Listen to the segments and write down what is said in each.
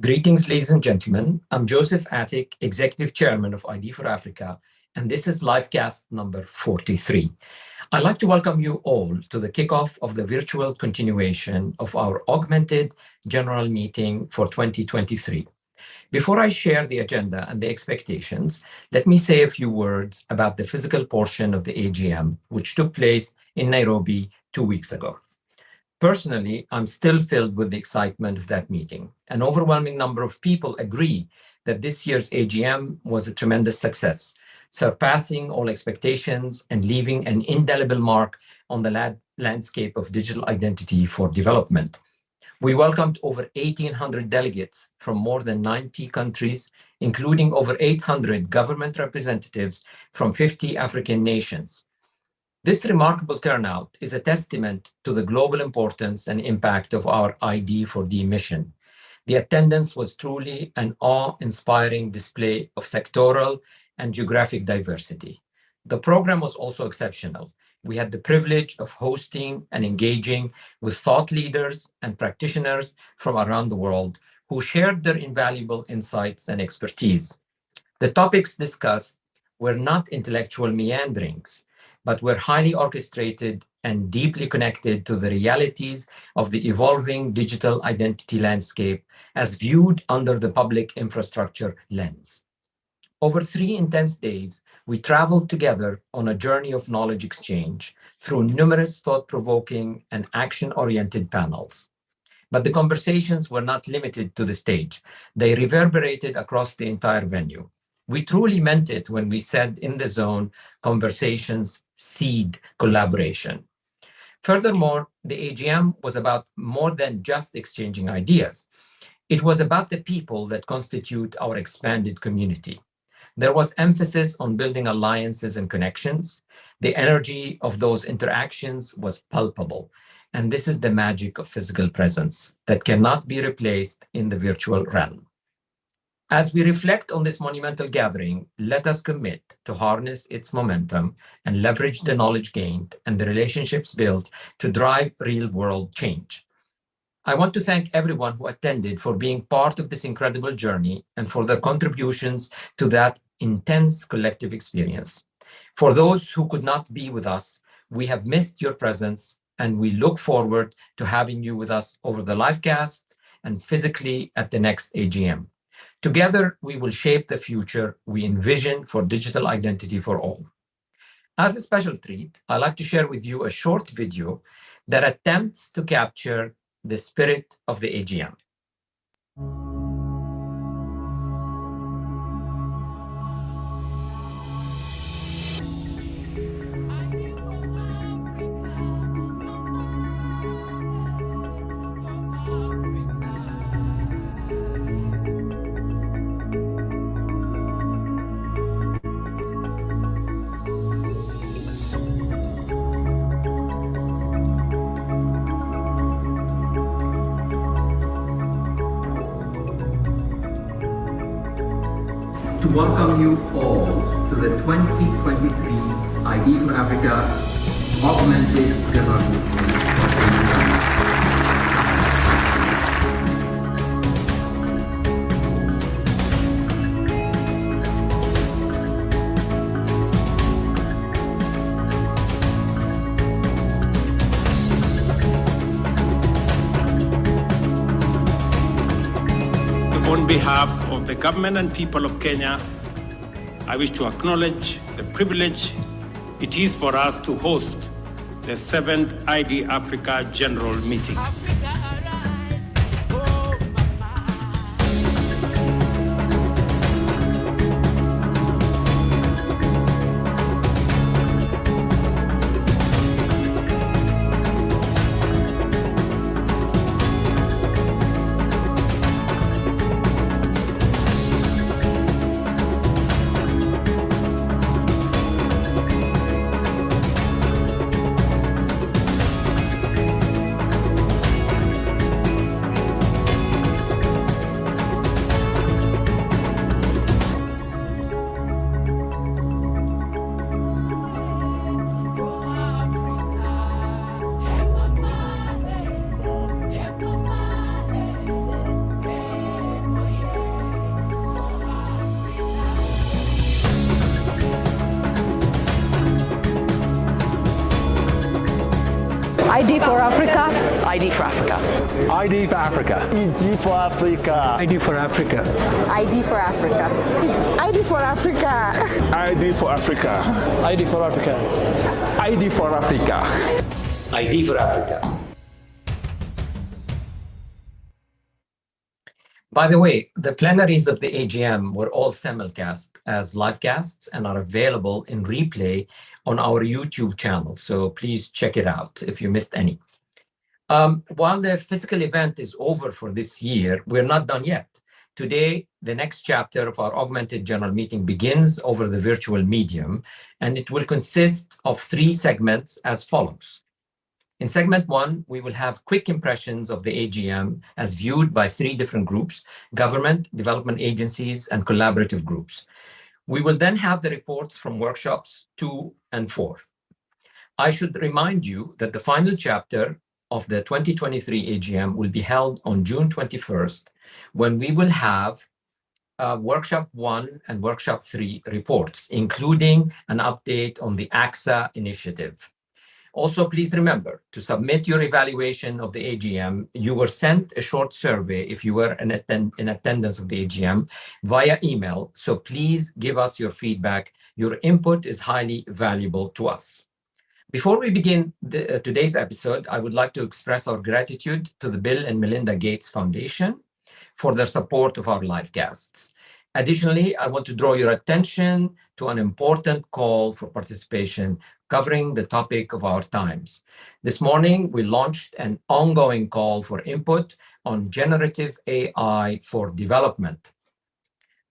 Greetings, ladies and gentlemen. I'm Joseph Attic, Executive Chairman of ID4Africa, and this is Livecast number 43. I'd like to welcome you all to the kickoff of the virtual continuation of our augmented general meeting for 2023. Before I share the agenda and the expectations, let me say a few words about the physical portion of the AGM, which took place in Nairobi 2 weeks ago. Personally, I'm still filled with the excitement of that meeting. An overwhelming number of people agree that this year's AGM was a tremendous success, surpassing all expectations and leaving an indelible mark on the landscape of digital identity for development. We welcomed over 1,800 delegates from more than 90 countries, including over 800 government representatives from 50 African nations. This remarkable turnout is a testament to the global importance and impact of our ID4D mission. The attendance was truly an awe-inspiring display of sectoral and geographic diversity. The program was also exceptional. We had the privilege of hosting and engaging with thought leaders and practitioners from around the world who shared their invaluable insights and expertise. The topics discussed were not intellectual meanderings, but were highly orchestrated and deeply connected to the realities of the evolving digital identity landscape as viewed under the public infrastructure lens. Over 3 intense days, we traveled together on a journey of knowledge exchange through numerous thought-provoking and action-oriented panels. But the conversations were not limited to the stage. They reverberated across the entire venue. We truly meant it when we said in the zone, conversations seed collaboration. Furthermore, the AGM was about more than just exchanging ideas. It was about the people that constitute our expanded community. There was emphasis on building alliances and connections. The energy of those interactions was palpable. And this is the magic of physical presence that cannot be replaced in the virtual realm. As we reflect on this monumental gathering, let us commit to harness its momentum and leverage the knowledge gained and the relationships built to drive real-world change. I want to thank everyone who attended for being part of this incredible journey and for their contributions to that intense collective experience. For those who could not be with us, we have missed your presence, and we look forward to having you with us over the livecast and physically at the next AGM. Together, we will shape the future we envision for digital identity for all. As a special treat, I'd like to share with you a short video that attempts to capture the spirit of the AGM. To welcome you all to the 2023 ID4Africa Augmented General Meeting. On behalf of the government and people of Kenya, I wish to acknowledge the privilege it is for us to host the 7th ID Africa General Meeting. ID4Africa. ID4Africa. ID4Africa. ID4Africa. ID4Africa. ID4Africa. ID4Africa. ID4Africa. ID4Africa. ID4Africa. By the way, the plenaries of the AGM were all simulcast as live casts and are available in replay on our YouTube channel. So please check it out if you missed any. While the physical event is over for this year, we're not done yet. Today, the next chapter of our augmented general meeting begins over the virtual medium, and it will consist of 3 segments as follows. In segment 1, we will have quick impressions of the AGM as viewed by 3 different groups: government, development agencies, and collaborative groups. We will then have the reports from workshops 2 and 4. I should remind you that the final chapter of the 2023 AGM will be held on June 21st, when we will have workshop 1 and workshop 3 reports, including an update on the AXA initiative. Also, please remember to submit your evaluation of the AGM. You were sent a short survey if you were in attendance of the AGM via email. So please give us your feedback. Your input is highly valuable to us. Before we begin today's episode, I would like to express our gratitude to the Bill and Melinda Gates Foundation for their support of our live casts. Additionally, I want to draw your attention to an important call for participation covering the topic of our times. This morning, we launched an ongoing call for input on generative AI for development.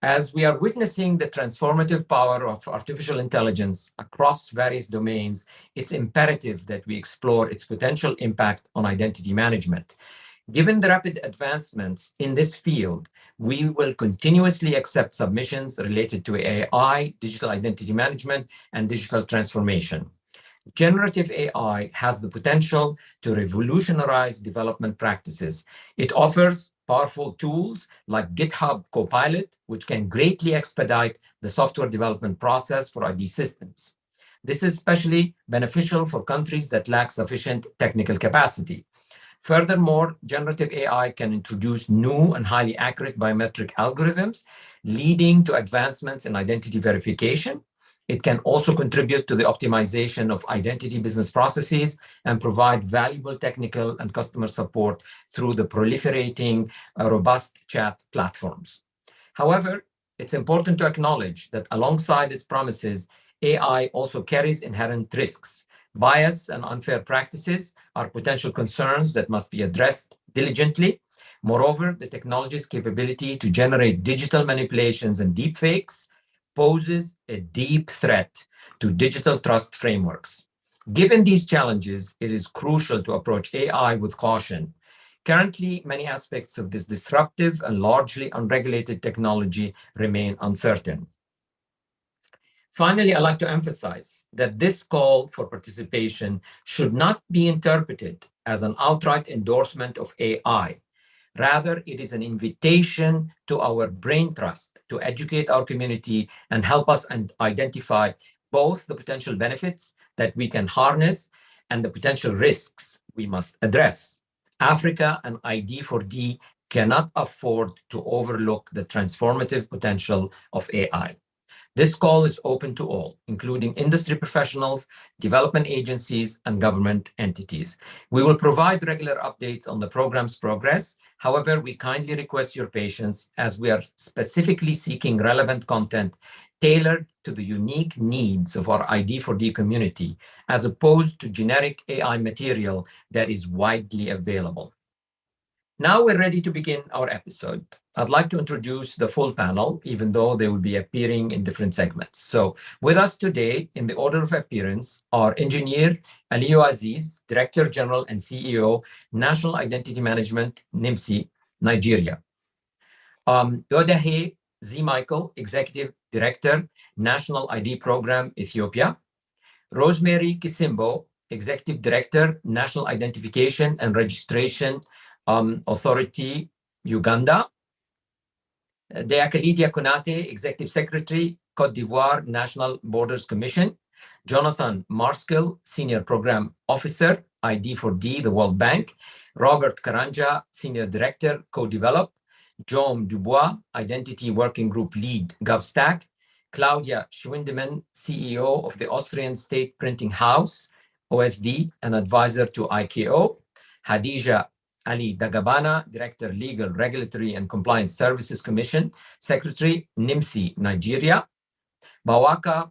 As we are witnessing the transformative power of artificial intelligence across various domains, it's imperative that we explore its potential impact on identity management. Given the rapid advancements in this field, we will continuously accept submissions related to AI, digital identity management, and digital transformation. Generative AI has the potential to revolutionize development practices. It offers powerful tools like GitHub Copilot, which can greatly expedite the software development process for ID systems. This is especially beneficial for countries that lack sufficient technical capacity. Furthermore, generative AI can introduce new and highly accurate biometric algorithms, leading to advancements in identity verification. It can also contribute to the optimization of identity business processes and provide valuable technical and customer support through the proliferating robust chat platforms. However, it's important to acknowledge that alongside its promises, AI also carries inherent risks. Bias and unfair practices are potential concerns that must be addressed diligently. Moreover, the technology's capability to generate digital manipulations and deepfakes poses a deep threat to digital trust frameworks. Given these challenges, it is crucial to approach AI with caution. Currently, many aspects of this disruptive and largely unregulated technology remain uncertain. Finally, I'd like to emphasize that this call for participation should not be interpreted as an outright endorsement of AI. Rather, it is an invitation to our brain trust to educate our community and help us identify both the potential benefits that we can harness and the potential risks we must address. Africa and ID4D cannot afford to overlook the transformative potential of AI. This call is open to all, including industry professionals, development agencies, and government entities. We will provide regular updates on the program's progress. However, we kindly request your patience as we are specifically seeking relevant content tailored to the unique needs of our ID4D community, as opposed to generic AI material that is widely available. Now we're ready to begin our episode. I'd like to introduce the full panel, even though they will be appearing in different segments. So with us today, in the order of appearance, are Engineer Aliyu Aziz, Director General and CEO, National Identity Management, NIMSI, Nigeria. Yodahe Z. Michael, Executive Director, National ID Program, Ethiopia. Rosemary Kisimbo, Executive Director, National Identification and Registration Authority, Uganda. Deakalidia Konate, Executive Secretary, Cote d'Ivoire National Borders Commission. Jonathan Marskill, Senior Program Officer, ID4D, the World Bank, Robert Karanja, Senior Director, Co-Develop, Joan Dubois, Identity Working Group Lead, GovStack, Claudia Schwindemann, CEO of the Austrian State Printing House, OSD, and advisor to IKO, Hadija Ali Dagabana, Director, Legal, Regulatory and Compliance Services Commission, Secretary, NIMSI, Nigeria, Mwaka,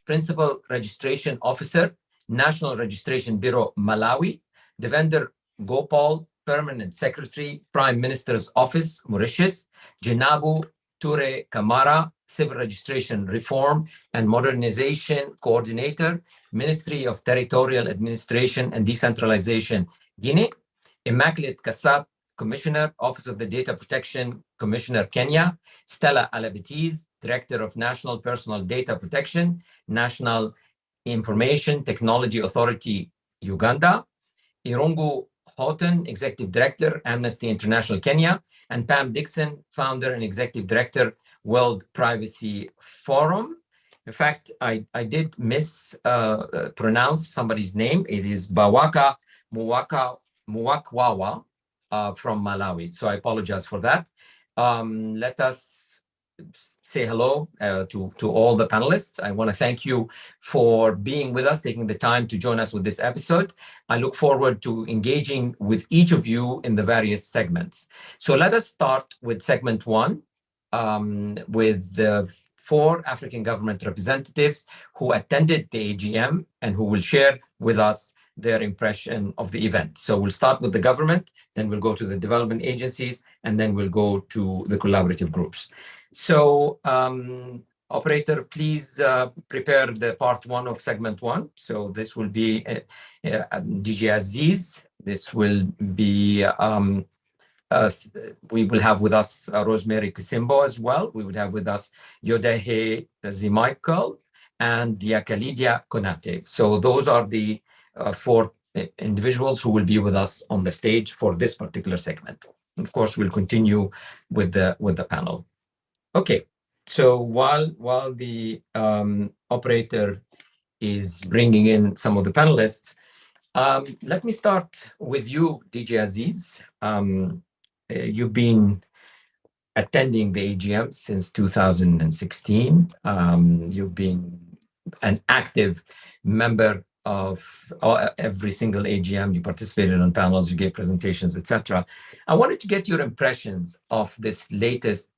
Principal Registration Officer, National Registration Bureau, Malawi, Devender Gopal, Permanent Secretary, Prime Minister's Office, Mauritius, Jinabu Ture Kamara, Civil Registration Reform and Modernization Coordinator, Ministry of Territorial Administration and Decentralization, Guinea, Immaculate Kassab, Commissioner, Office of the Data Protection Commissioner, Kenya, Stella Alabites, Director of National Personal Data Protection, National Information Technology Authority, Uganda, Irungu Houghton, Executive Director, Amnesty International Kenya, and Pam Dixon, Founder and Executive Director, World Privacy Forum. In fact, I did mispronounce somebody's name. It is Bawaka Muwakwawa from Malawi. So I apologize for that. Let us say hello to all the panelists. I want to thank you for being with us, taking the time to join us with this episode. I look forward to engaging with each of you in the various segments. So let us start with segment one, with the 4 African government representatives who attended the AGM and who will share with us their impression of the event. So we'll start with the government, then we'll go to the development agencies, and then we'll go to the collaborative groups. So operator, please prepare the part 1 of segment 1. So this will be DG Aziz. This will be, we will have with us Rosemary Kisimbo as well. We would have with us Yodehe Zimichael and Diakalidia Konate. So those are the 4 individuals who will be with us on the stage for this particular segment. Of course, we'll continue with the panel. Okay, so while the operator is bringing in some of the panelists, let me start with you, DG Aziz. You've been attending the AGM since 2016. You've been an active member of every single AGM. You participated on panels, you gave presentations, etc. I wanted to get your impressions of this latest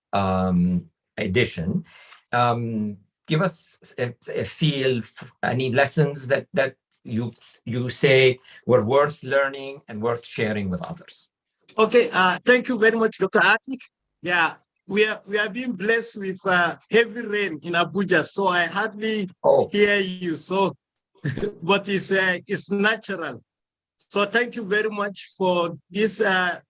edition. Give us a feel, any lessons that you say were worth learning and worth sharing with others. Okay, thank you very much, Dr. Atik. Yeah, we are being blessed with heavy rain in Abuja, so I hardly hear you. So, but it's natural. So thank you very much for this.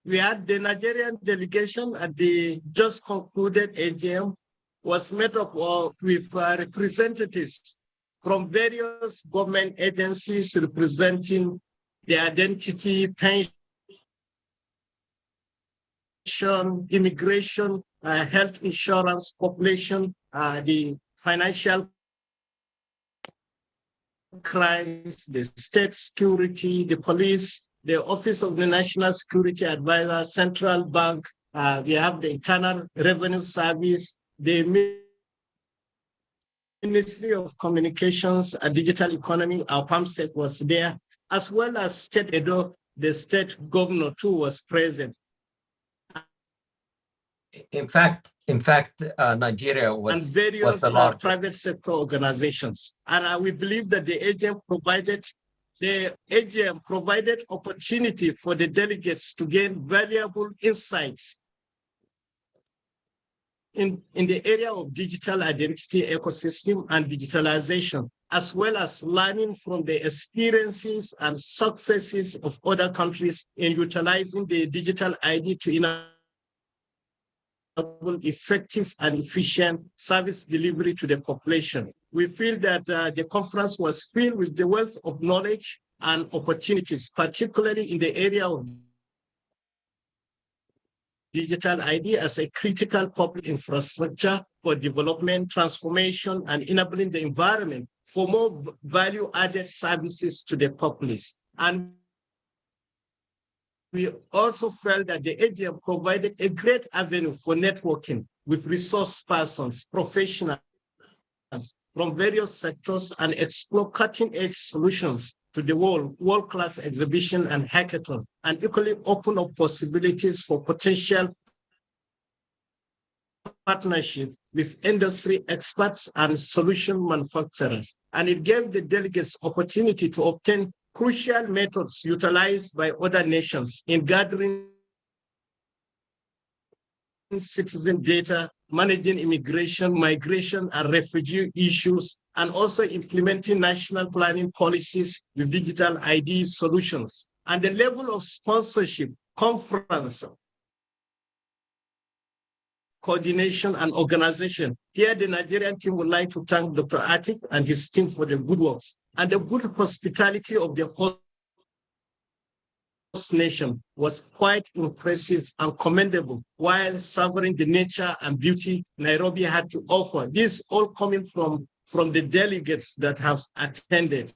We had the Nigerian delegation at the just concluded AGM was made up with representatives from various government agencies representing the identity, pension, immigration, health insurance, population, the financial crimes, the state security, the police, the Office of the National Security Advisor, Central Bank, we have the Internal Revenue Service, the Ministry of Communications and Digital Economy, our PAMSEC was there, as well as State Edo, the state governor too was present. In fact, Nigeria was, and various was the largest private sector organizations. And we believe that the AGM provided opportunity for the delegates to gain valuable insights in the area of digital identity ecosystem and digitalization, as well as learning from the experiences and successes of other countries in utilizing the digital ID to enable effective and efficient service delivery to the population. We feel that the conference was filled with the wealth of knowledge and opportunities, particularly in the area of digital ID as a critical public infrastructure for development, transformation, and enabling the environment for more value-added services to the populace. And we also felt that the AGM provided a great avenue for networking with resource persons, professionals from various sectors, and explore cutting-edge solutions to the world-class exhibition and hackathon, and equally open up possibilities for potential partnership with industry experts and solution manufacturers. And it gave the delegates opportunity to obtain crucial methods utilized by other nations in gathering citizen data, managing immigration, migration, and refugee issues, and also implementing national planning policies with digital ID solutions. And the level of sponsorship, conference, coordination, and organization. Here, the Nigerian team would like to thank Dr. Atik and his team for the good works and the good hospitality of the host nation was quite impressive and commendable while savoring the nature and beauty Nairobi had to offer. This all coming from the delegates that have attended.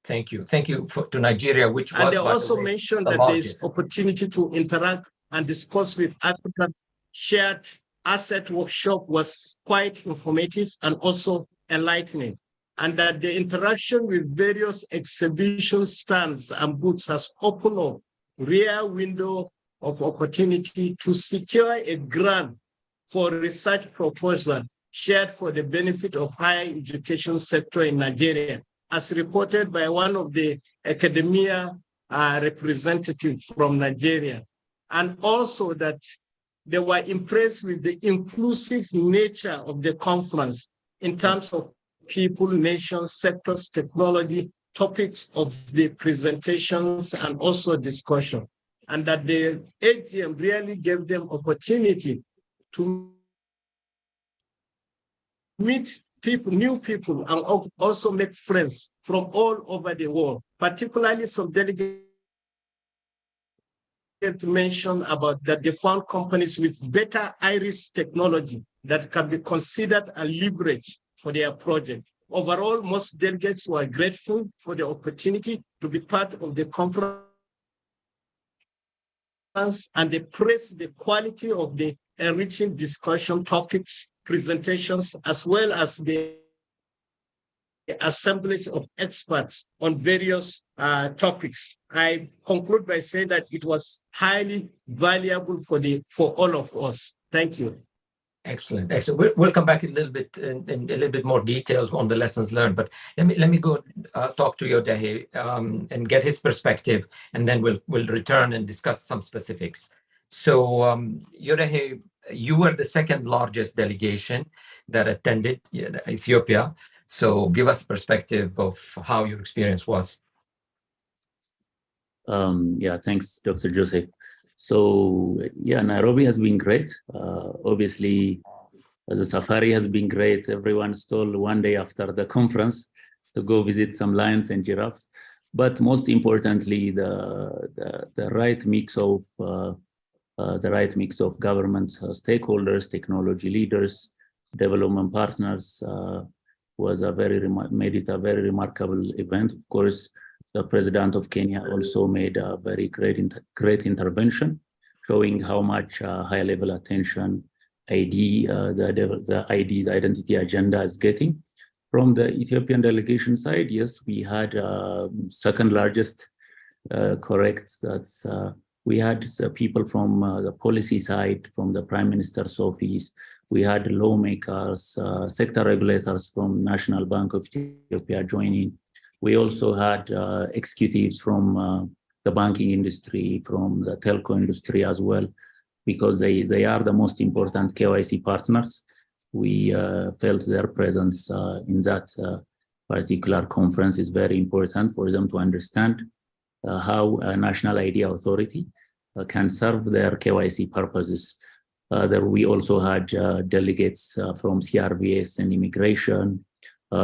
Thank you. Thank you to Nigeria, which was, and they also mentioned that there is opportunity to interact and discuss with Africa. Shared asset workshop was quite informative and also enlightening, and that the interaction with various exhibition stands and booths has opened up rare window of opportunity to secure a grant for research proposal shared for the benefit of higher education sector in Nigeria, as reported by one of the academia representatives from Nigeria. And also that they were impressed with the inclusive nature of the conference in terms of people, nations, sectors, technology, topics of the presentations, and also discussion. And that the AGM really gave them opportunity to meet people, new people, and also make friends from all over the world, particularly some delegates mention about that they found companies with better iris technology that can be considered and leveraged for their project. Overall, most delegates were grateful for the opportunity to be part of the conference, and they praised the quality of the enriching discussion topics, presentations, as well as the assemblage of experts on various topics. I conclude by saying that it was highly valuable for all of us. Thank you. Excellent, excellent. We'll come back a little bit in a little bit more details on the lessons learned. But let me go talk to Yodehe and get his perspective, and then we'll return and discuss some specifics. So Yodehe, you were the second largest delegation that attended Ethiopia. So give us a perspective of how your experience was. Yeah, thanks, Dr. Joseph. So yeah, Nairobi has been great. Obviously, the safari has been great. Everyone stole one day after the conference to go visit some lions and giraffes. But most importantly, the right mix of government stakeholders, technology leaders, development partners made it a very remarkable event. Of course, the president of Kenya also made a very great intervention, showing how much high-level attention the ID's identity agenda is getting. From the Ethiopian delegation side, yes, we had second largest, correct. That's we had people from the policy side, from the Prime Minister's office. We had lawmakers, sector regulators from National Bank of Ethiopia joining. We also had executives from the banking industry, from the telco industry as well, because they are the most important KYC partners. We felt their presence in that particular conference is very important for them to understand how a national ID authority can serve their KYC purposes. We also had delegates from CRVS and immigration,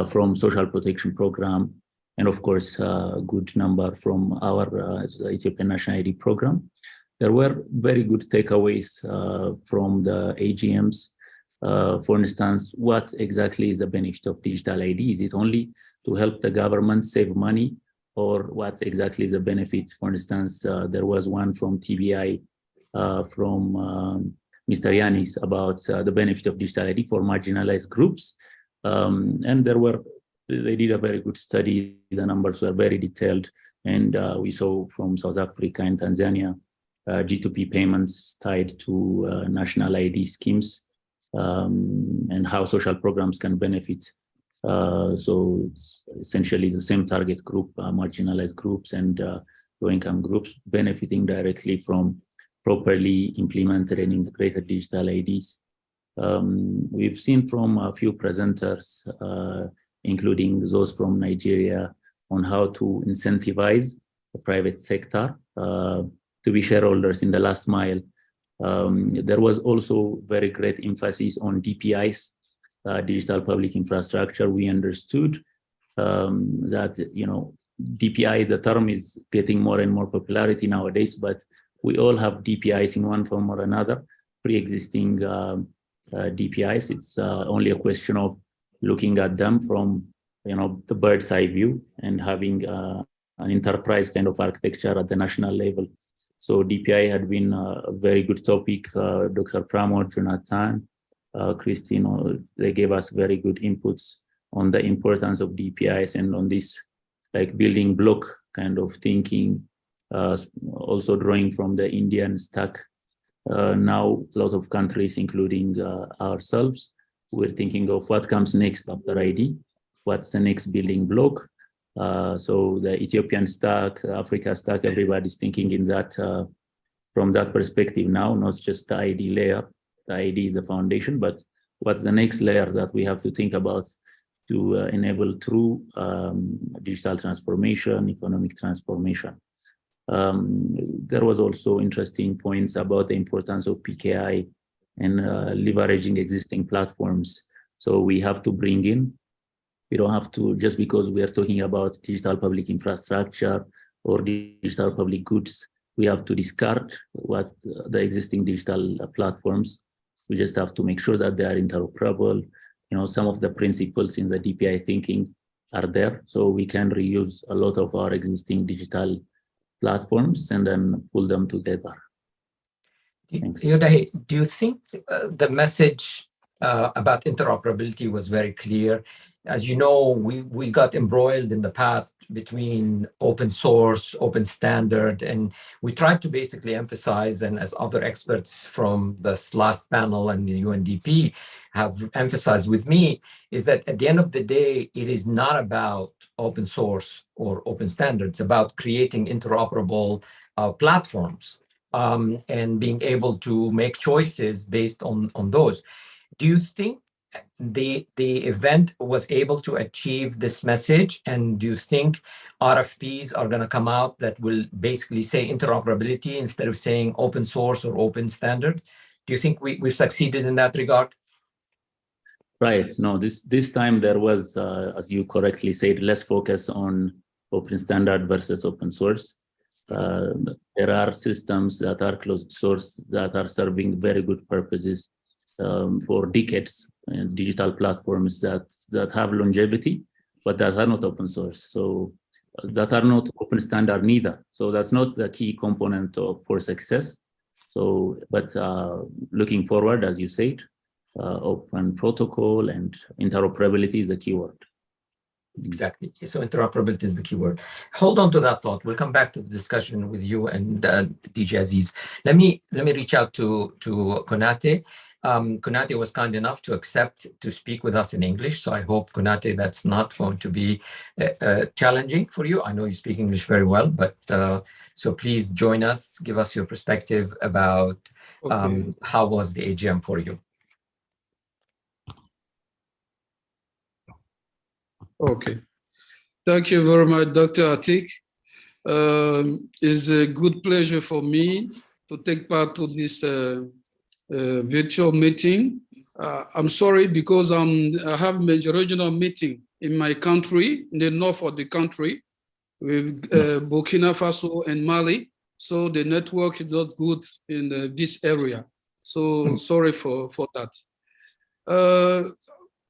from social protection program, and of course, a good number from our Ethiopian National ID program. There were very good takeaways from the AGMs. For instance, what exactly is the benefit of digital ID? Is it only to help the government save money, or what exactly is the benefit? For instance, there was one from TBI from Mr. Yanis about the benefit of digital ID for marginalized groups. And they did a very good study. The numbers were very detailed. And we saw from South Africa and Tanzania, G2P payments tied to national ID schemes, and how social programs can benefit. So it's essentially the same target group, marginalized groups and low-income groups benefiting directly from properly implemented and integrated digital IDs. We've seen from a few presenters, including those from Nigeria, on how to incentivize the private sector to be shareholders in the last mile. There was also very great emphasis on DPIs, digital public infrastructure. We understood that, DPI, the term is getting more and more popularity nowadays, but we all have DPIs in one form or another, pre-existing DPIs. It's only a question of looking at them from, the bird's eye view and having an enterprise kind of architecture at the national level. So DPI had been a very good topic. Dr. Pramod, Jonathan, Christine, they gave us very good inputs on the importance of DPIs and on this like building block kind of thinking, also drawing from the Indian stack. Now, a lot of countries, including ourselves, we're thinking of what comes next after ID, what's the next building block. So the Ethiopian stack, Africa stack, everybody's thinking in that, from that perspective now, not just the ID layer. The ID is the foundation, but what's the next layer that we have to think about to enable true digital transformation, economic transformation. There was also interesting points about the importance of PKI and leveraging existing platforms. So we have to bring in, we don't have to, just because we are talking about digital public infrastructure or digital public goods, we have to discard what the existing digital platforms. We just have to make sure that they are interoperable. Some of the principles in the DPI thinking are there, so we can reuse a lot of our existing digital platforms and then pull them together. Thanks. Yodahe, do you think the message about interoperability was very clear? As you know, we got embroiled in the past between open source, open standard, and we tried to basically emphasize, and as other experts from this last panel and the UNDP have emphasized with me, is that at the end of the day, it is not about open source or open standards, about creating interoperable platforms and being able to make choices based on those. Do you think the event was able to achieve this message? And do you think RFPs are going to come out that will basically say interoperability instead of saying open source or open standard? Do you think we've succeeded in that regard? Right. No, this time there was, as you correctly said, less focus on open standard versus open source. There are systems that are closed source that are serving very good purposes for decades, digital platforms that have longevity, but that are not open source. So that are not open standard neither. So that's not the key component for success. So, but looking forward, as you said, open protocol and interoperability is the keyword. Exactly. So interoperability is the keyword. Hold on to that thought. We'll come back to the discussion with you and DJ Aziz. Let me reach out to Konate. Konate was kind enough to accept to speak with us in English. So I hope, Konate, that's not going to be challenging for you. I know you speak English very well, but so please join us. Give us your perspective about how was the AGM for you. Okay. Thank you very much, Dr. Atik. It's a good pleasure for me to take part to this virtual meeting. I'm sorry because I have a regional meeting in my country, in the north of the country, with Burkina Faso and Mali. So the network is not good in this area. So sorry for that.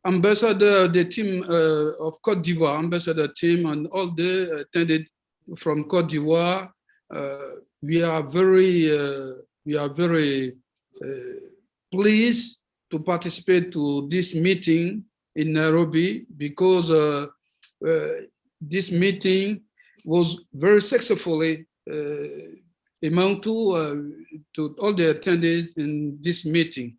ambassador, the team of Côte d'Ivoire, ambassador team, and all the attended from Côte d'Ivoire. We are very pleased to participate to this meeting in Nairobi, because this meeting was very successfully among to all the attendees in this meeting.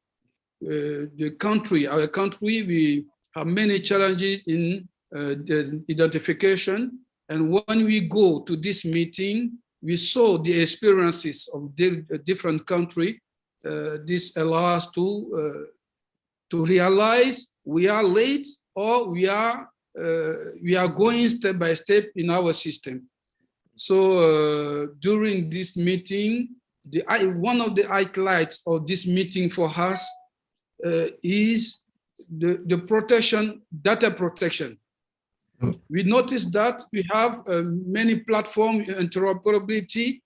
Our country, we have many challenges in the identification. And when we go to this meeting, we saw the experiences of the different countries. This allows us to realize we are late, or we are going step by step in our system. So during this meeting, one of the highlights of this meeting for us is the protection, data protection. We noticed that we have many platform interoperability,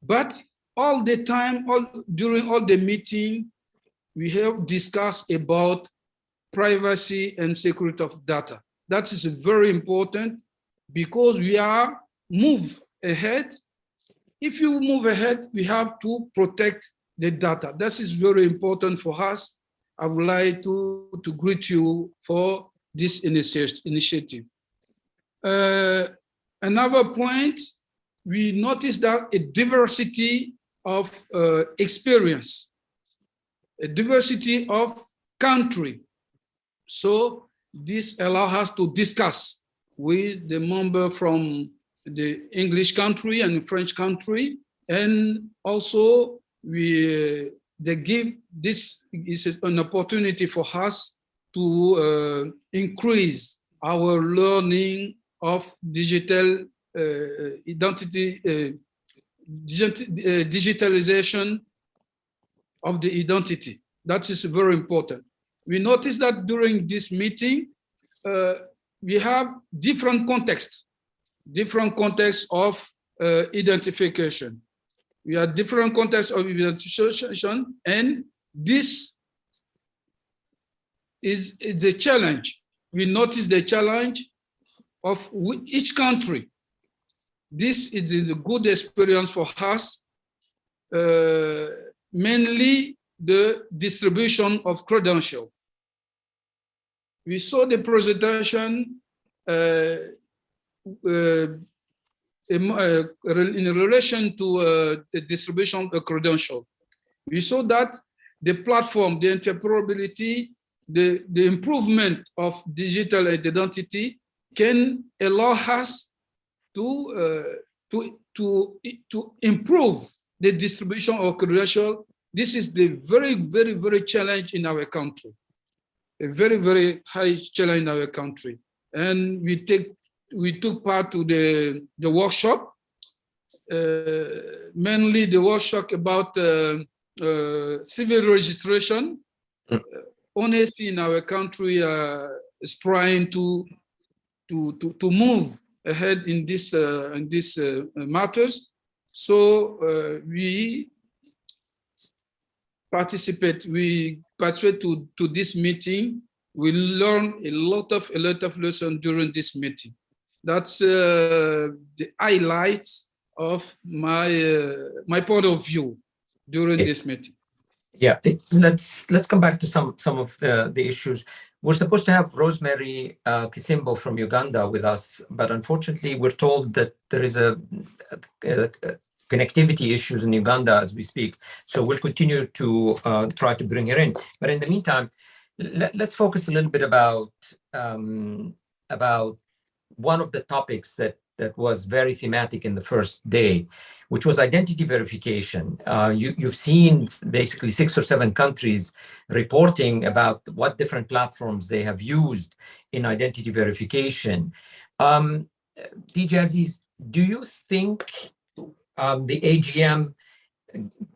but all the time, during all the meeting, we have discussed about privacy and security of data. That is very important, because we are move ahead. If you move ahead, we have to protect the data. That is very important for us. I would like to greet you for this initiative. Another point, we noticed that a diversity of experience, a diversity of country. So this allows us to discuss with the member from the English country and French country, and also they give this is an opportunity for us to increase our learning of digital identity, digitalization of the identity. That is very important. We noticed that during this meeting, we have different contexts of identification. We have different contexts of identification, and this is the challenge. We notice the challenge of each country. This is a good experience for us, mainly the distribution of credentials. We saw the presentation in relation to the distribution of credentials. We saw that the platform, the interoperability, the improvement of digital identity can allow us to improve the distribution of credentials. This is the very challenge in our country, a very high challenge in our country. And we took part to the workshop, mainly the workshop about civil registration. Honestly, in our country is trying to move ahead in this matters. So we participate to this meeting. We learn a lot of lessons during this meeting. That's the highlight of my point of view during this meeting. Yeah, let's come back to some of the issues. We're supposed to have Rosemary Kisimbo from Uganda with us, but unfortunately we're told that there is a connectivity issues in Uganda as we speak. So we'll continue to try to bring her in. But in the meantime, let's focus a little bit about one of the topics that was very thematic in the first day, which was identity verification. You've seen basically 6 or 7 countries reporting about what different platforms they have used in identity verification. DJ Aziz, do you think the AGM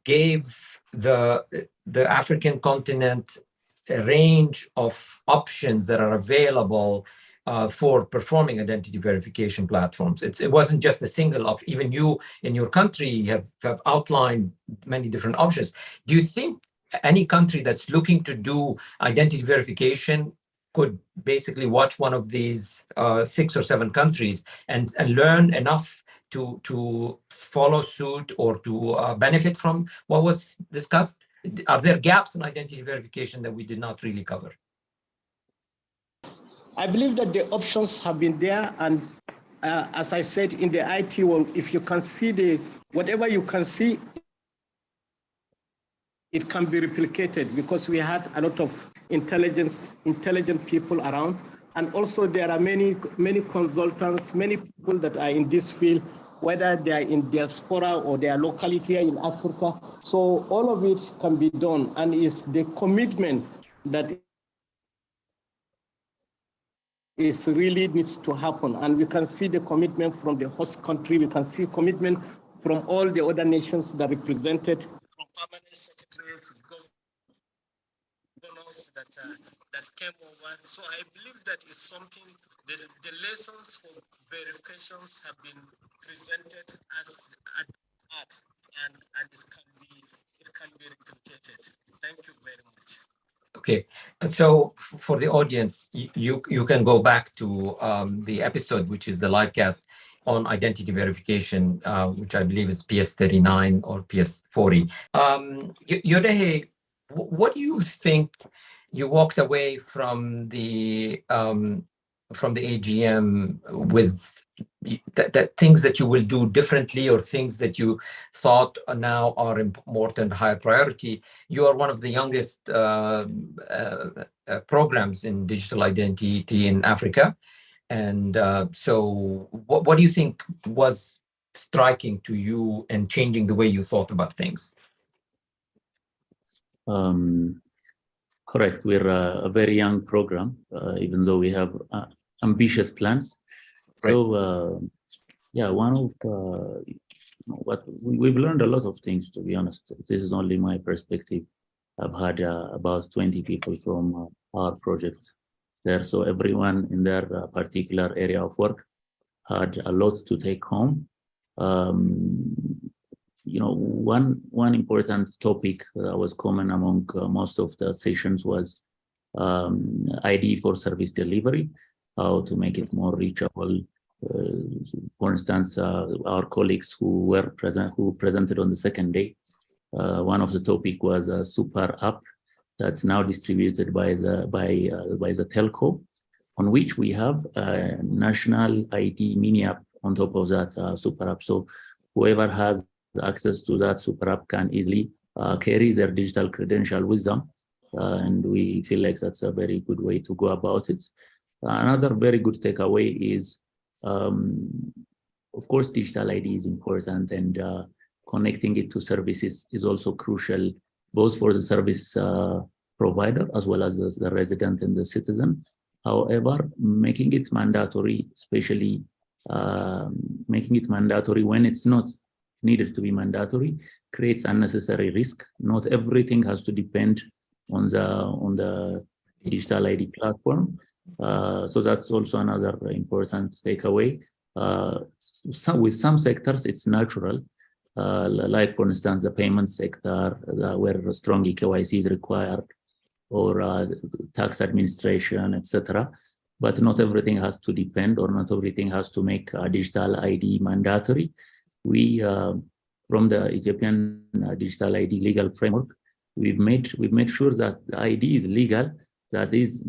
gave the African continent a range of options that are available for performing identity verification platforms? It wasn't just a single option. Even you in your country have outlined many different options. Do you think any country that's looking to do identity verification could basically watch one of these 6 or 7 countries and learn enough to follow suit or to benefit from what was discussed? Are there gaps in identity verification that we did not really cover? I believe that the options have been there, and as I said, in the IT world, if you can see whatever you can see, it can be replicated, because we had a lot of intelligent people around, and also there are many consultants, many people that are in this field, whether they are in diaspora or they are locally here in Africa. So all of it can be done, and it's the commitment that is really needs to happen. And we can see the commitment from the host country. We can see commitment from all the other nations that are represented, from permanent secretaries, governors that came over. So I believe that is something that the lessons for verifications have been presented as art, and it can be replicated. Thank you very much. Okay, so for the audience, you can go back to the episode, which is the live cast on identity verification, which I believe is PS39 or PS40. Yodehe, what do you think you walked away from the AGM with? That things that you will do differently, or things that you thought now are important, higher priority? You are one of the youngest programs in digital identity in Africa, and so what do you think was striking to you and changing the way you thought about things? Correct. We're a very young program, even though we have ambitious plans. Right. So, yeah, one of what we've learned a lot of things, to be honest. This is only my perspective. I've had about 20 people from our project there. So everyone in their particular area of work had a lot to take home. You know, one important topic that was common among most of the sessions was ID for service delivery, how to make it more reachable. For instance, our colleagues who presented on the second day, one of the topic was a super app that's now distributed by the telco, on which we have a national ID mini app on top of that super app. So whoever has access to that super app can easily carry their digital credential with them, and we feel like that's a very good way to go about it. Another very good takeaway is, of course, digital ID is important, and connecting it to services is also crucial, both for the service provider as well as the resident and the citizen. However, making it mandatory, especially making it mandatory when it's not needed to be mandatory, creates unnecessary risk. Not everything has to depend on the digital ID platform. So that's also another important takeaway. With some sectors, it's natural, like for instance, the payment sector, where strong KYC is required, or tax administration, etc. But not everything has to depend, or not everything has to make digital ID mandatory. We, from the Ethiopian digital ID legal framework, we've made sure that the ID is legal. That is,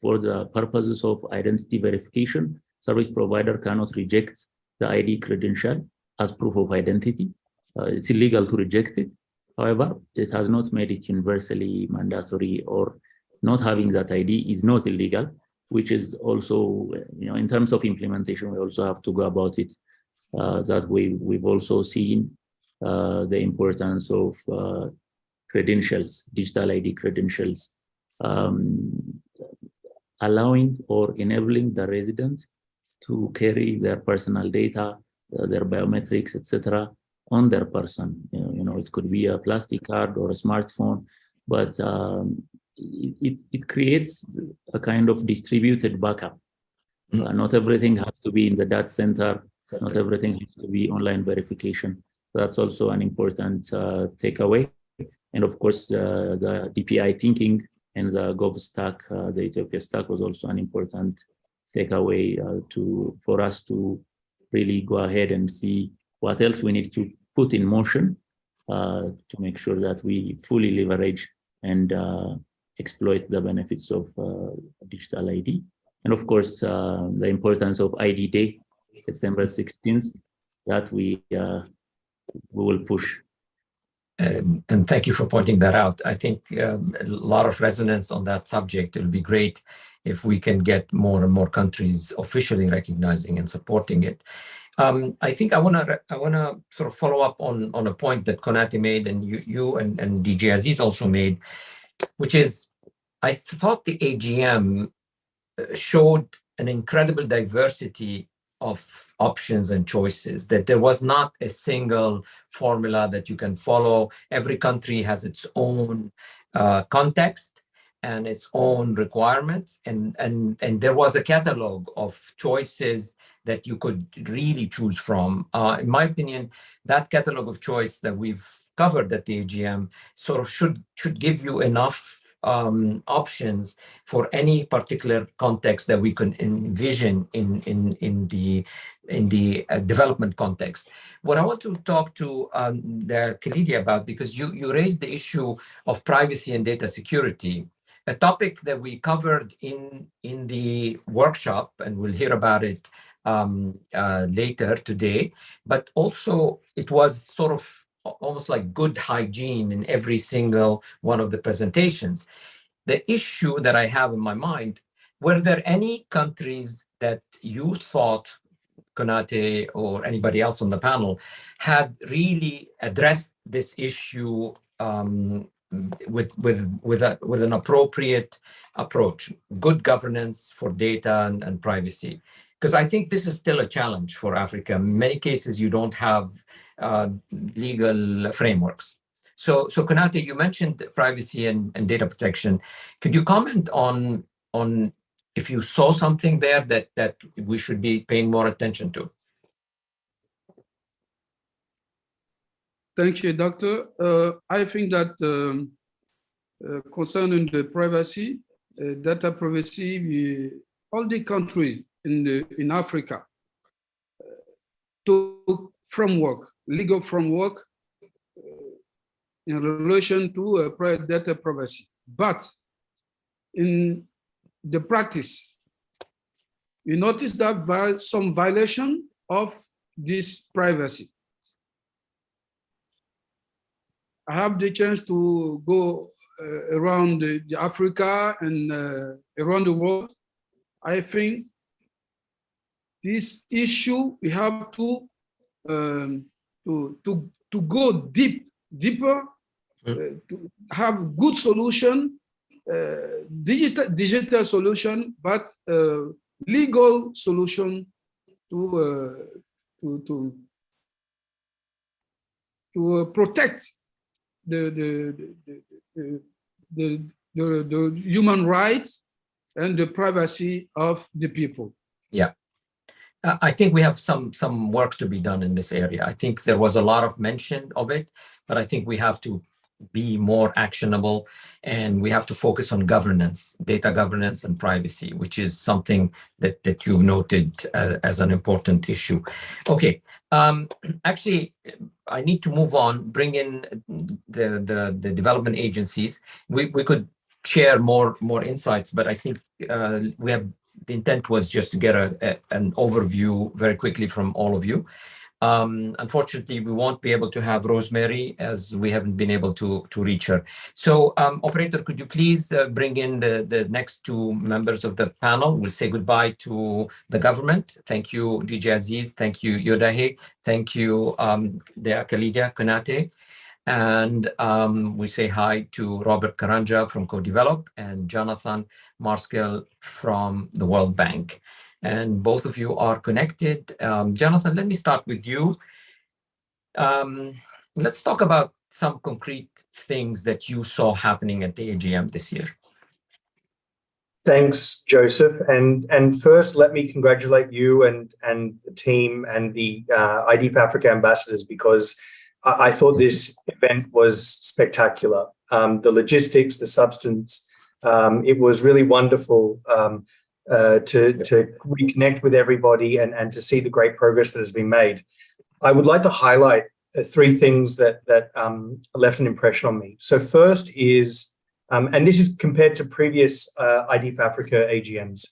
for the purposes of identity verification, service provider cannot reject the ID credential as proof of identity. It's illegal to reject it. However, it has not made it universally mandatory, or not having that ID is not illegal, which is also, in terms of implementation, we also have to go about it that way. We've also seen the importance of credentials, digital ID credentials, allowing or enabling the resident to carry their personal data, their biometrics, etc., on their person. It could be a plastic card or a smartphone, but it creates a kind of distributed backup. Not everything has to be in the data center. Not everything has to be online verification. That's also an important takeaway. And of course, the DPI thinking and the Gov stack, the Ethiopia stack, was also an important takeaway for us to really go ahead and see what else we need to put in motion to make sure that we fully leverage and exploit the benefits of digital ID. And of course, the importance of ID Day, September 16th, that we will push. And thank you for pointing that out. I think a lot of resonance on that subject. It will be great if we can get more and more countries officially recognizing and supporting it. I think I wanna sort of follow up on a point that Konate made, and you and DJ Aziz also made, which is, I thought the AGM showed an incredible diversity of options and choices, that there was not a single formula that you can follow. Every country has its own context and its own requirements, and there was a catalog of choices that you could really choose from. In my opinion, that catalog of choice that we've covered at the AGM sort of should give you enough options for any particular context that we can envision in the development context. What I want to talk to Khalidia about, because you raised the issue of privacy and data security, a topic that we covered in the workshop, and we'll hear about it later today, but also it was sort of almost like good hygiene in every single one of the presentations. The issue that I have in my mind, were there any countries that you thought, Konate or anybody else on the panel, had really addressed this issue with an appropriate approach, good governance for data and privacy? Because I think this is still a challenge for Africa. In many cases, you don't have legal frameworks. So Konate, you mentioned privacy and data protection. Could you comment on if you saw something there that we should be paying more attention to? Thank you, Doctor. I think that concerning the privacy, data privacy, all the countries in Africa took framework, legal framework in relation to data privacy. But in the practice, you notice that some violation of this privacy. I have the chance to go around Africa and around the world. I think this issue, we have to go deeper, to have good solution, digital solution, but legal solution to protect the human rights and the privacy of the people. Yeah. I think we have some work to be done in this area. I think there was a lot of mention of it, but I think we have to be more actionable, and we have to focus on governance, data governance and privacy, which is something that you noted as an important issue. Okay, actually, I need to move on, bring in the development agencies. We could share more insights, but I think we have, the intent was just to get an overview very quickly from all of you. Unfortunately, we won't be able to have Rosemary, as we haven't been able to reach her. So, operator, could you please bring in the next two members of the panel? We'll say goodbye to the government. Thank you, DJ Aziz. Thank you, Yodahe. Thank you, Khalidia, Konate. And we say hi to Robert Karanja from Co-Develop and Jonathan Marskell from the World Bank. And both of you are connected. Jonathan, let me start with you. Let's talk about some concrete things that you saw happening at the AGM this year. Thanks, Joseph. And first, let me congratulate you and the team and the ID4Africa ambassadors, because I thought this event was spectacular. The logistics, the substance, it was really wonderful to reconnect with everybody and to see the great progress that has been made. I would like to highlight three things that left an impression on me. So first is, and this is compared to previous ID4Africa AGMs.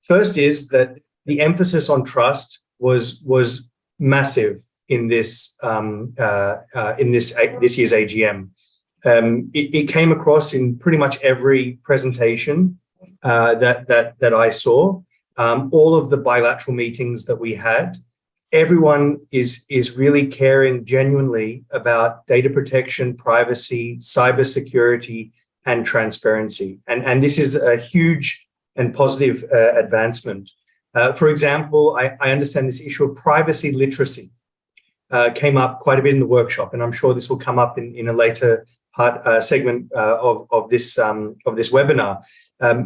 First is that the emphasis on trust was massive in this this year's AGM. It came across in pretty much every presentation that I saw. All of the bilateral meetings that we had, everyone is really caring genuinely about data protection, privacy, cybersecurity, and transparency. And this is a huge and positive advancement. For example, I understand this issue of privacy literacy came up quite a bit in the workshop, and I'm sure this will come up in a later segment of this webinar.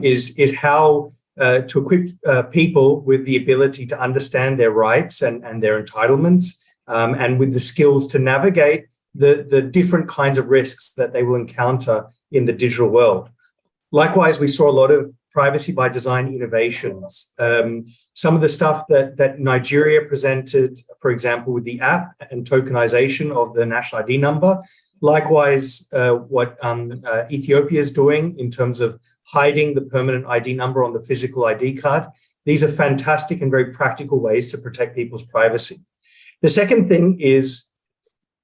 Is how to equip people with the ability to understand their rights and their entitlements, and with the skills to navigate the different kinds of risks that they will encounter in the digital world. Likewise, we saw a lot of privacy by design innovations. Some of the stuff that Nigeria presented, for example, with the app and tokenization of the national ID number. Likewise, what Ethiopia is doing in terms of hiding the permanent ID number on the physical ID card. These are fantastic and very practical ways to protect people's privacy. The second thing is,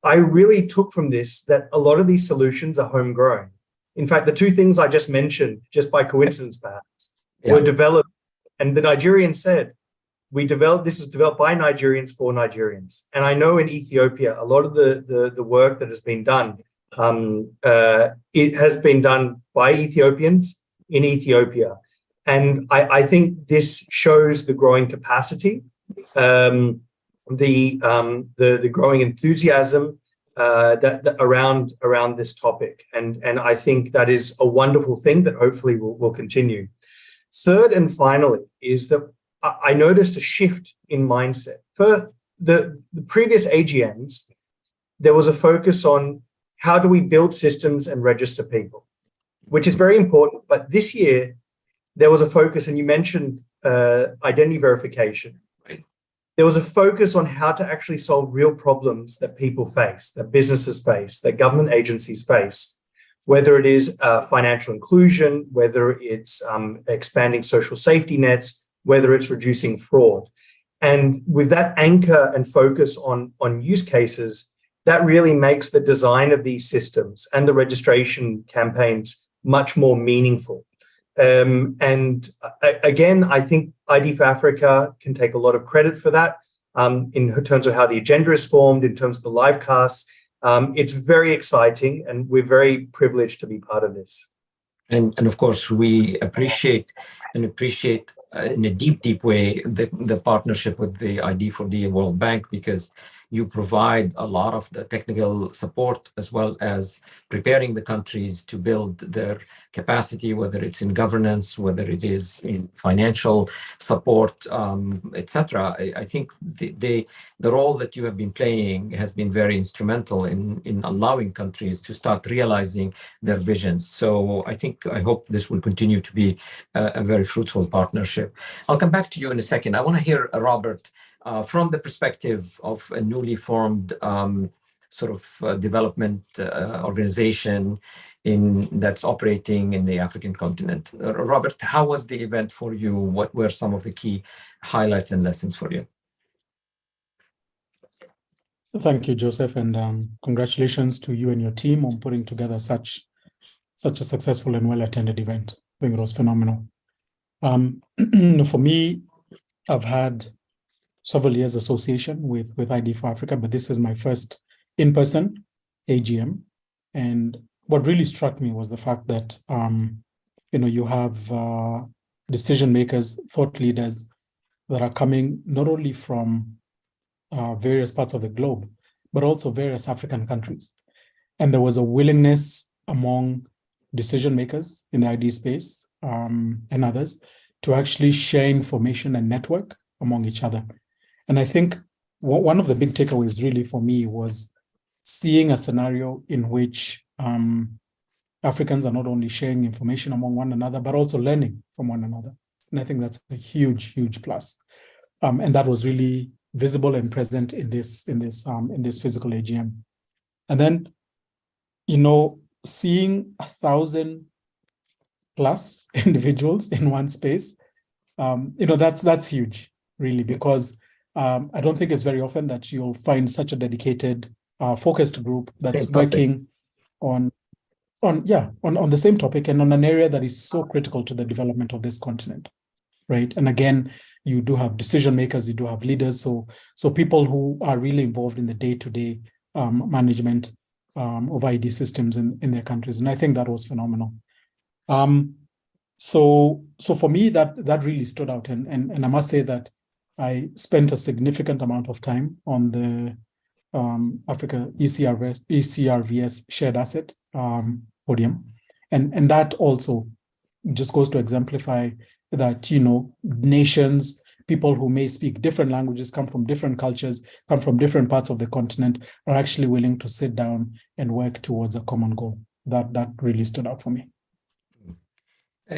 I really took from this that a lot of these solutions are homegrown. In fact, the two things I just mentioned, just by coincidence perhaps, were developed, and the Nigerians said, this was developed by Nigerians for Nigerians. And I know in Ethiopia, a lot of the work that has been done, it has been done by Ethiopians in Ethiopia. And I think this shows the growing capacity, the growing enthusiasm that around this topic. And I think that is a wonderful thing that hopefully will continue. Third and finally is that I noticed a shift in mindset. For the previous AGMs, there was a focus on how do we build systems and register people, which is very important. But this year, there was a focus, and you mentioned identity verification. Right. There was a focus on how to actually solve real problems that people face, that businesses face, that government agencies face, whether it is financial inclusion, whether it's expanding social safety nets, whether it's reducing fraud. And with that anchor and focus on use cases, that really makes the design of these systems and the registration campaigns much more meaningful. And again, I think ID4Africa can take a lot of credit for that in terms of how the agenda is formed, in terms of the live casts. It's very exciting, and we're very privileged to be part of this. And of course, we appreciate in a deep way the partnership with the ID4D World Bank, because you provide a lot of the technical support as well as preparing the countries to build their capacity, whether it's in governance, whether it is in financial support, etc. I think the role that you have been playing has been very instrumental in allowing countries to start realizing their visions. So I hope this will continue to be a very fruitful partnership. I'll come back to you in a second. I want to hear Robert, from the perspective of a newly formed development organization that's operating in the African continent. Robert, how was the event for you? What were some of the key highlights and lessons for you? Thank you, Joseph, and congratulations to you and your team on putting together such a successful and well-attended event. I think it was phenomenal. For me, I've had several years association with ID4Africa, but this is my first in-person AGM. And what really struck me was the fact that, you have decision makers, thought leaders that are coming not only from various parts of the globe, but also various African countries. And there was a willingness among decision makers in the ID space and others to actually share information and network among each other. And I think one of the big takeaways really for me was seeing a scenario in which Africans are not only sharing information among one another, but also learning from one another. And I think that's a huge, huge plus. And that was really visible and present in this physical AGM. And then, seeing 1,000 plus individuals in one space, that's huge, really, because I don't think it's very often that you'll find such a dedicated, focused group that's working on the same topic and on an area that is so critical to the development of this continent, right? And again, you do have decision makers, you do have leaders, so people who are really involved in the day-to-day management of ID systems in their countries, and I think that was phenomenal. So for me, that really stood out, and I must say that I spent a significant amount of time on the Africa ECRVS shared asset podium, and that also just goes to exemplify that nations, people who may speak different languages, come from different cultures, come from different parts of the continent, are actually willing to sit down and work towards a common goal. That really stood out for me.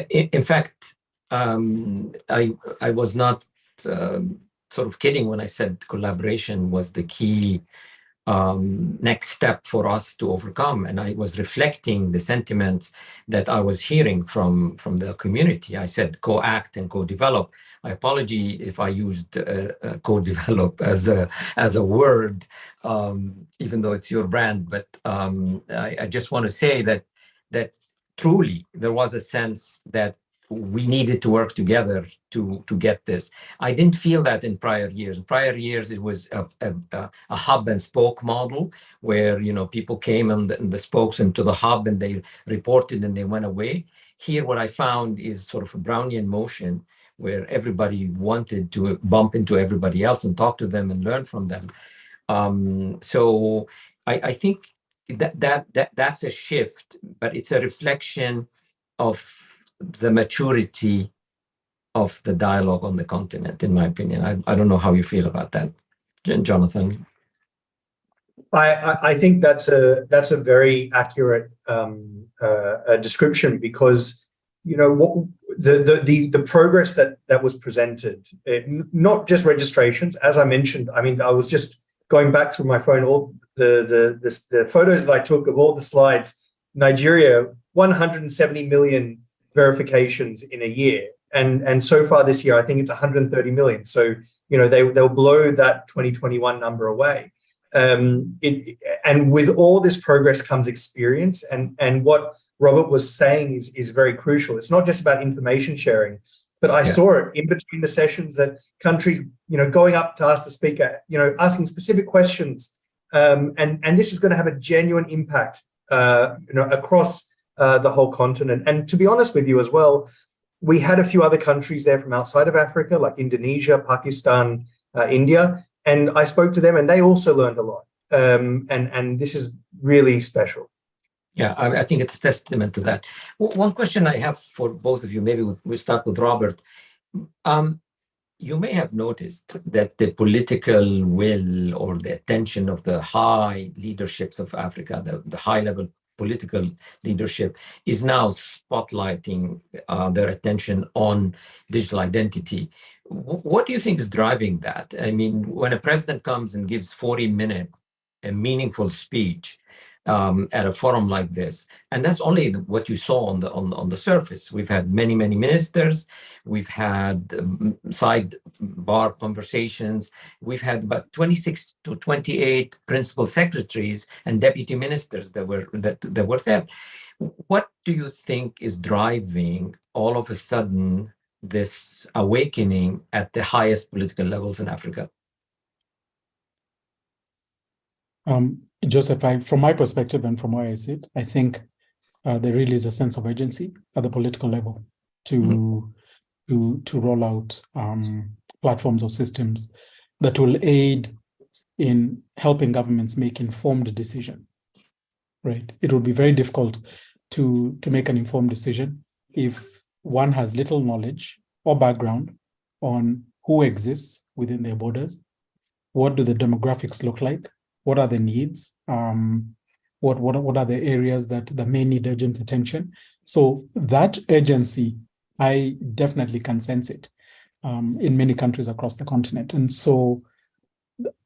In fact, I was not sort of kidding when I said collaboration was the key next step for us to overcome. And I was reflecting the sentiments that I was hearing from the community. I said co-act and co-develop. I apologize if I used co-develop as a word, even though it's your brand. But I just want to say that truly there was a sense that we needed to work together to get this. I didn't feel that in prior years. In prior years, it was a hub and spoke model where people came and the spokes into the hub and they reported and they went away. Here, what I found is sort of a Brownian motion where everybody wanted to bump into everybody else and talk to them and learn from them. So I think that's a shift, but it's a reflection of the maturity of the dialogue on the continent, in my opinion. I don't know how you feel about that, Jonathan. I think that's a very accurate description, because the progress that was presented, not just registrations, as I mentioned. I mean, I was just going back through my phone, all the photos that I took of all the slides. Nigeria, 170 million verifications in a year, and so far this year I think it's 130 million. So they'll blow that 2021 number away. And with all this progress comes experience, and what Robert was saying is very crucial. It's not just about information sharing, but I saw it in between the sessions that countries going up to ask the speaker, asking specific questions, and this is going to have a genuine impact across the whole continent. And to be honest with you as well, we had a few other countries there from outside of Africa, like Indonesia, Pakistan, India, and I spoke to them and they also learned a lot. And this is really special. Yeah, I think it's a testament to that. One question I have for both of you, maybe we'll start with Robert. You may have noticed that the political will or the attention of the high leaderships of Africa, the high-level political leadership, is now spotlighting their attention on digital identity. What do you think is driving that? I mean, when a president comes and gives 40-minute a meaningful speech at a forum like this, and that's only what you saw on the surface. We've had many ministers, we've had sidebar conversations, we've had about 26 to 28 principal secretaries and deputy ministers that were there. What do you think is driving all of a sudden this awakening at the highest political levels in Africa? Joseph, from my perspective and from where I sit, I think there really is a sense of urgency at the political level to roll out platforms or systems that will aid in helping governments make informed decisions. Right? It will be very difficult to make an informed decision if one has little knowledge or background on who exists within their borders, what do the demographics look like, what are the needs, what are the areas that may need urgent attention. So that urgency, I definitely can sense it in many countries across the continent. And so,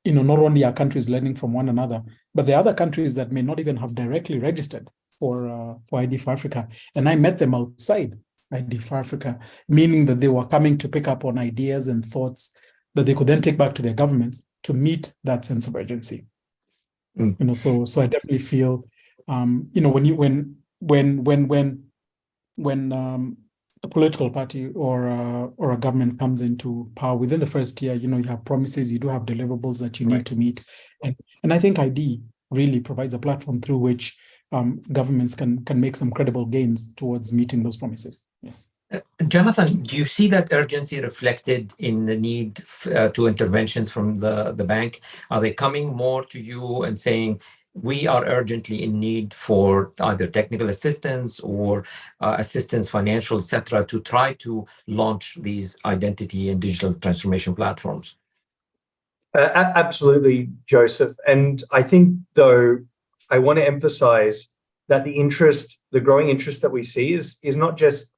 not only are countries learning from one another, but there are other countries that may not even have directly registered for ID4Africa. And I met them outside ID4Africa, meaning that they were coming to pick up on ideas and thoughts that they could then take back to their governments to meet that sense of urgency. So I definitely feel, when a political party or a government comes into power, within the first year, you have promises, you do have deliverables that you need to meet, and I think ID really provides a platform through which governments can make some credible gains towards meeting those promises. Yes. Jonathan, do you see that urgency reflected in the need to interventions from the bank? Are they coming more to you and saying, we are urgently in need for either technical assistance or assistance, financial, etc., to try to launch these identity and digital transformation platforms? Absolutely, Joseph. And I think, though, I want to emphasize that the growing interest that we see is not just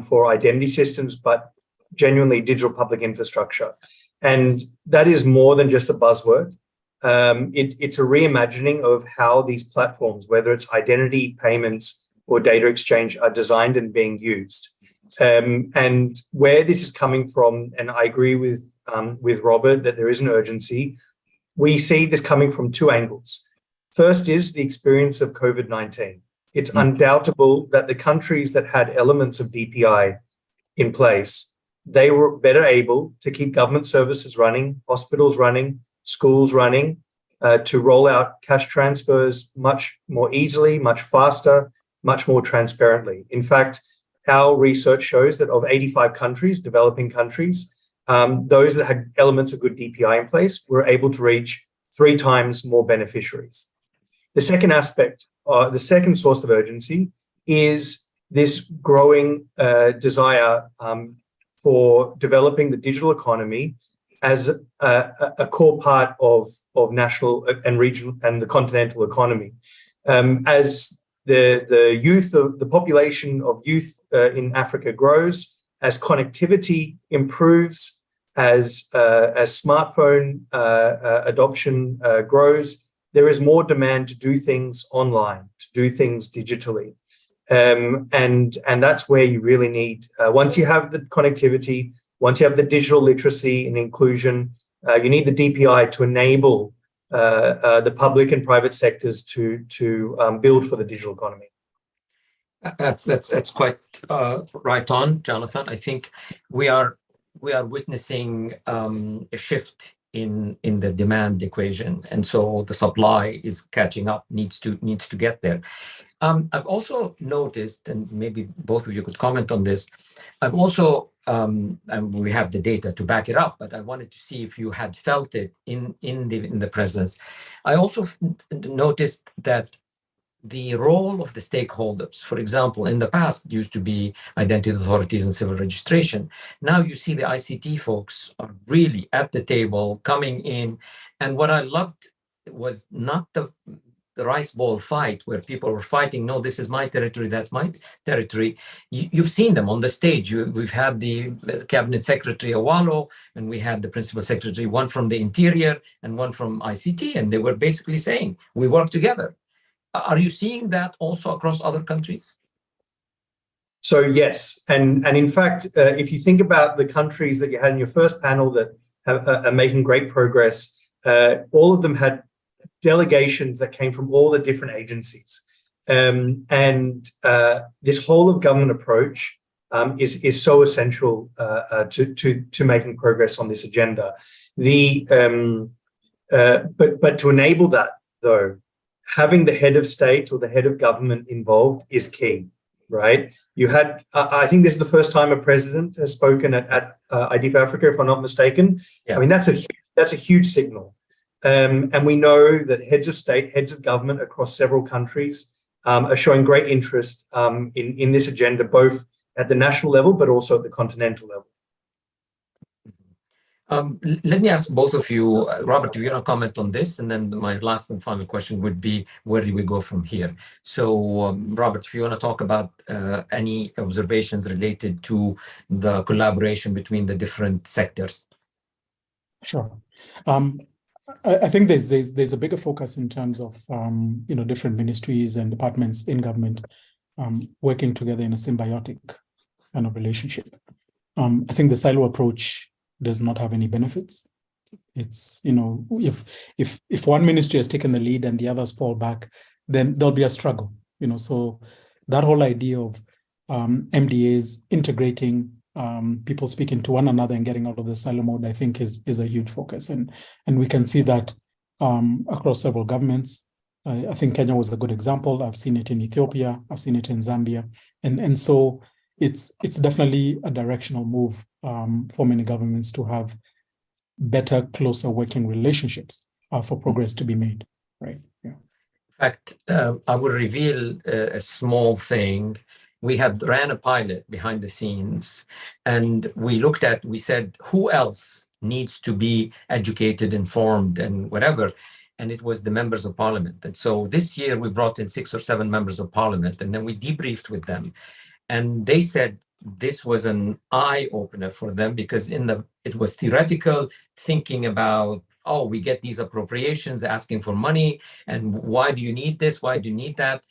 for identity systems, but genuinely digital public infrastructure. And that is more than just a buzzword. It's a reimagining of how these platforms, whether it's identity, payments, or data exchange, are designed and being used. And where this is coming from, and I agree with Robert that there is an urgency, we see this coming from two angles. First is the experience of COVID-19. It's undoubtable that the countries that had elements of DPI in place, they were better able to keep government services running, hospitals running, schools running, to roll out cash transfers much more easily, much faster, much more transparently. In fact, our research shows that of 85 countries, developing countries, those that had elements of good DPI in place were able to reach 3 times more beneficiaries. The second aspect, the second source of urgency, is this growing desire for developing the digital economy as a core part of national and regional and the continental economy. As the population of youth in Africa grows, as connectivity improves, as smartphone adoption grows, there is more demand to do things online, to do things digitally. And that's where you really need, once you have the connectivity, once you have the digital literacy and inclusion, you need the DPI to enable the public and private sectors to build for the digital economy. That's quite right on, Jonathan. I think we are witnessing a shift in the demand equation, and so the supply is catching up, needs to get there. I've also noticed, and maybe both of you could comment on this, I've also and we have the data to back it up, but I wanted to see if you had felt it in the presence. I also noticed that the role of the stakeholders, for example, in the past used to be identity authorities and civil registration. Now you see the ICT folks are really at the table, coming in. And what I loved was not the rice ball fight where people were fighting, no, this is my territory, that's my territory. You've seen them on the stage. We've had the cabinet secretary Awalo, and we had the principal secretary, one from the interior and one from ICT, and they were basically saying, we work together. Are you seeing that also across other countries? So yes, and in fact, if you think about the countries that you had in your first panel that are making great progress, all of them had delegations that came from all the different agencies, and this whole of government approach is so essential to making progress on this agenda. But to enable that, though, having the head of state or the head of government involved is key, right? You had, I think this is the first time a president has spoken at ID4Africa, if I'm not mistaken. Yeah. I mean, that's a huge signal. And we know that heads of state, heads of government across several countries are showing great interest in this agenda, both at the national level, but also at the continental level. Let me ask both of you, Robert, if you want to comment on this, and then my last and final question would be, where do we go from here? So, Robert, if you want to talk about any observations related to the collaboration between the different sectors. Sure. I think there's a bigger focus in terms of different ministries and departments in government working together in a symbiotic kind of relationship. I think the silo approach does not have any benefits. It's, if one ministry has taken the lead and the others fall back, then there'll be a struggle. So that whole idea of MDAs integrating people speaking to one another and getting out of the silo mode, I think is a huge focus. And we can see that across several governments. I think Kenya was a good example. I've seen it in Ethiopia. I've seen it in Zambia. And so it's definitely a directional move for many governments to have better, closer working relationships for progress to be made, right? Yeah. In fact, I will reveal a small thing. We had ran a pilot behind the scenes, and we said, who else needs to be educated, informed, and whatever? And it was the members of parliament. And so this year we brought in 6 or 7 members of parliament, and then we debriefed with them. And they said this was an eye-opener for them, because it was theoretical thinking about, oh, we get these appropriations asking for money, and why do you need this? Why do you need that?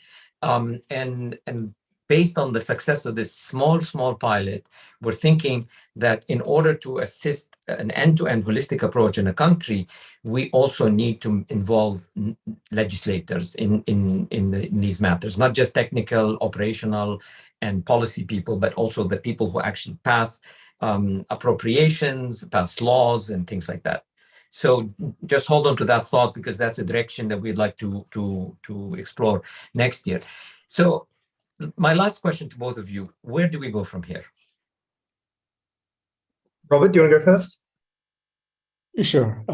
And based on the success of this small pilot, we're thinking that in order to assist an end-to-end holistic approach in a country, we also need to involve legislators in these matters, not just technical, operational, and policy people, but also the people who actually pass appropriations, pass laws, and things like that. So just hold on to that thought, because that's a direction that we'd like to explore next year. So my last question to both of you, where do we go from here? Robert, do you want to go first? Sure.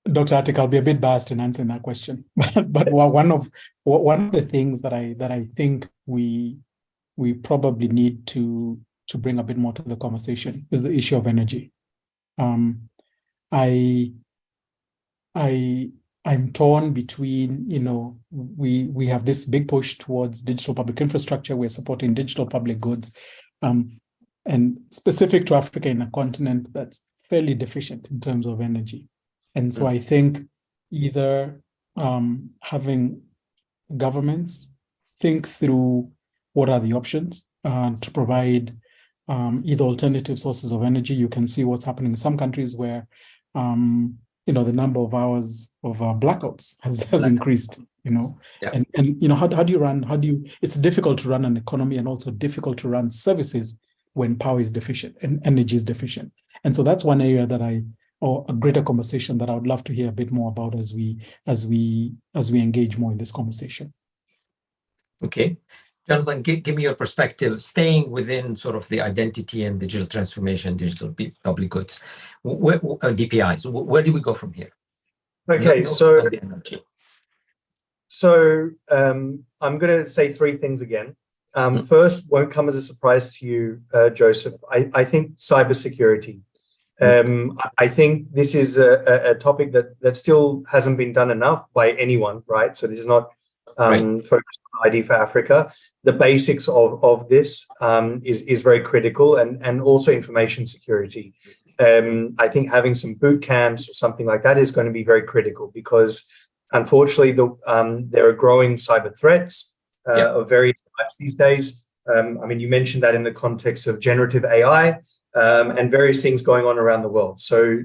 Dr. Atik, I'll be a bit biased in answering that question, but one of the things that I think we probably need to bring a bit more to the conversation is the issue of energy. I'm torn between, we have this big push towards digital public infrastructure. We're supporting digital public goods, and specific to Africa, in a continent that's fairly deficient in terms of energy. And so I think either having governments think through what are the options to provide either alternative sources of energy. You can see what's happening in some countries where the number of hours of blackouts has increased. Yeah. And how do you it's difficult to run an economy, and also difficult to run services when power is deficient and energy is deficient. And so that's one area that or a greater conversation that I would love to hear a bit more about as we engage more in this conversation. Okay. Jonathan, give me your perspective, staying within sort of the identity and digital transformation, digital public goods, DPIs. Where do we go from here? Okay, so I'm going to say 3 things again. First, won't come as a surprise to you, Joseph. I think cybersecurity. I think this is a topic that still hasn't been done enough by anyone, right? So this is not focused on ID4Africa. The basics of this is very critical, and also information security. I think having some boot camps or something like that is going to be very critical, because unfortunately there are growing cyber threats of various types these days. You mentioned that in the context of generative AI and various things going on around the world. So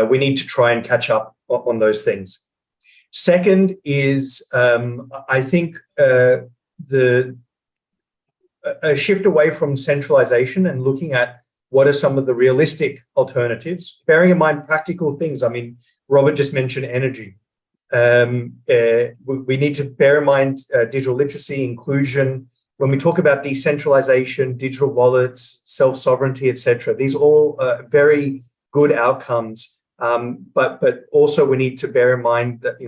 we need to try and catch up on those things. Second is, I think, a shift away from centralization and looking at what are some of the realistic alternatives, bearing in mind practical things. Robert just mentioned energy. We need to bear in mind digital literacy, inclusion. When we talk about decentralization, digital wallets, self-sovereignty, etc., these are all very good outcomes. But also we need to bear in mind that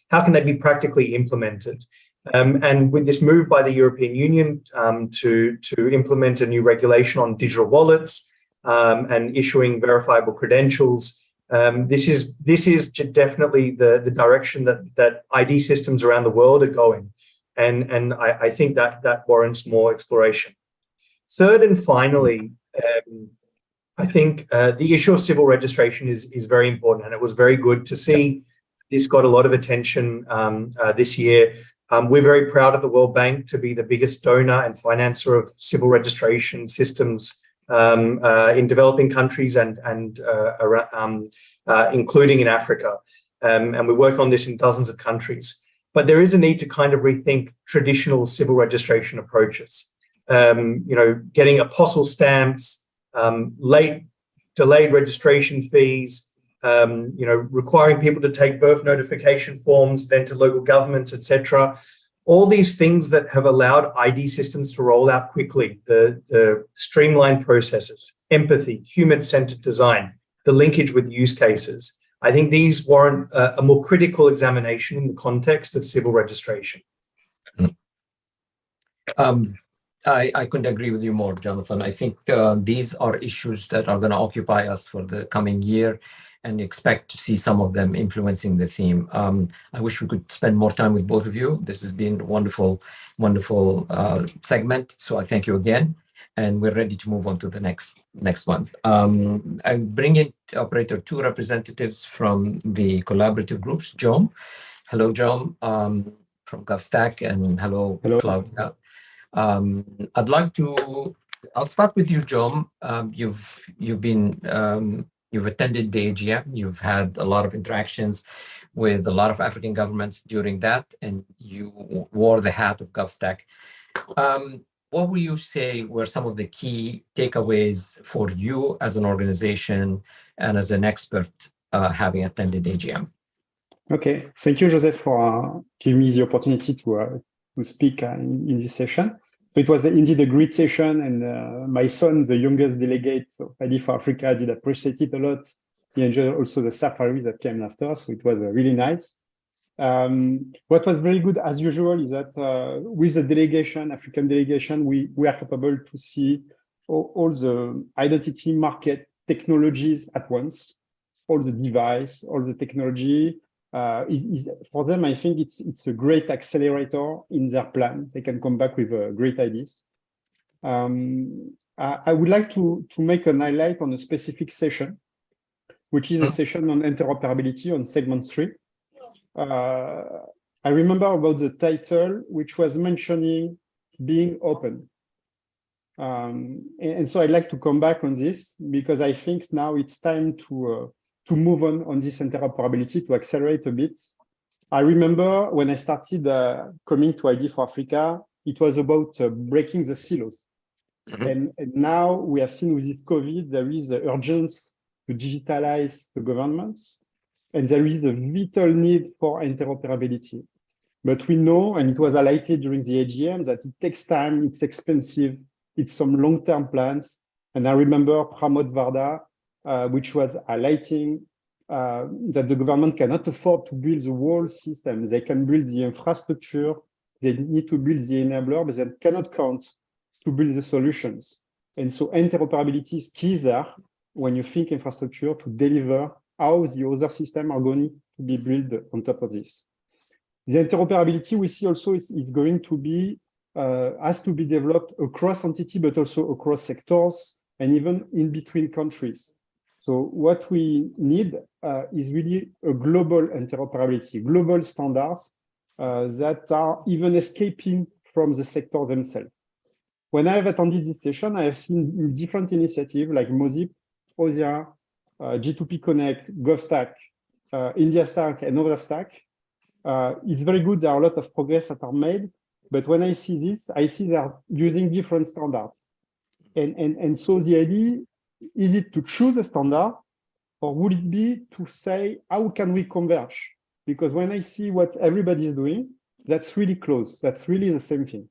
how can they be practically implemented? And with this move by the European Union to implement a new regulation on digital wallets and issuing verifiable credentials, this is definitely the direction that ID systems around the world are going. And I think that warrants more exploration. Third and finally, I think the issue of civil registration is very important, and it was very good to see this got a lot of attention this year. We're very proud at the World Bank to be the biggest donor and financer of civil registration systems in developing countries and including in Africa. And we work on this in dozens of countries. But there is a need to kind of rethink traditional civil registration approaches. Getting apostle stamps, delayed registration fees, requiring people to take birth notification forms, then to local governments, etc. All these things that have allowed ID systems to roll out quickly, the streamlined processes, empathy, human-centered design, the linkage with use cases. I think these warrant a more critical examination in the context of civil registration. I couldn't agree with you more, Jonathan. I think these are issues that are going to occupy us for the coming year, and expect to see some of them influencing the theme. I wish we could spend more time with both of you. This has been a wonderful, wonderful segment. So I thank you again, and we're ready to move on to the next one. I bring in, operator, 2 representatives from the collaborative groups. Jom. Hello, Jom, from GovStack, and hello. Claudia. I'll start with you, Jom. You've attended the AGM. You've had a lot of interactions with a lot of African governments during that, and you wore the hat of GovStack. What will you say were some of the key takeaways for you as an organization and as an expert having attended AGM? Okay, thank you, Joseph, for giving me the opportunity to speak in this session. So it was indeed a great session, and my son, the youngest delegate of ID4Africa, did appreciate it a lot. He enjoyed also the safari that came after, so it was really nice. What was very good, as usual, is that with the delegation, African delegation, we are capable to see all the identity market technologies at once, all the device, all the technology. For them, I think it's a great accelerator in their plan. They can come back with great ideas. I would like to make an highlight on a specific session, which is a session on interoperability on segment 3. I remember about the title, which was mentioning being open. And so I'd like to come back on this, because I think now it's time to move on this interoperability, to accelerate a bit. I remember when I started coming to ID4Africa, it was about breaking the silos. And now we have seen with this COVID, there is the urgency to digitalize the governments, and there is a vital need for interoperability. But we know, and it was highlighted during the AGM, that it takes time, it's expensive, it's some long-term plans. And I remember Pramod Varda, which was highlighting that the government cannot afford to build the whole system. They can build the infrastructure, they need to build the enabler, but they cannot count to build the solutions. And so interoperability is key there when you think infrastructure to deliver how the other systems are going to be built on top of this. The interoperability we see also is going to be, has to be developed across entity, but also across sectors and even in between countries. So what we need is really a global interoperability, global standards that are even escaping from the sector themselves. When I have attended this session, I have seen different initiatives like MOSIP, OSIA, G2P Connect, GovStack, India Stack, and other stack. It's very good. There are a lot of progress that are made, but when I see this, I see they are using different standards. And so the idea, is it to choose a standard, or would it be to say, how can we converge? Because when I see what everybody is doing, that's really close. That's really the same thing.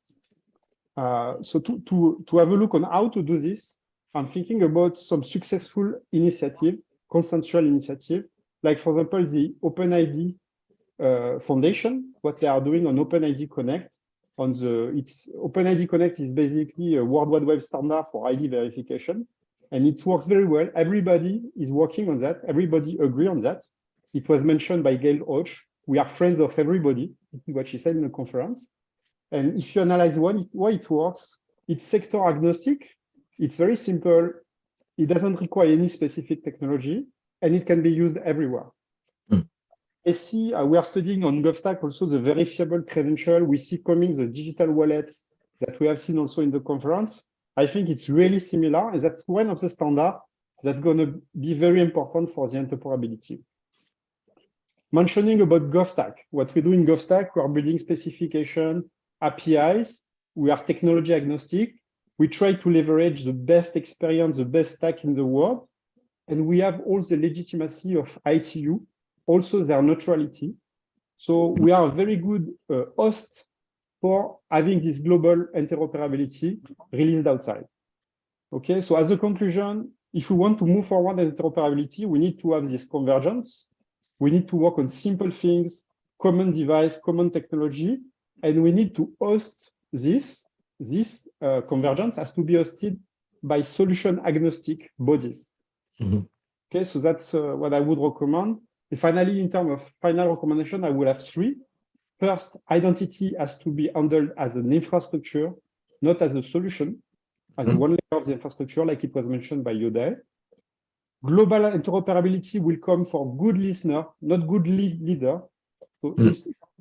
So to have a look on how to do this, I'm thinking about some successful initiative, consensual initiative, like for example, the OpenID Foundation, what they are doing on OpenID Connect. OpenID Connect is basically a World Wide Web standard for ID verification, and it works very well. Everybody is working on that. Everybody agree on that. It was mentioned by Gail Hodge. We are friends of everybody. This is what she said in the conference. And if you analyze why it works, it's sector agnostic. It's very simple. It doesn't require any specific technology, and it can be used everywhere. I see we are studying on GovStack also the verifiable credential. We see coming the digital wallets that we have seen also in the conference. I think it's really similar, and that's one of the standards that's going to be very important for the interoperability. Mentioning about GovStack, what we do in GovStack, we are building specification, APIs. We are technology agnostic. We try to leverage the best experience, the best stack in the world. And we have all the legitimacy of ITU, also their neutrality. So we are a very good host for having this global interoperability released outside. Okay, so as a conclusion, if we want to move forward in interoperability, we need to have this convergence. We need to work on simple things, common device, common technology, and we need to host this convergence has to be hosted by solution agnostic bodies. Okay, so that's what I would recommend. And finally, in terms of final recommendation, I will have three. First, identity has to be handled as an infrastructure, not as a solution, as one layer of the infrastructure, like it was mentioned by Yoda. Global interoperability will come for good listener, not good leader. So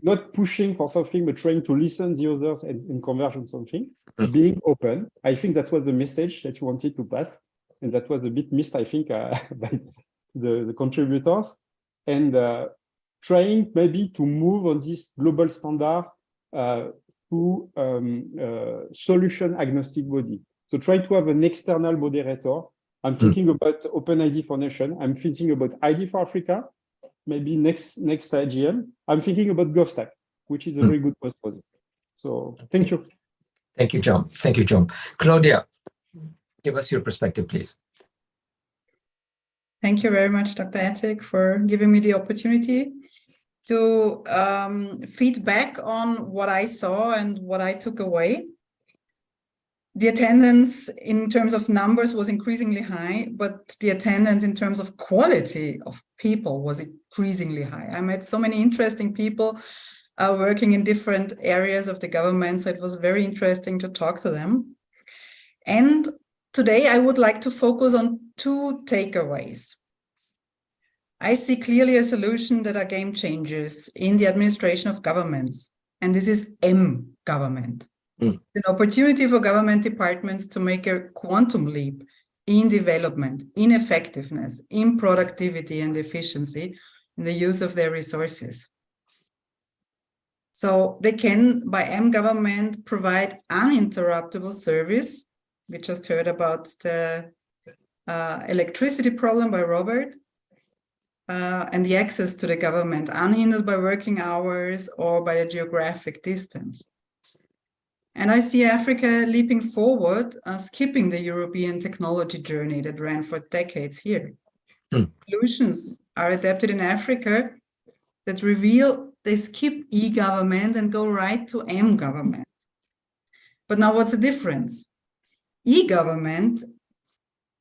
not pushing for something, but trying to listen the others and converge on something. Being open. I think that was the message that you wanted to pass. And that was a bit missed, I think, by the contributors. And trying maybe to move on this global standard to solution agnostic body. So try to have an external moderator. I'm thinking about OpenID Foundation. I'm thinking about ID4Africa. Maybe next IGM. I'm thinking about GovStack, which is a very good post for this. So thank you. Thank you, John. Thank you, John. Claudia, give us your perspective, please. Thank you very much, Dr. Attic, for giving me the opportunity to feedback on what I saw and what I took away. The attendance in terms of numbers was increasingly high, but the attendance in terms of quality of people was increasingly high. I met so many interesting people working in different areas of the government, so it was very interesting to talk to them. And today I would like to focus on two takeaways. I see clearly a solution that are game changers in the administration of governments, and this is M-government. An opportunity for government departments to make a quantum leap in development, in effectiveness, in productivity and efficiency in the use of their resources. So they can, by M-government, provide uninterruptible service. We just heard about the electricity problem by Robert, and the access to the government, unhindered by working hours or by a geographic distance. And I see Africa leaping forward, skipping the European technology journey that ran for decades here. Solutions are adapted in Africa that reveal they skip e-government and go right to M-government. But now what's the difference? E-government,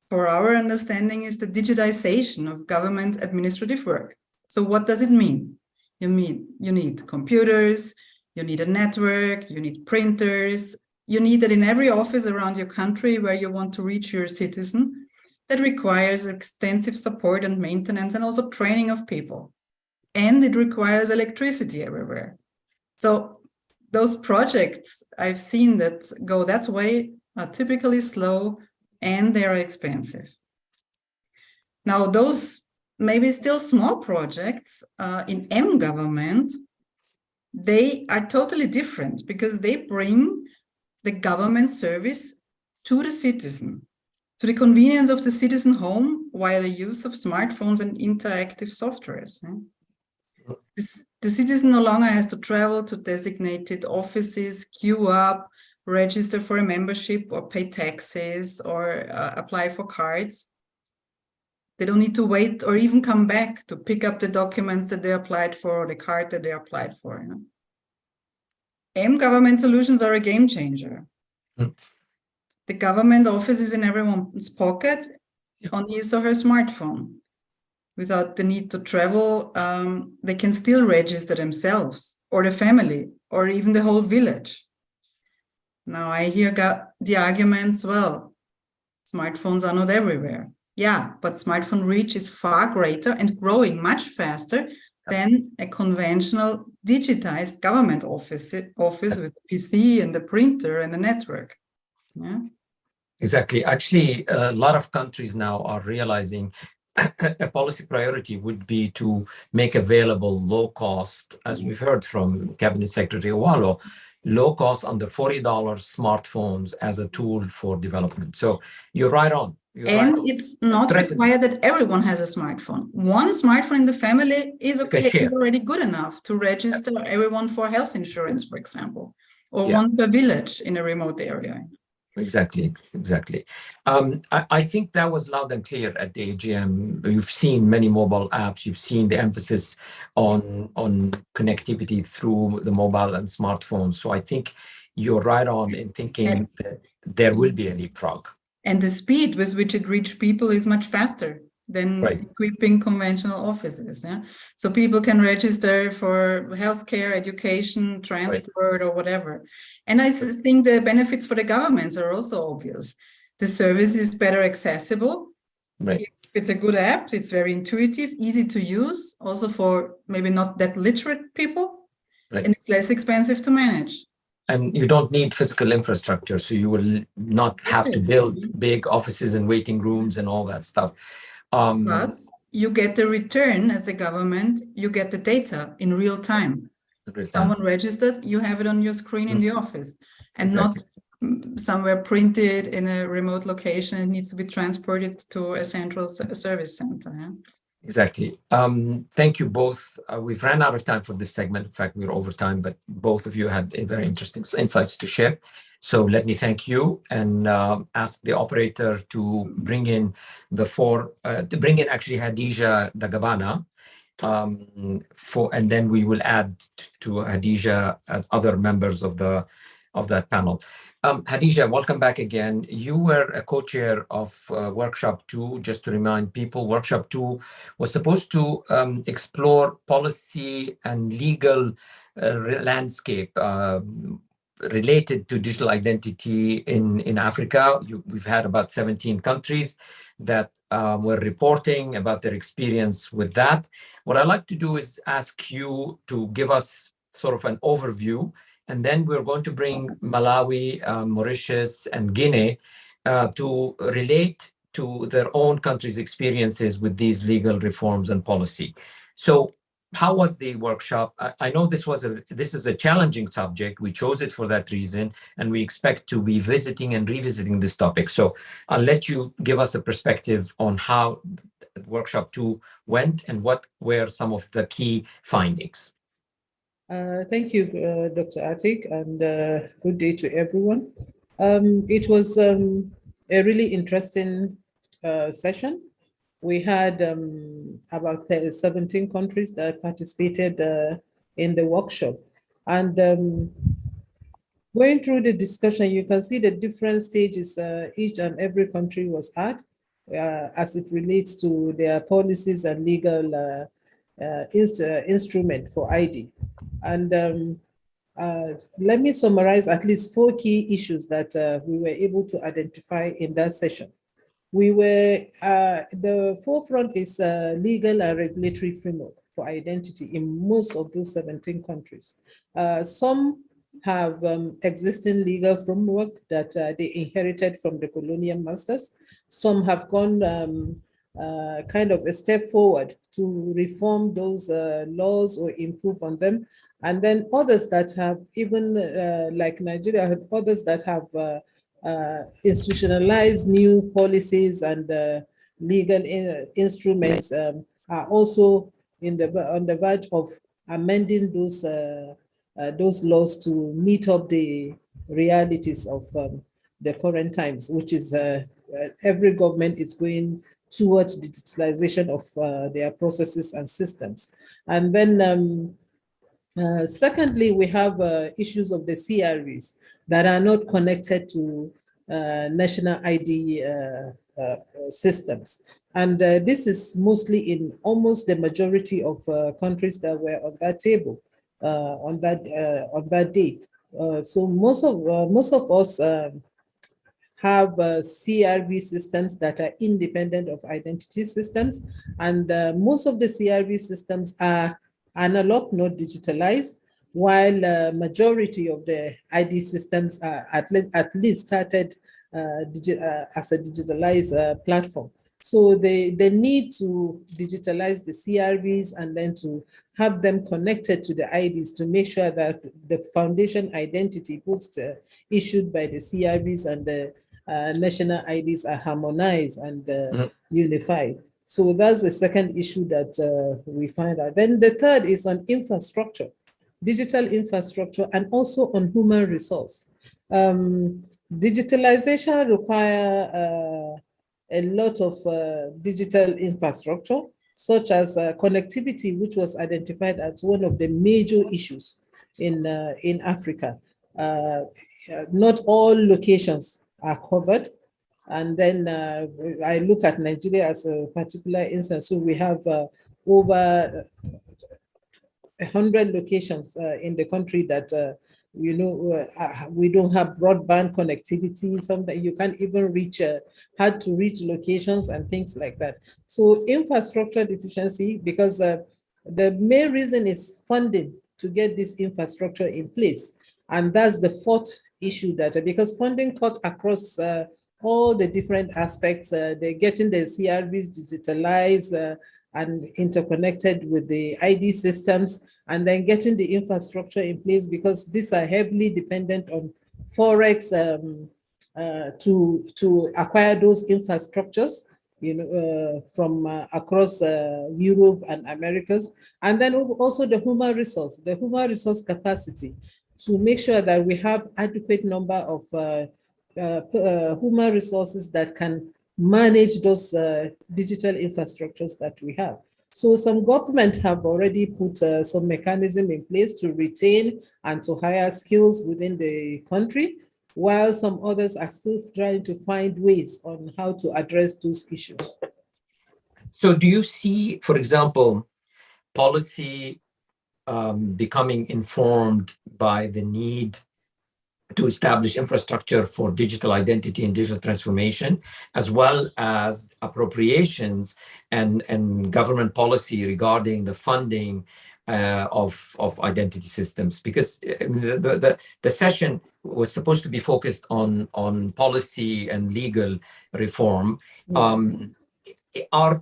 for our understanding, is the digitization of government administrative work. So what does it mean? You need computers, you need a network, you need printers, you need that in every office around your country where you want to reach your citizen. That requires extensive support and maintenance and also training of people. And it requires electricity everywhere. So those projects I've seen that go that way are typically slow and they are expensive. Now those maybe still small projects in M-government, they are totally different because they bring the government service to the citizen, to the convenience of the citizen home via the use of smartphones and interactive softwares. The citizen no longer has to travel to designated offices, queue up, register for a membership or pay taxes or apply for cards. They don't need to wait or even come back to pick up the documents that they applied for or the card that they applied for. You know? M-government solutions are a game changer. The government office is in everyone's pocket on his or her smartphone. Without the need to travel, they can still register themselves or the family or even the whole village. Now I hear the arguments, well, smartphones are not everywhere. Yeah, but smartphone reach is far greater and growing much faster than a conventional digitized government office with a PC and the printer and the network. Yeah. Exactly. Actually, a lot of countries now are realizing a policy priority would be to make available low cost, as we've heard from Cabinet Secretary Owalo, low cost under $40 smartphones as a tool for development. So you're right on. It's not required that everyone has a smartphone. One smartphone in the family is okay, is already good enough to register everyone for health insurance, for example, or one per village in a remote area. Exactly. I think that was loud and clear at the AGM. You've seen many mobile apps. You've seen the emphasis on connectivity through the mobile and smartphones. So I think you're right on in thinking that there will be a leapfrog. And the speed with which it reaches people is much faster than equipping conventional offices. Yeah? So people can register for healthcare, education, transport, or whatever. And I think the benefits for the governments are also obvious. The service is better accessible. If it's a good app, it's very intuitive, easy to use, also for maybe not that literate people, and it's less expensive to manage. And you don't need physical infrastructure, so you will not have to build big offices and waiting rooms and all that stuff. Plus, you get the return as a government, you get the data in real time. Someone registered, you have it on your screen in the office, and not somewhere printed in a remote location. It needs to be transported to a central service center. Yeah? Exactly. Thank you both. We've ran out of time for this segment. In fact, we're over time, but both of you had very interesting insights to share. So let me thank you and ask the operator to bring in actually Hadija Dagabana, and then we will add to Hadija other members of that panel. Hadija, welcome back again. You were a co-chair of Workshop 2. Just to remind people, Workshop 2 was supposed to explore policy and legal landscape related to digital identity in Africa. We've had about 17 countries that were reporting about their experience with that. What I'd like to do is ask you to give us sort of an overview, and then we're going to bring Malawi, Mauritius, and Guinea to relate to their own countries' experiences with these legal reforms and policy. So how was the workshop? I know this is a challenging subject. We chose it for that reason, and we expect to be visiting and revisiting this topic. So I'll let you give us a perspective on how Workshop 2 went and what were some of the key findings. Thank you, Dr. Atik, and good day to everyone. It was a really interesting session. We had about 17 countries that participated in the workshop. And going through the discussion, you can see the different stages each and every country was at as it relates to their policies and legal instrument for ID. And let me summarize at least 4 key issues that we were able to identify in that session. We were, the forefront is legal and regulatory framework for identity in most of those 17 countries. Some have existing legal framework that they inherited from the colonial masters. Some have gone kind of a step forward to reform those laws or improve on them. And then others that have even, like Nigeria, others that have institutionalized new policies and legal instruments are also on the verge of amending those laws to meet up the realities of the current times, which is every government is going towards digitalization of their processes and systems. And then secondly, we have issues of the CRVs that are not connected to national ID systems. And this is mostly in almost the majority of countries that were on that table on that day. So most of us have CRV systems that are independent of identity systems, and most of the CRV systems are analog, not digitalized, while majority of the ID systems are at least started as a digitalized platform. So they need to digitalize the CRVs and then to have them connected to the IDs to make sure that the foundation identity books issued by the CRVs and the national IDs are harmonized and unified. So that's the second issue that we find out. Then the third is on infrastructure, digital infrastructure, and also on human resource. Digitalization requires a lot of digital infrastructure, such as connectivity, which was identified as one of the major issues in Africa. Not all locations are covered. And then I look at Nigeria as a particular instance. So we have over 100 locations in the country that we don't have broadband connectivity. Sometimes you can't even reach hard to reach locations and things like that. So infrastructure deficiency, because the main reason is funding to get this infrastructure in place. And that's the fourth issue, that because funding cut across all the different aspects, they're getting the CRVs digitalized and interconnected with the ID systems, and then getting the infrastructure in place, because these are heavily dependent on Forex to acquire those infrastructures, from across Europe and Americas. And then also the human resource capacity, to make sure that we have adequate number of human resources that can manage those digital infrastructures that we have. So some government have already put some mechanism in place to retain and to hire skills within the country, while some others are still trying to find ways on how to address those issues. So do you see, for example, policy becoming informed by the need to establish infrastructure for digital identity and digital transformation, as well as appropriations and government policy regarding the funding of identity systems? Because the session was supposed to be focused on policy and legal reform. Are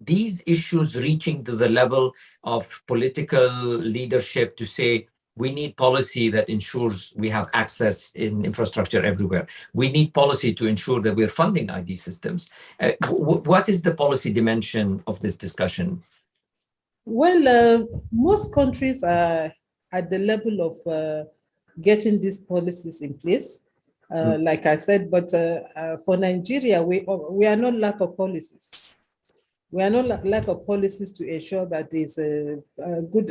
these issues reaching to the level of political leadership to say, we need policy that ensures we have access in infrastructure everywhere? We need policy to ensure that we're funding ID systems. What is the policy dimension of this discussion? Well, most countries are at the level of getting these policies in place, like I said, but for Nigeria, we are not lack of policies. We are not lack of policies to ensure that there's a good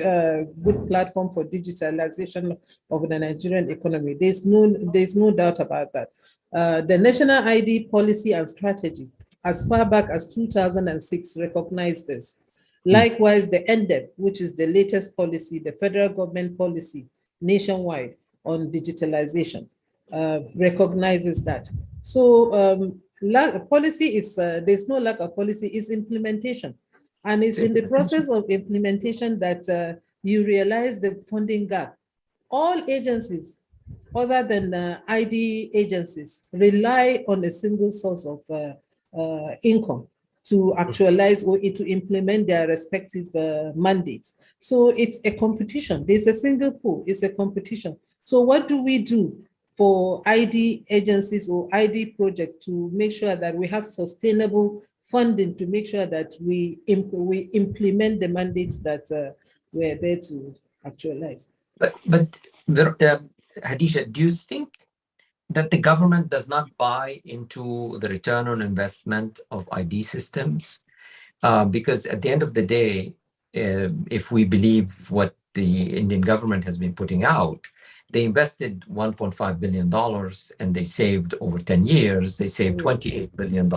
platform for digitalization of the Nigerian economy. There's no doubt about that. The National ID Policy and Strategy, as far back as 2006, recognized this. Likewise, the NDEP, which is the latest policy, the federal government policy nationwide on digitalization, recognizes that. So policy is, there's no lack of policy, it's implementation. And it's in the process of implementation that you realize the funding gap. All agencies, other than ID agencies, rely on a single source of income to actualize or to implement their respective mandates. So it's a competition. There's a single pool, it's a competition. So what do we do for ID agencies or ID projects to make sure that we have sustainable funding, to make sure that we implement the mandates that we're there to actualize? But Hadisha, do you think that the government does not buy into the return on investment of ID systems, because at the end of the day, if we believe what the Indian government has been putting out, they invested $1.5 billion and they saved over 10 years, they saved $28 billion.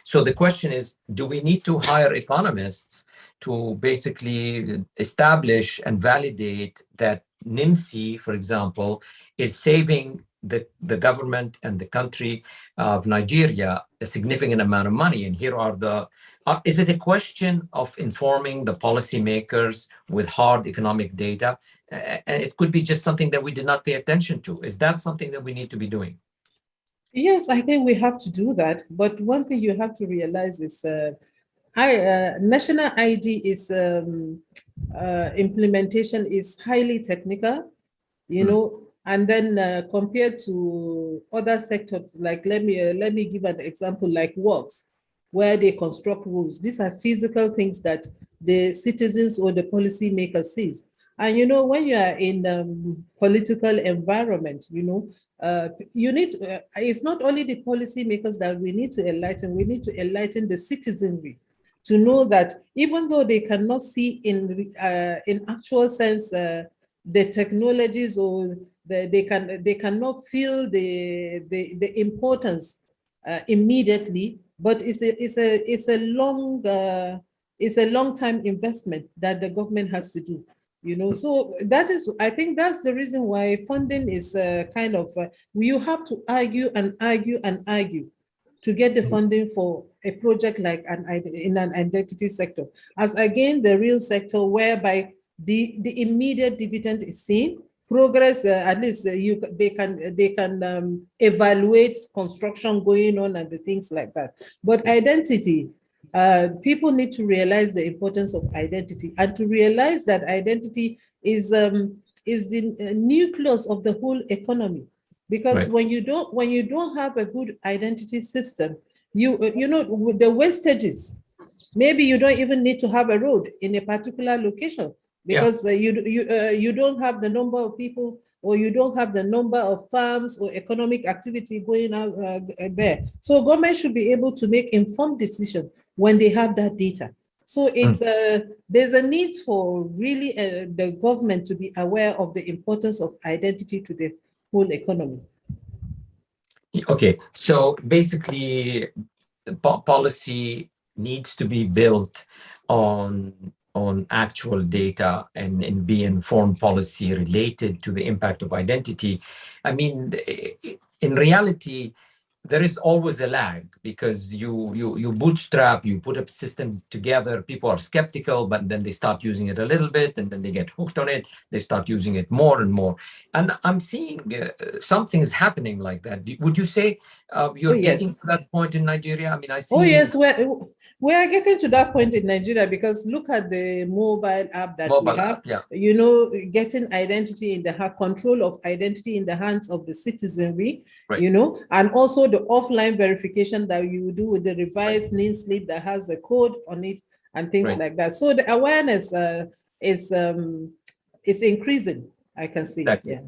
So the question is, do we need to hire economists to basically establish and validate that NIMSI, for example, is saving the government and the country of Nigeria a significant amount of money? And here are the, is it a question of informing the policymakers with hard economic data? And it could be just something that we did not pay attention to. Is that something that we need to be doing? Yes, I think we have to do that. But one thing you have to realize is national ID is implementation is highly technical, you know, and then compared to other sectors, like let me give an example, like works, where they construct rules. These are physical things that the citizens or the policymakers sees. And you know, when you are in political environment, you know, you need to, it's not only the policymakers that we need to enlighten. We need to enlighten the citizenry to know that even though they cannot see in actual sense the technologies, or they cannot feel the importance immediately, but it's a long time investment that the government has to do. You know, so that is, I think that's the reason why funding is kind of, you have to argue and argue and argue to get the funding for a project like in an identity sector, as again, the real sector whereby the immediate dividend is seen, progress, at least they can evaluate construction going on and the things like that. But identity, people need to realize the importance of identity, and to realize that identity is the nucleus of the whole economy. Because when you don't have a good identity system, you know, the wastages, maybe you don't even need to have a road in a particular location, because you don't have the number of people, or you don't have the number of farms or economic activity going out there. So government should be able to make informed decisions when they have that data. So it's there's a need for really the government to be aware of the importance of identity to the whole economy. Okay, so basically, policy needs to be built on actual data and be informed policy related to the impact of identity. I mean, in reality, there is always a lag, because you bootstrap, you put a system together, people are skeptical, but then they start using it a little bit, and then they get hooked on it, they start using it more and more. And I'm seeing some things happening like that. Would you say you're getting to that point in Nigeria? I mean, I see. Oh yes, we are getting to that point in Nigeria, because look at the mobile app that we have. You know, getting identity in the control of identity in the hands of the citizenry, you know, and also the offline verification that you do with the revised name slip that has a code on it and things like that. So the awareness is increasing, I can see. Exactly.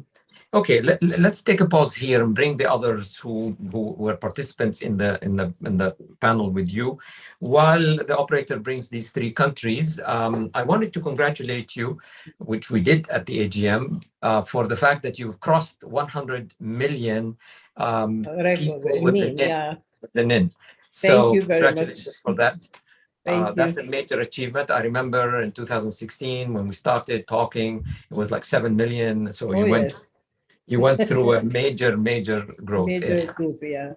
Okay, let's take a pause here and bring the others who were participants in the panel with you. While the operator brings these three countries, I wanted to congratulate you, which we did at the AGM, for the fact that you've crossed 100 million people with the NIN. So thank you very much for that. That's you. a major achievement. I remember in 2016 when we started talking, it was like 7 million. So you went through a major growth. Growth, yeah.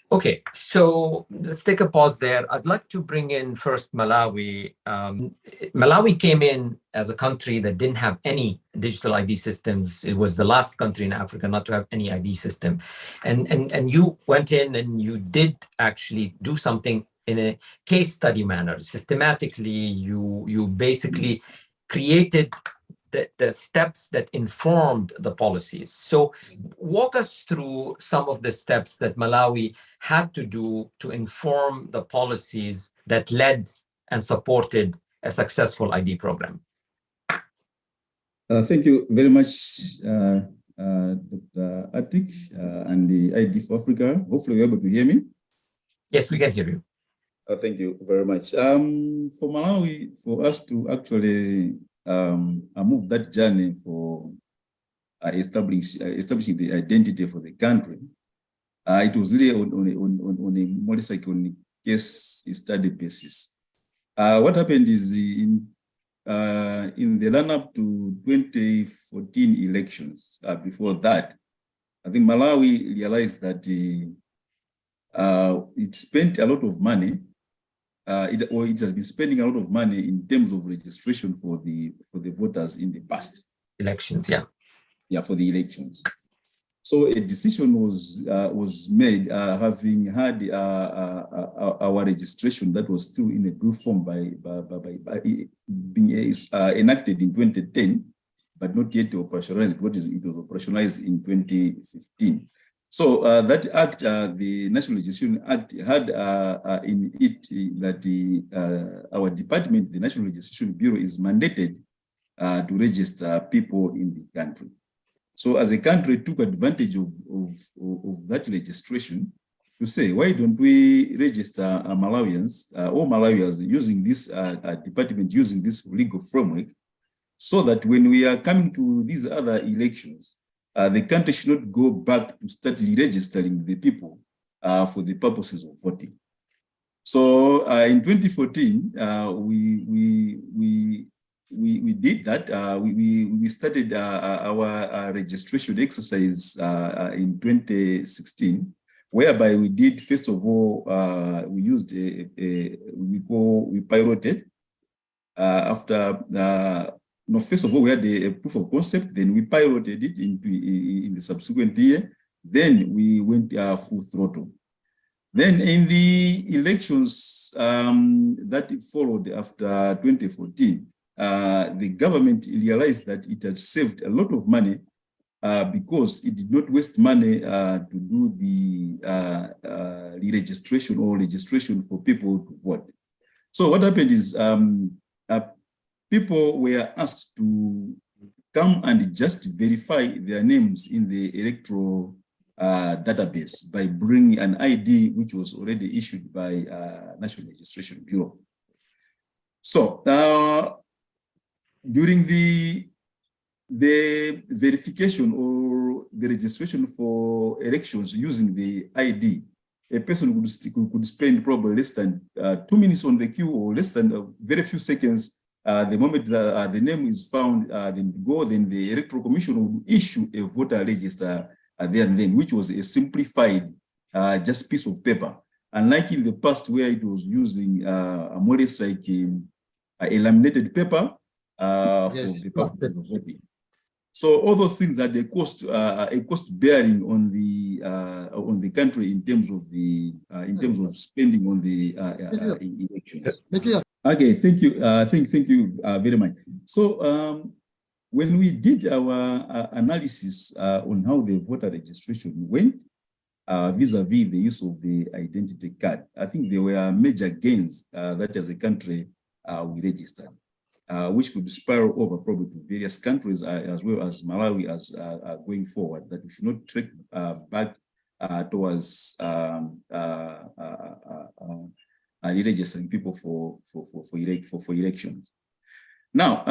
Okay, so let's take a pause there. I'd like to bring in first Malawi. Malawi came in as a country that didn't have any digital ID systems. It was the last country in Africa not to have any ID system. And you went in and you did actually do something in a case study manner. Systematically, you basically created the steps that informed the policies. So walk us through some of the steps that Malawi had to do to inform the policies that led and supported a successful ID program. Thank you very much, Dr. Atik. and the ID4Africa. Hopefully you're able to hear me. Yes, we can hear you. Thank you very much. For Malawi, for us to actually move that journey for establishing the identity for the country, it was really on a more like on case study basis. What happened is in the run-up to 2014 elections, before that, I think Malawi realized that it spent a lot of money, it has been spending a lot of money in terms of registration for the voters in the past elections. Yeah, for the elections. So a decision was made, having had our registration that was still in a blue form by being enacted in 2010, but not yet operationalized, because it was operationalized in 2015. So that act, the National Registration Act, had in it that our department, the National Registration Bureau, is mandated to register people in the country. So as a country, took advantage of that registration to say, why don't we register Malawians, all Malawians, using this department, using this legal framework, so that when we are coming to these other elections, the country should not go back to start registering the people for the purposes of voting. So in 2014, we did that. We started our registration exercise in 2016, whereby we did, first of all, we used we piloted. First of all, we had a proof of concept, then we piloted it in the subsequent year. Then we went full throttle. Then in the elections that followed after 2014, the government realized that it had saved a lot of money because it did not waste money to do the re-registration or registration for people to vote. So what happened is people were asked to come and just verify their names in the electoral database by bringing an ID which was already issued by National Registration Bureau. So during the verification or the registration for elections using the ID, a person could spend probably less than 2 minutes on the queue, or less than very few seconds. The moment the name is found, then the Electoral Commission would issue a voter register there and then, which was a simplified just piece of paper. Unlike in the past where it was using more or less like a laminated paper for the purposes of voting. So all those things that they cost a cost bearing on the country in terms of spending on the elections. Okay, thank you. Thank you very much. So when we did our analysis on how the voter registration went vis-a-vis the use of the identity card, I think there were major gains that as a country we registered, which could spiral over probably to various countries as well as Malawi as going forward, that we should not trek back towards registering people for elections. Now,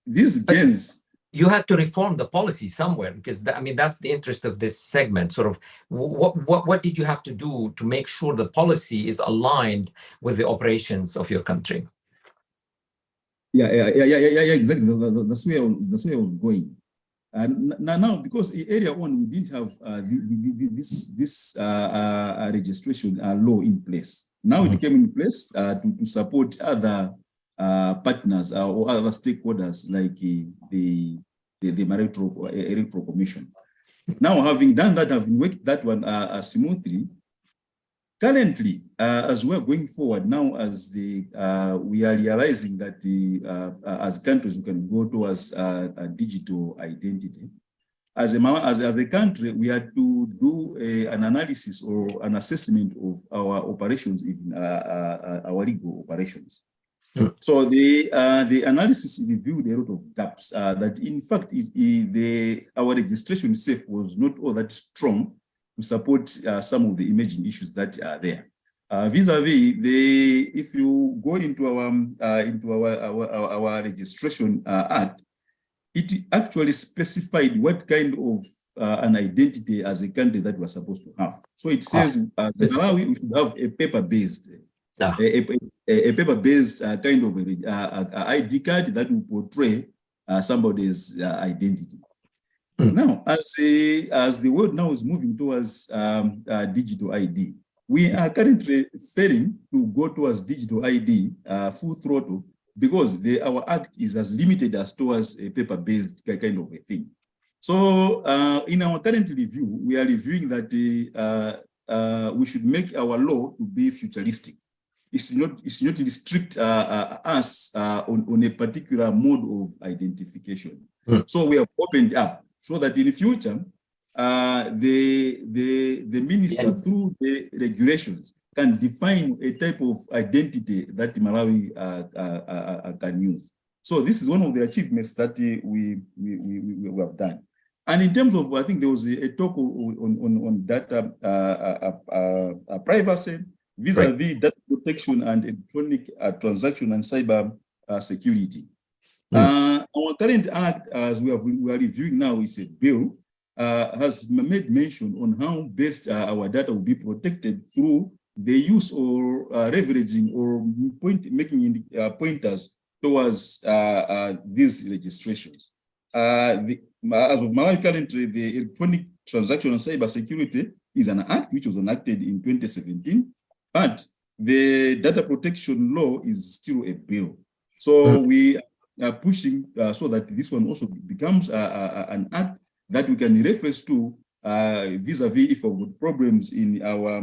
these gains. You had to reform the policy somewhere, because that's the interest of this segment. Sort of, what did you have to do to make sure the policy is aligned with the operations of your country? Yeah, exactly. That's where I was going. Now, because area one, we didn't have this registration law in place. Now it came in place to support other partners or other stakeholders like the Electoral Commission. Now, having done that, having worked that one smoothly, currently, as we're going forward now, as we are realizing that as countries we can go towards a digital identity. As a country, we had to do an analysis or an assessment of our operations, in our legal operations. So the analysis revealed a lot of gaps that, in fact, our registration itself was not all that strong to support some of the emerging issues that are there. Vis-a-vis, if you go into our registration act, it actually specified what kind of an identity as a country that we're supposed to have. So it says Malawi, we should have a paper-based, a paper-based kind of ID card that will portray somebody's identity. Now, as the world now is moving towards digital ID, we are currently failing to go towards digital ID full throttle because our act is as limited as towards a paper-based kind of a thing. So in our current review, we are reviewing that we should make our law to be futuristic. It's not restrict us on a particular mode of identification. So we have opened up so that in the future, the minister through the regulations can define a type of identity that Malawi can use. So this is one of the achievements that we have done. And in terms of, I think there was a talk on data privacy, vis-a-vis data protection and electronic transaction and cyber security. Our current act, as we are reviewing now, is a bill, has made mention on how best our data will be protected through the use or leveraging or making pointers towards these registrations. As of Malawi currently, the electronic transaction and cyber security is an act which was enacted in 2017, but the data protection law is still a bill. So we are pushing so that this one also becomes an act that we can reference to vis-a-vis if we've got problems in our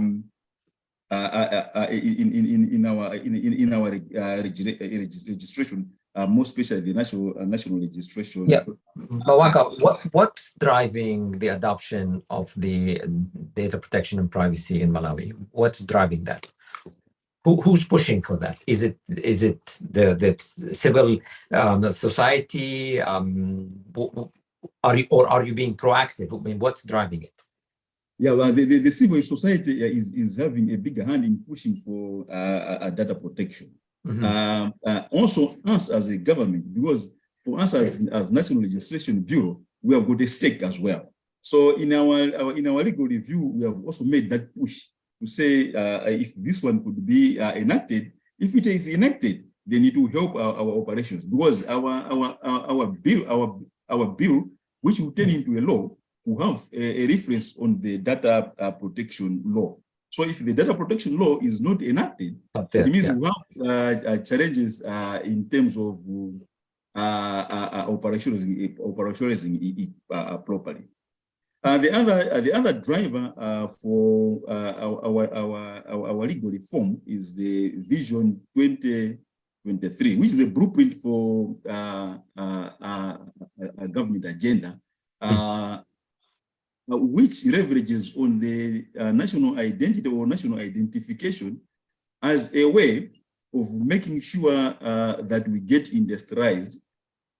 registration, more especially the national registration. Yeah, Mawaka, what's driving the adoption of the data protection and privacy in Malawi? What's driving that? Who's pushing for that? Is it the civil society? Are you being proactive? I mean, what's driving it? Yeah, well, the civil society is having a bigger hand in pushing for data protection. Also, us as a government, because for us as National Registration Bureau, we have got a stake as well. So in our legal review, we have also made that push to say if this one could be enacted. If it is enacted, they need to help our operations, because our bill, which will turn into a law, will have a reference on the data protection law. So if the data protection law is not enacted, it means we have challenges in terms of operationalizing it properly. The other driver for our legal reform is the Vision 2023, which is the blueprint for a government agenda, which leverages on the national identity or national identification as a way of making sure that we get industrialized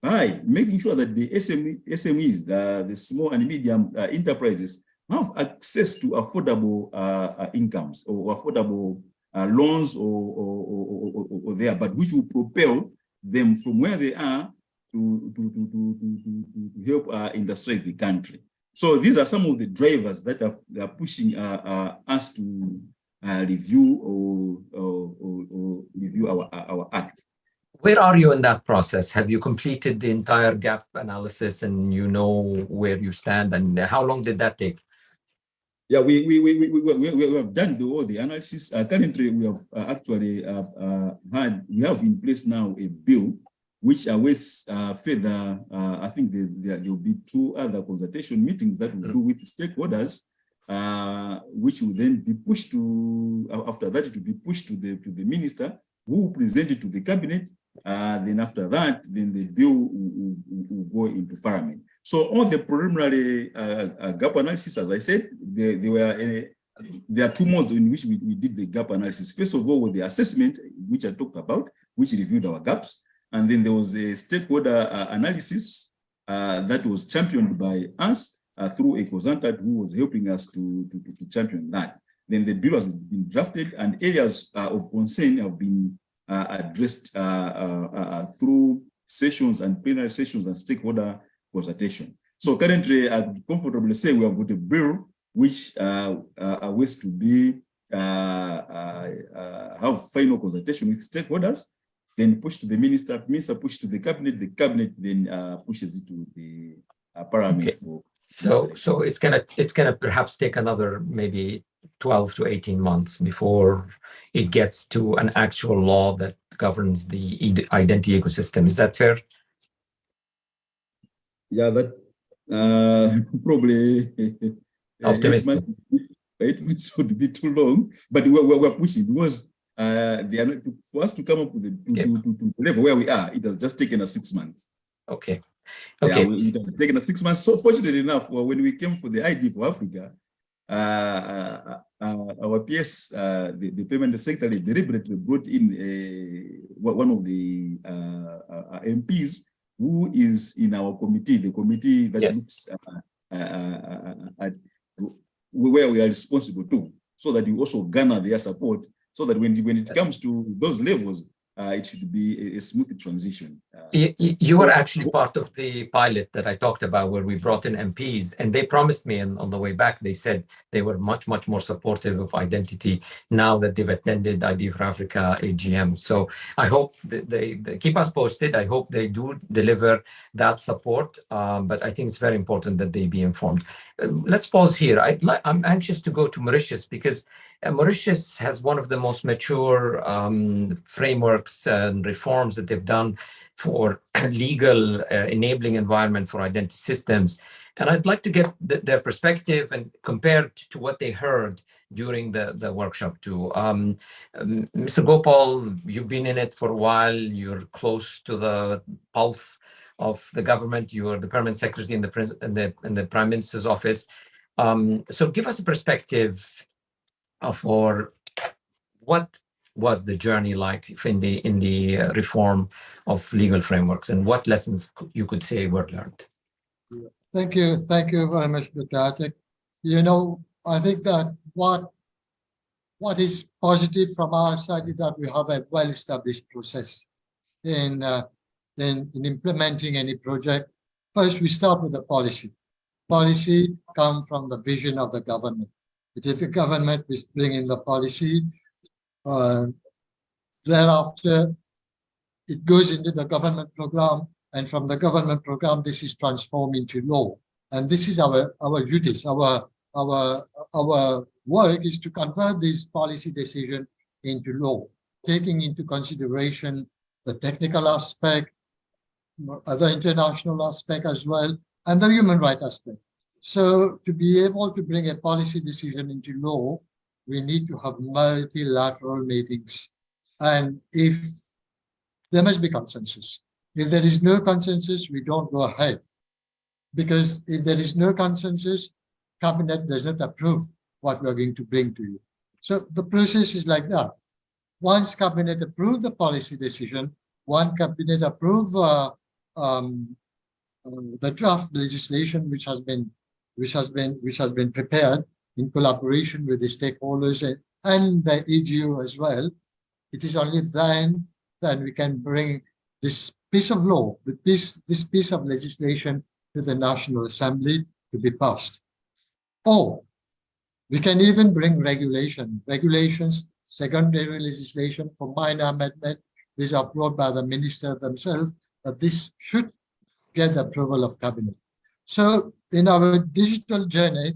by making sure that the SMEs, the small and medium enterprises, have access to affordable incomes or affordable loans or there, but which will propel them from where they are to help industrialize the country. So these are some of the drivers that are pushing us to review or review our act. Where are you in that process? Have you completed the entire gap analysis and you know where you stand, and how long did that take? Yeah, we have done all the analysis. Currently, we have actually we have in place now a bill which awaits further. I think there will be 2 other consultation meetings that we'll do with stakeholders, which will then be pushed to, after that, it will be pushed to the minister, who will present it to the cabinet. Then after that, then the bill will go into parliament. So on the preliminary gap analysis, as I said, there are 2 modes in which we did the gap analysis. First of all, with the assessment, which I talked about, which reviewed our gaps. And then there was a stakeholder analysis that was championed by us through a consultant who was helping us to champion that. Then the bill has been drafted and areas of concern have been addressed through sessions and plenary sessions and stakeholder consultation. So currently, I'd comfortably say we have got a bill which ways to be have final consultation with stakeholders, then push to the minister push to the cabinet then pushes it to the parliament. Okay. So it's gonna perhaps take another maybe 12 to 18 months before it gets to an actual law that governs the identity ecosystem. Is that fair? Yeah, that probably optimistic. 8 months would be too long, but we're pushing because for us to come up with to level where we are, it has just taken us 6 months. Okay. Yeah, it has taken us 6 months. So fortunately enough, when we came for the ID4Africa, our PS, the payment secretary, deliberately brought in one of the MPs who is in our committee, the committee that looks at where we are responsible to, so that we also garner their support, so that when it comes to those levels, it should be a smooth transition. You were actually part of the pilot that I talked about, where we brought in MPs, and they promised me, and on the way back, they said they were much more supportive of identity now that they've attended ID4Africa AGM. So I hope that they keep us posted. I hope they do deliver that support, but I think it's very important that they be informed. Let's pause here. I'm anxious to go to Mauritius, because Mauritius has one of the most mature frameworks and reforms that they've done for legal enabling environment for identity systems. And I'd like to get their perspective and compared to what they heard during the workshop too. Mr. Gopal, you've been in it for a while. You're close to the pulse of the government. You are the permanent secretary in the Prime Minister's office. So give us a perspective for what was the journey like in the reform of legal frameworks, and what lessons you could say were learned. Thank you very much, Dr. Atik. I think that what is positive from our side is that we have a well-established process in implementing any project. First, we start with the policy. Policy comes from the vision of the government. It is the government which brings in the policy. Thereafter, it goes into the government program, and from the government program, this is transformed into law. And this is our duties. Our work is to convert this policy decision into law, taking into consideration the technical aspect, other international aspect as well, and the human rights aspect. So to be able to bring a policy decision into law, we need to have multilateral meetings. And if there must be consensus. If there is no consensus, we don't go ahead. Because if there is no consensus, cabinet does not approve what we are going to bring to you. So the process is like that. Once cabinet approve the policy decision, one cabinet approve the draft legislation which has been prepared in collaboration with the stakeholders and the EGU as well. It is only then we can bring this piece of law, this piece of legislation to the National Assembly to be passed. Or we can even bring regulations, secondary legislation for minor amendment. These are brought by the minister themselves, but this should get the approval of cabinet. So in our digital journey,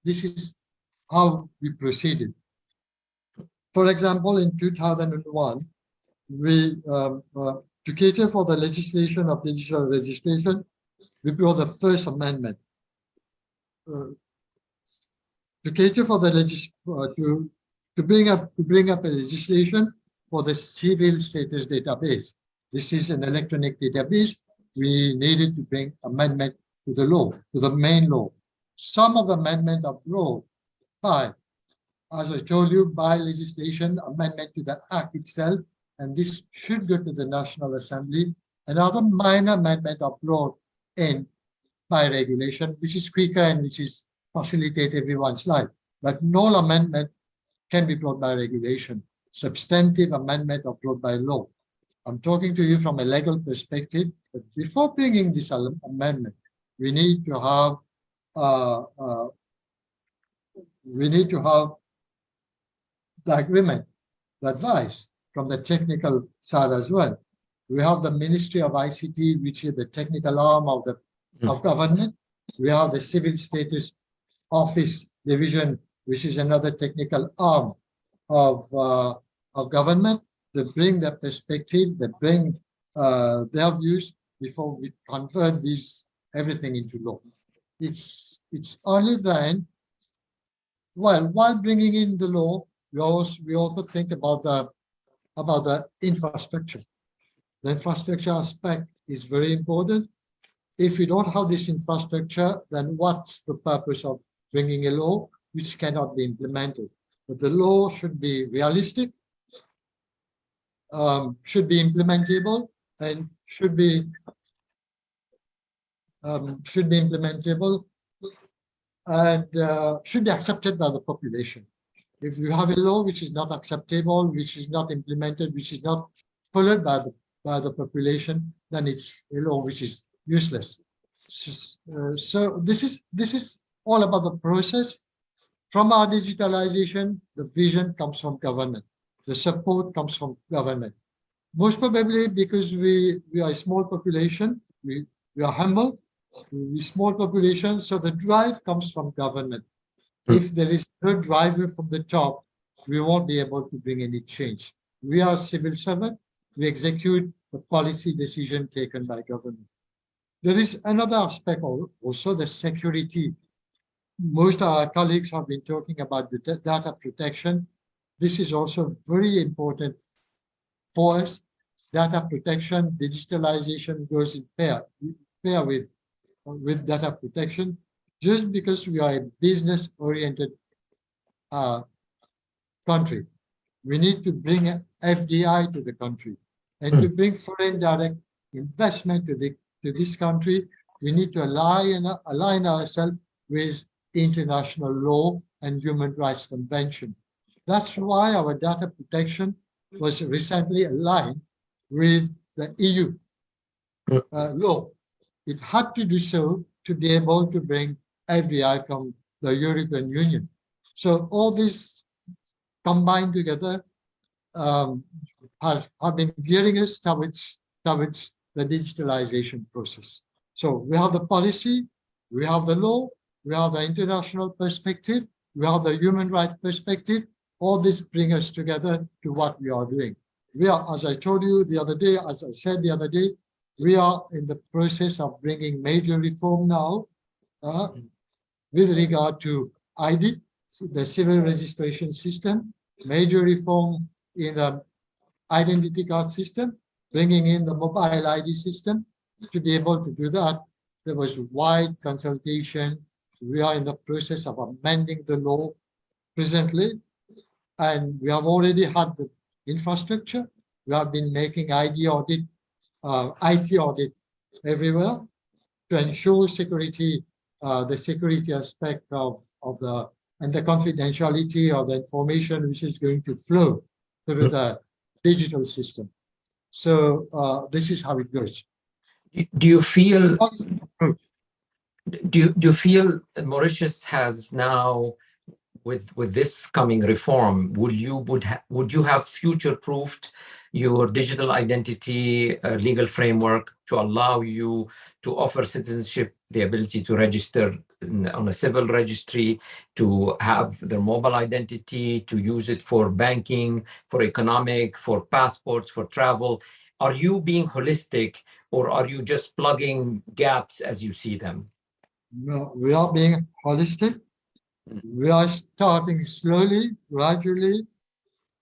this is how we proceeded. For example, in 2001, we to cater for the legislation of digital registration, we brought the first amendment. To cater for the to bring up a legislation for the civil status database. This is an electronic database. We needed to bring amendment to the law, to the main law. Some of the amendment are brought by, as I told you, by legislation, amendment to the Act itself, and this should go to the National Assembly. Another minor amendment of law in by regulation, which is quicker and which is facilitate everyone's life. But no amendment can be brought by regulation. Substantive amendment or brought by law. I'm talking to you from a legal perspective, but before bringing this amendment, we need to have the agreement, the advice from the technical side as well. We have the Ministry of ICT, which is the technical arm of the of government. We have the Civil Status Office Division, which is another technical arm of government. They bring their perspective, they bring their views before we convert everything into law. It's only then, well, while bringing in the law, we also think about the infrastructure. The infrastructure aspect is very important. If we don't have this infrastructure, then what's the purpose of bringing a law which cannot be implemented? But the law should be realistic, should be implementable, and should be implementable and should be accepted by the population. If you have a law which is not acceptable, which is not implemented, which is not followed by the population, then it's a law which is useless. So this is all about the process. From our digitalization, the vision comes from government. The support comes from government. Most probably because we are a small population, we are humble, we're small population, so the drive comes from government. If there is no driver from the top, we won't be able to bring any change. We are civil servant, we execute the policy decision taken by government. There is another aspect also, the security. Most of our colleagues have been talking about the data protection. This is also very important for us. Data protection, digitalization goes in pair with data protection. Just because we are a business-oriented country, we need to bring FDI to the country. And to bring foreign direct investment to this country, we need to align ourselves with international law and human rights convention. That's why our data protection was recently aligned with the EU law. It had to do so to be able to bring FDI from the European Union. So all this combined together have been gearing us towards the digitalization process. So we have the policy, we have the law, we have the international perspective, we have the human rights perspective. All this brings us together to what we are doing. We are, as I told you the other day, as I said the other day, we are in the process of bringing major reform now with regard to ID, the civil registration system, major reform in the identity card system, bringing in the mobile ID system. To be able to do that, there was wide consultation. We are in the process of amending the law presently, and we have already had the infrastructure. We have been making IT audit everywhere to ensure security, the security aspect of the confidentiality of the information which is going to flow through the digital system. So this is how it goes. Do you feel Mauritius has now, with this coming reform, would you have future-proofed your digital identity legal framework to allow you to offer citizenship the ability to register on a civil registry, to have their mobile identity, to use it for banking, for economic, for passports, for travel? Are you being holistic, or are you just plugging gaps as you see them? No, we are being holistic. We are starting slowly, gradually.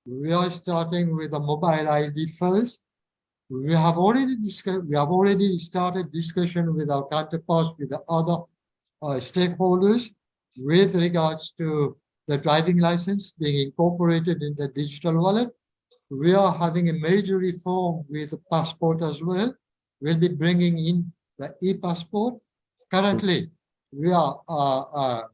We are starting with a mobile ID first. We have already started discussion with our counterparts, with the other stakeholders, with regards to the driving license being incorporated in the digital wallet. we are having a major reform with the passport as well. We'll be bringing in the e-passport. Currently, we are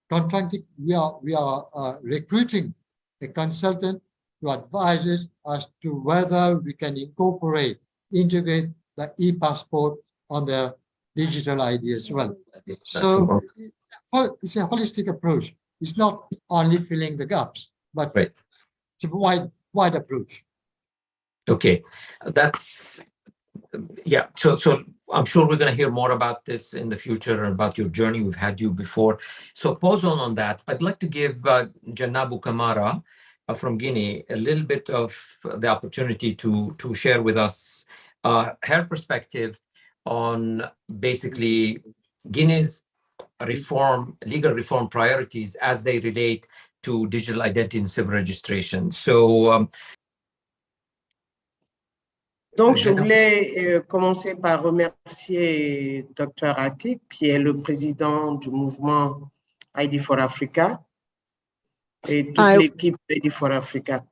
contracting. We are recruiting a consultant to advise us as to whether we can integrate the e-passport on the digital ID as well. So it's a holistic approach. It's not only filling the gaps, but it's a wide approach. Okay, that's So I'm sure we're going to hear more about this in the future, about your journey. We've had you before. So pause on that. I'd like to give Janabu Kamara from Guinea a little bit of the opportunity to share with us her perspective on basically Guinea's legal reform priorities as they relate to digital identity and civil registration. So Donc, je voulais commencer par remercier Dr. Atik, qui est le président du mouvement ID4Africa et toute l'équipe ID4Africa.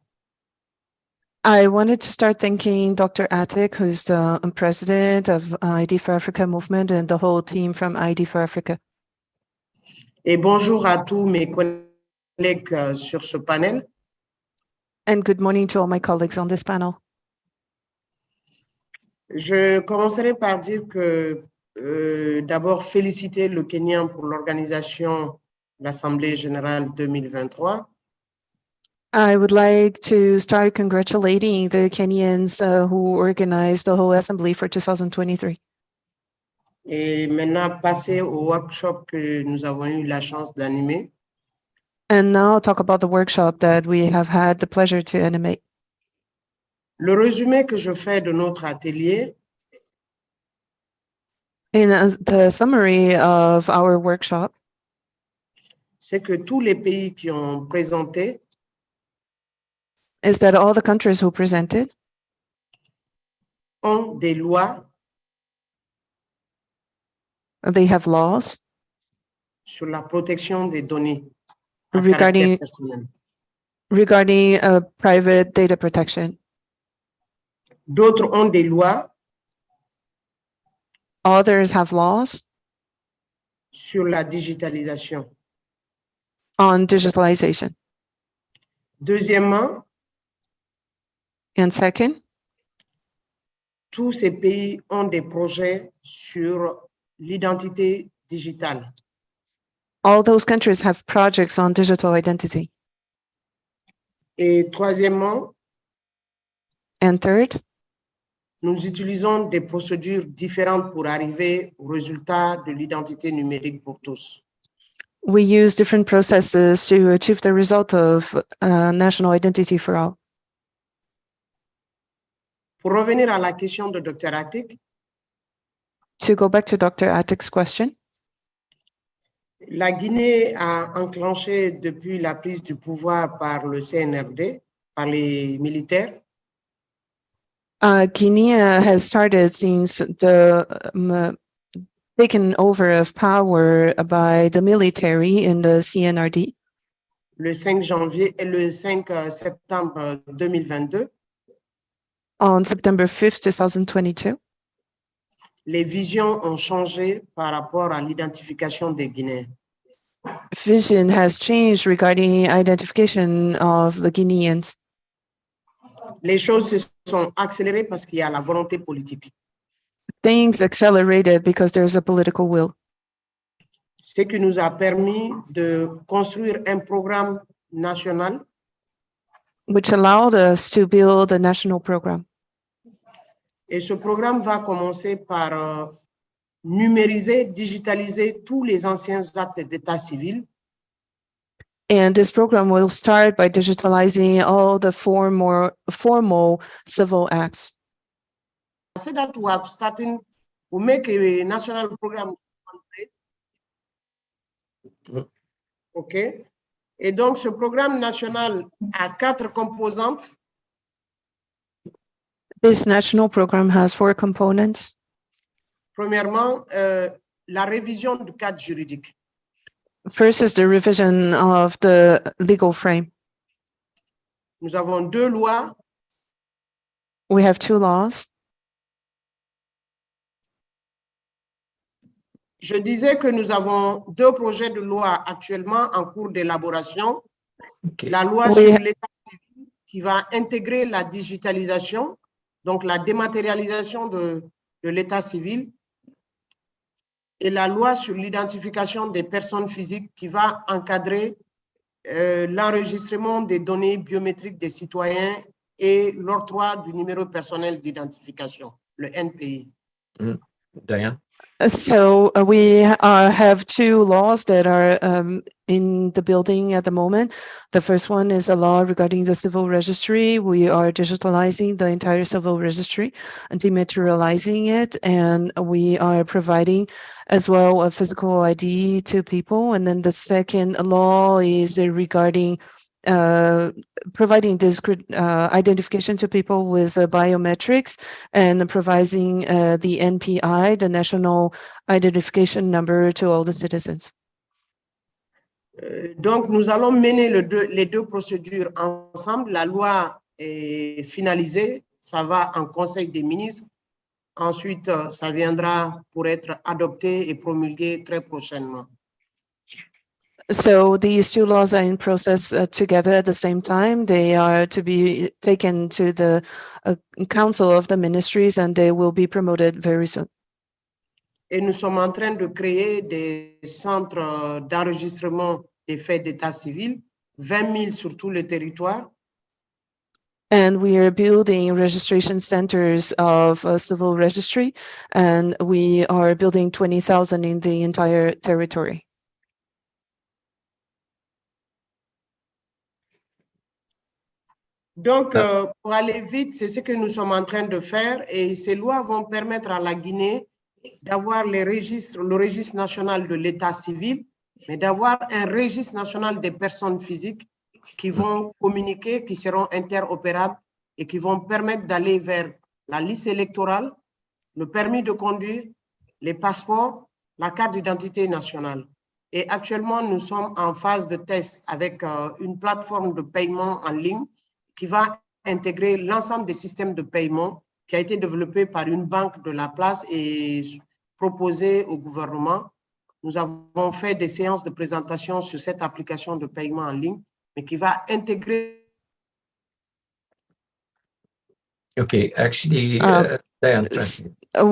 I wanted to start thanking Dr. Atik, who's the president of ID4Africa movement, and the whole team from ID4Africa. Et bonjour à tous mes collègues sur ce panel. And good morning to all my colleagues on this panel. Je commencerai par dire que d'abord féliciter le Kenya pour l'organisation de l'Assemblée générale 2023. I would like to start congratulating the Kenyans who organized the whole assembly for 2023. Et maintenant passer au workshop que nous avons eu la chance d'animer. And now talk about the workshop that we have had the pleasure to animate. Le résumé que je fais de notre atelier, in the summary of our workshop, c'est que tous les pays qui ont présenté is that all the countries who presented ont des lois, they have laws sur la protection des données regarding private data protection. D'autres ont des lois. Others have laws sur la digitalisation. On digitalization. Deuxièmement, and second, tous ces pays ont des projets sur l'identité digitale. All those countries have projects on digital identity. Et troisièmement, and third, nous utilisons des procédures différentes pour arriver au résultat de l'identité numérique pour tous. We use different processes to achieve the result of national identity for all. Pour revenir à la question de Dr. Atik, to go back to Dr. Atik's question, la Guinée a enclenché depuis la prise du pouvoir par le CNRD, par les militaires. Guinea has started since the taken over of power by the military in the CNRD. Le 5 septembre 2022. On September 5th, 2022. Les visions ont changé par rapport à l'identification des Guinéens. Vision has changed regarding identification of the Guineans. Les choses se sont accélérées parce qu'il y a la volonté politique. Things accelerated because there's a political will. Ce qui nous a permis de construire un programme national. Which allowed us to build a national program. Et ce programme va commencer par numériser, digitaliser tous les anciens actes d'état civil. And this program will start by digitalizing all the formal civil acts. I said that we have started, we make a national program in place. OK. Et donc, ce programme national a 4 composantes. This national program has 4 components. Premièrement, la révision du cadre juridique. First is the revision of the legal frame. Nous avons 2 lois We have two laws. Je disais que nous avons deux projets de loi actuellement en cours d'élaboration. La loi sur l'état civil qui va intégrer la digitalisation, donc la dématérialisation de l'état civil, et la loi sur l'identification des personnes physiques qui va encadrer l'enregistrement des données biométriques des citoyens et l'octroi du numéro personnel d'identification, le NPI. Diane? So we have two laws that are in the building at the moment. The first one is a law regarding the civil registry. We are digitalizing the entire civil registry and dematerializing it, and we are providing as well a physical ID to people. And then the second law is regarding providing discrete identification to people with biometrics and providing the NPI, the national identification number, to all the citizens. Donc, nous allons mener les deux procédures ensemble. La loi est finalisée, ça va en Conseil des ministres. Ensuite, ça viendra pour être adopté et promulgué très prochainement. So these two laws are in process together at the same time. They are to be taken to the Council of the Ministries, and they will be promoted very soon. Et nous sommes en train de créer des centres d'enregistrement des faits d'état civil, 20 000 sur tout le territoire. And we are building registration centers of civil registry, and we are building 20,000 in the entire territory. Donc, pour aller vite, c'est ce que nous sommes en train de faire, et ces lois vont permettre à la Guinée d'avoir le registre national de l'état civil, mais d'avoir un registre national des personnes physiques qui vont communiquer, qui seront interopérables et qui vont permettre d'aller vers la liste électorale, le permis de conduire, les passeports, la carte d'identité nationale. Et actuellement, nous sommes en phase de test avec une plateforme de paiement en ligne qui va intégrer l'ensemble des systèmes de paiement qui a été développé par une banque de la place et proposé au gouvernement. Nous avons fait des séances de présentation sur cette application de paiement en ligne, mais qui va intégrer. Okay, actually, Diane.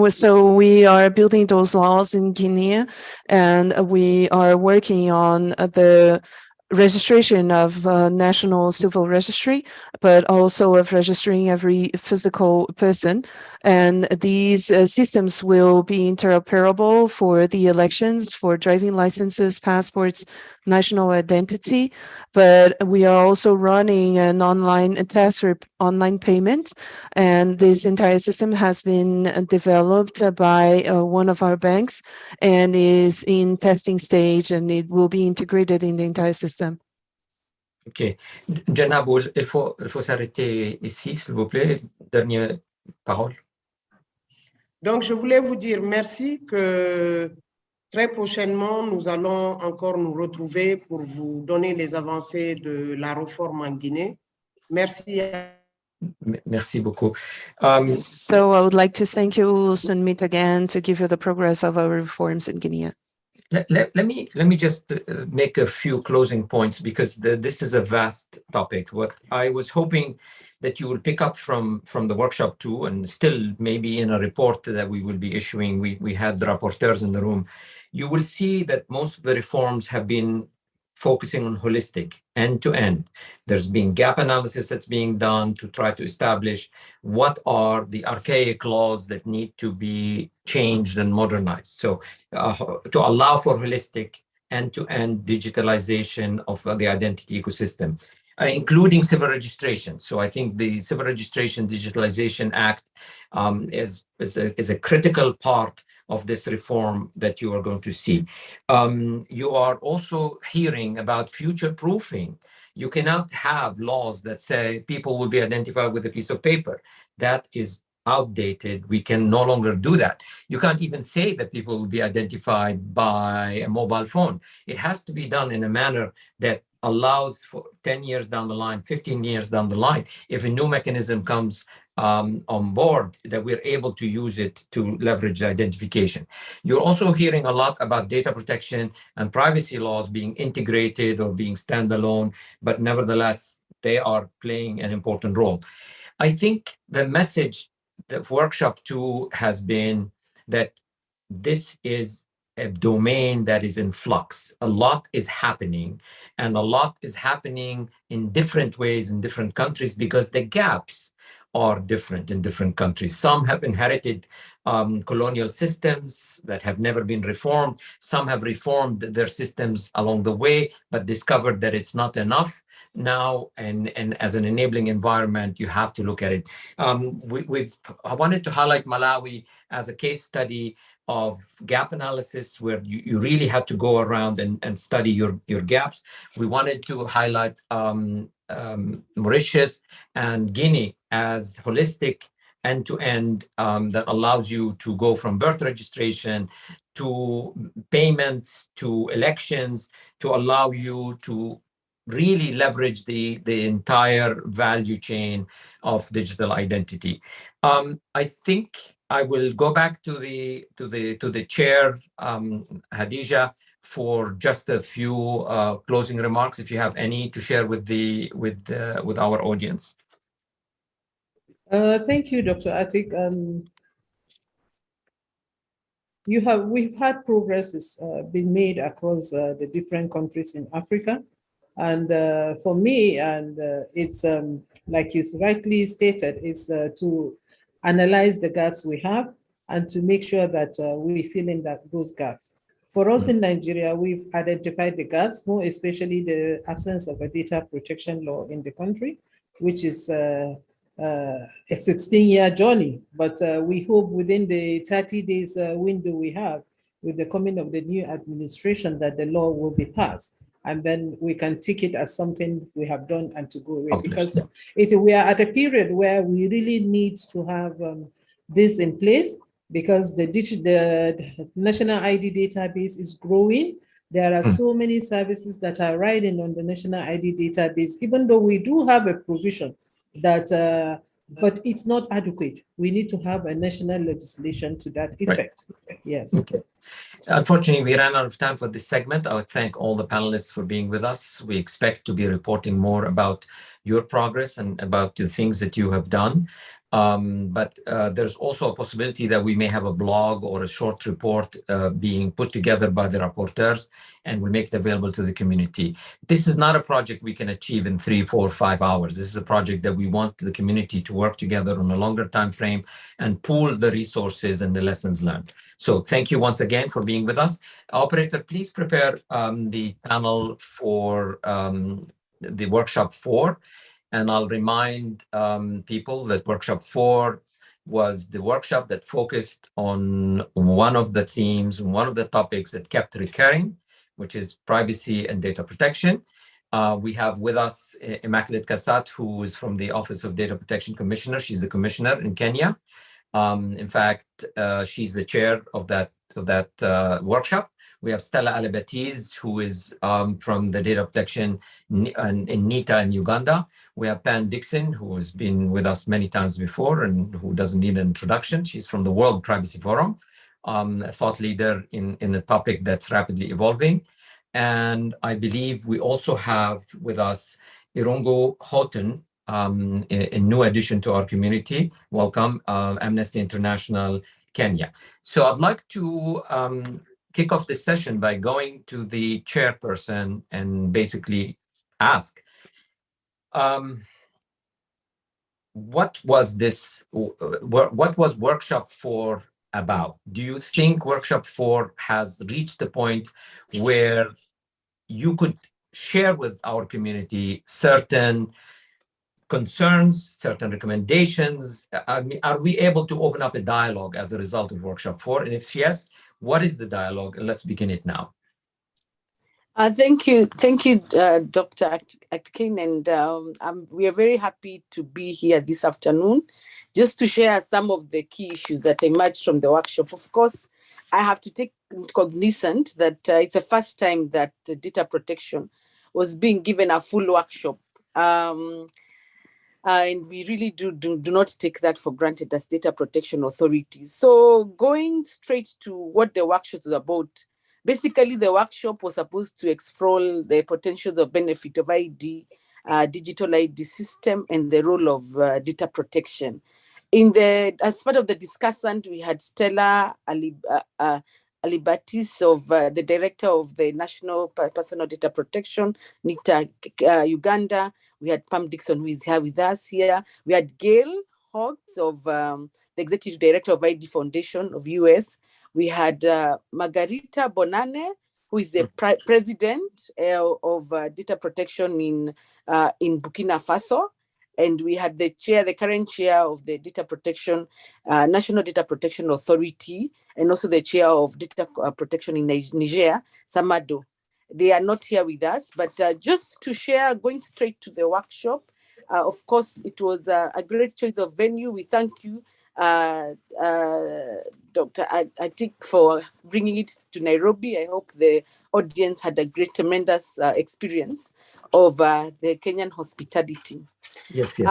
So we are building those laws in Guinea, and we are working on the registration of national civil registry, but also of registering every physical person. And these systems will be interoperable for the elections, for driving licenses, passports, national identity. But we are also running an online test for online payments. And this entire system has been developed by one of our banks and is in testing stage, and it will be integrated in the entire system. OK. Janaboul, il faut s'arrêter ici, s'il vous plaît. Dernière parole. Donc, je voulais vous dire merci que très prochainement, nous allons encore nous retrouver pour vous donner les avancées de la réforme en Guinée. Merci. Merci beaucoup. So I would like to thank you. We'll soon meet again to give you the progress of our reforms in Guinea. Let me just make a few closing points, because this is a vast topic. What I was hoping that you will pick up from the workshop too, and still maybe in a report that we will be issuing, we had the rapporteurs in the room, you will see that most of the reforms have been focusing on holistic, end-to-end. There's been gap analysis that's being done to try to establish what are the archaic laws that need to be changed and modernized. So to allow for holistic end-to-end digitalization of the identity ecosystem, including civil registration. So I think the Civil Registration Digitalization Act is a critical part of this reform that you are going to see. You are also hearing about future proofing. You cannot have laws that say people will be identified with a piece of paper. That is outdated. We can no longer do that. You can't even say that people will be identified by a mobile phone. It has to be done in a manner that allows for 10 years down the line, 15 years down the line, if a new mechanism comes on board, that we're able to use it to leverage the identification. You're also hearing a lot about data protection and privacy laws being integrated or being standalone, but nevertheless, they are playing an important role. I think the message of workshop 2 has been that this is a domain that is in flux. A lot is happening, and a lot is happening in different ways in different countries because the gaps are different in different countries. Some have inherited colonial systems that have never been reformed. Some have reformed their systems along the way, but discovered that it's not enough now, and as an enabling environment, you have to look at it. I wanted to highlight Malawi as a case study of gap analysis, where you really had to go around and study your gaps. We wanted to highlight Mauritius and Guinea as holistic end-to-end that allows you to go from birth registration to payments to elections, to allow you to really leverage the entire value chain of digital identity. I think I will go back to the chair, Hadija, for just a few closing remarks, if you have any to share with our audience. Thank you, Dr. Atik. We've had progress has been made across the different countries in Africa. And for me, and it's like you rightly stated, is to analyze the gaps we have and to make sure that we fill in those gaps. For us in Nigeria, we've identified the gaps, more especially the absence of a data protection law in the country, which is a 16-year journey. But we hope within the 30 days window we have, with the coming of the new administration, that the law will be passed. And then we can take it as something we have done and to go with, because we are at a period where we really need to have this in place, because the national ID database is growing. There are so many services that are riding on the national ID database, even though we do have a provision that, but it's not adequate. We need to have a national legislation to that effect. Right. Yes. Okay. Unfortunately, we ran out of time for this segment. I would thank all the panelists for being with us. We expect to be reporting more about your progress and about the things that you have done. But there's also a possibility that we may have a blog or a short report being put together by the rapporteurs, and we'll make it available to the community. This is not a project we can achieve in 3, 4, 5 hours. This is a project that we want the community to work together on a longer time frame and pool the resources and the lessons learned. So thank you once again for being with us. Operator, please prepare the panel for the workshop 4. And I'll remind people that workshop 4 was the workshop that focused on one of the themes, one of the topics that kept recurring, which is privacy and data protection. We have with us Immaculate Kassat, who is from the Office of Data Protection Commissioner. She's the commissioner in Kenya. In fact, she's the chair of that workshop. We have Stella Alibatiz, who is from the data protection in NITA in Uganda. We have Pam Dixon, who has been with us many times before and who doesn't need an introduction. She's from the World Privacy Forum, a thought leader in a topic that's rapidly evolving. And I believe we also have with us Irungu Houghton, a new addition to our community. Welcome, Amnesty International Kenya. So I'd like to kick off this session by going to the chairperson and basically ask, what was workshop 4 about? Do you think workshop 4 has reached the point where you could share with our community certain concerns, certain recommendations? Are we able to open up a dialogue as a result of workshop 4? And if yes, what is the dialogue? And let's begin it now. Thank you, Dr. Atkin, and we are very happy to be here this afternoon just to share some of the key issues that emerged from the workshop. Of course, I have to take cognizance that it's the first time that data protection was being given a full workshop. And we really do not take that for granted as data protection authorities. So going straight to what the workshop was about, basically the workshop was supposed to explore the potentials of benefit of ID, digital ID system, and the role of data protection. As part of the discussant, we had Stella Alibatis, the director of the National Personal Data Protection, NITA Uganda. We had Pam Dixon, who is here with us here. We had Gail Hoggs, the executive director of ID Foundation of US. We had Margarita Bonane, who is the president of data protection in Burkina Faso. And we had the current chair of the data protection, National Data Protection Authority, and also the chair of data protection in Niger, Samado. They are not here with us, but just to share, going straight to the workshop, of course, it was a great choice of venue. We thank you, Dr. Atik, for bringing it to Nairobi. I hope the audience had a tremendous experience of the Kenyan hospitality. Yes.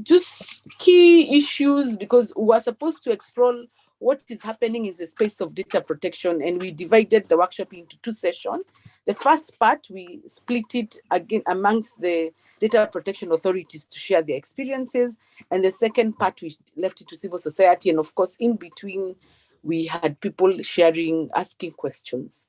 Just key issues, because we were supposed to explore what is happening in the space of data protection, and we divided the workshop into 2 sessions. The first part, we split it again amongst the data protection authorities to share their experiences, and the second part, we left it to civil society, and of course, in between, we had people sharing, asking questions.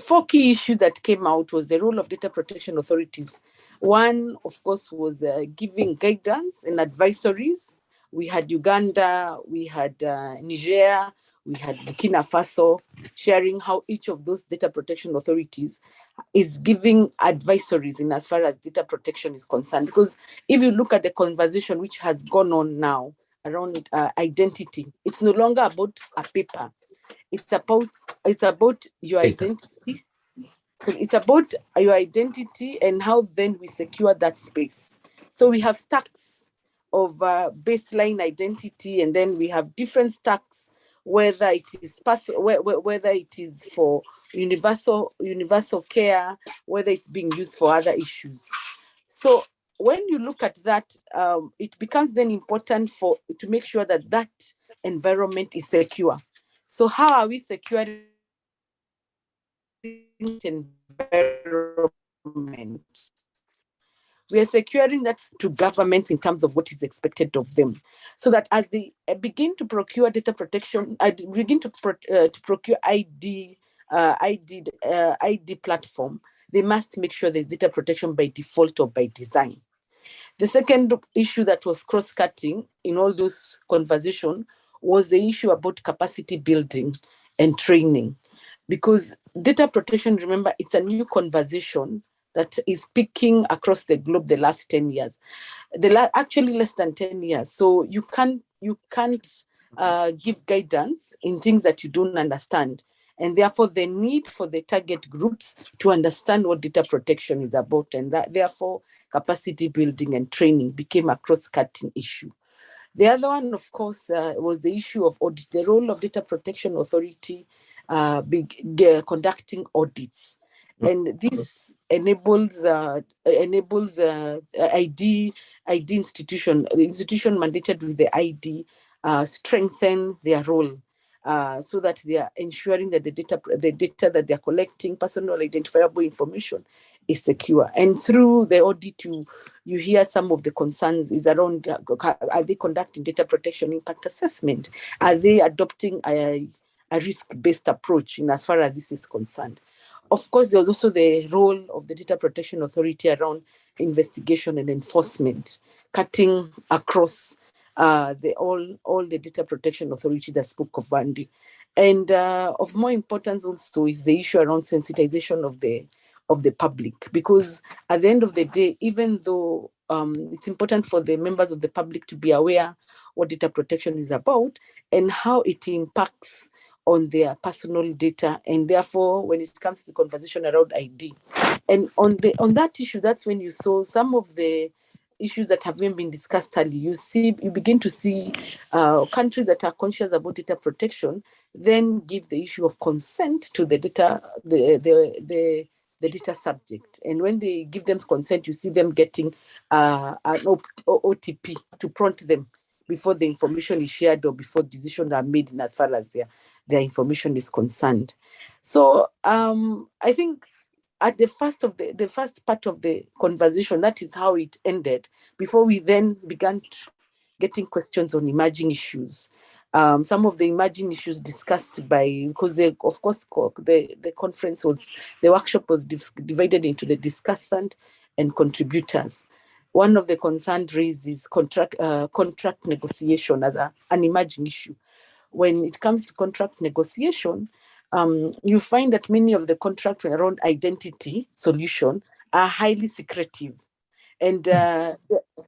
4 key issues that came out was the role of data protection authorities. One, of course, was giving guidance and advisories. We had Uganda, we had Niger, we had Burkina Faso, sharing how each of those data protection authorities is giving advisories in as far as data protection is concerned. Because if you look at the conversation which has gone on now around identity, it's no longer about a paper. It's about your identity. So it's about your identity and how then we secure that space. So we have stacks of baseline identity, and then we have different stacks, whether it is whether it is for universal care, whether it's being used for other issues. So when you look at that, it becomes then important to make sure that that environment is secure. So how are we securing environment? We are securing that to governments in terms of what is expected of them, so that as they begin to procure data protection, begin to procure ID platform, they must make sure there's data protection by default or by design. The second issue that was cross-cutting in all those conversations was the issue about capacity building and training. Because data protection, remember, it's a new conversation that is peaking across the globe the last 10 years. Actually less than 10 years. So you can't give guidance in things that you don't understand. And therefore, the need for the target groups to understand what data protection is about, and that therefore capacity building and training became a cross-cutting issue. The other one, of course, was the issue of audit, the role of data protection authority conducting audits. And this enables ID institution, the institution mandated with the ID, strengthen their role. So that they are ensuring that the data that they're collecting, personal identifiable information, is secure. And through the audit, you hear some of the concerns is around, are they conducting data protection impact assessment? Are they adopting a risk-based approach in as far as this is concerned? Of course, there was also the role of the Data Protection Authority around investigation and enforcement, cutting across all the Data Protection Authority that spoke of Andy. And of more importance also is the issue around sensitization of the public, because at the end of the day, even though it's important for the members of the public to be aware what data protection is about and how it impacts on their personal data, and therefore when it comes to the conversation around ID. And on that issue, that's when you saw some of the issues that haven't been discussed earlier. You begin to see countries that are conscious about data protection then give the issue of consent to the data, the the data subject. And when they give them consent, you see them getting an OTP to prompt them before the information is shared or before decisions are made in as far as their information is concerned. So I think at the first part of the conversation, that is how it ended, before we then began getting questions on emerging issues. Some of the emerging issues discussed because the workshop was divided into the discussant and contributors. One of the concerns raised is contract negotiation as an emerging issue. When it comes to contract negotiation, you find that many of the contracts around identity solution are highly secretive. And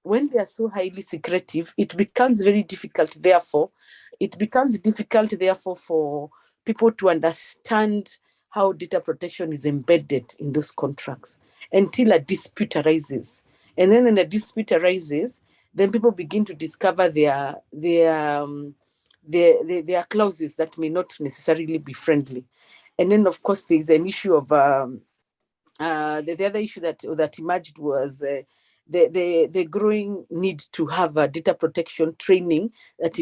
when they are so highly secretive, it becomes very difficult, therefore, for people to understand how data protection is embedded in those contracts until a dispute arises. And then when a dispute arises, then people begin to discover their clauses that may not necessarily be friendly. And then, of course, there's an issue of the other issue that emerged was the growing need to have a data protection training that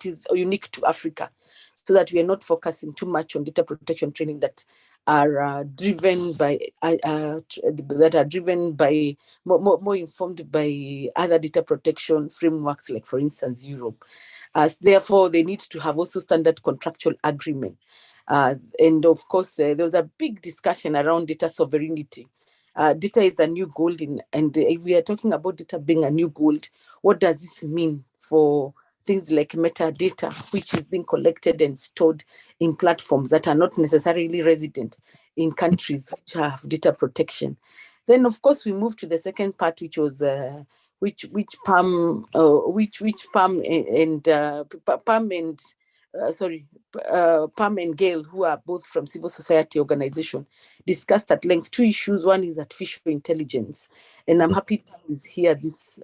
is unique to Africa, so that we are not focusing too much on data protection training that are driven by more informed by other data protection frameworks, like for instance Europe. Therefore, they need to have also standard contractual agreement. And of course, there was a big discussion around data sovereignty. Data is a new gold, and if we are talking about data being a new gold, what does this mean for things like metadata, which is being collected and stored in platforms that are not necessarily resident in countries which have data protection? Then, of course, we move to the second part, which was Pam and Gail, who are both from civil society organization, discussed at length two issues. One is artificial intelligence, and I'm happy Pam is here this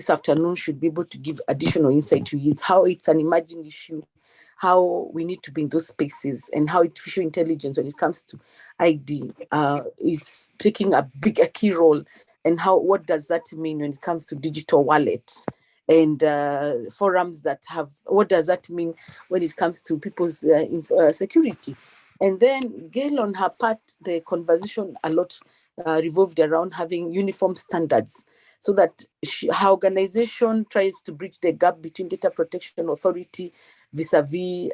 afternoon, should be able to give additional insight to it, how it's an emerging issue, how we need to be in those spaces, and how artificial intelligence, when it comes to ID, is taking a key role, and what does that mean when it comes to digital wallets and forums that have, what does that mean when it comes to people's security? And then Gail, on her part, the conversation a lot revolved around having uniform standards, so that her organization tries to bridge the gap between data protection authority vis-a-vis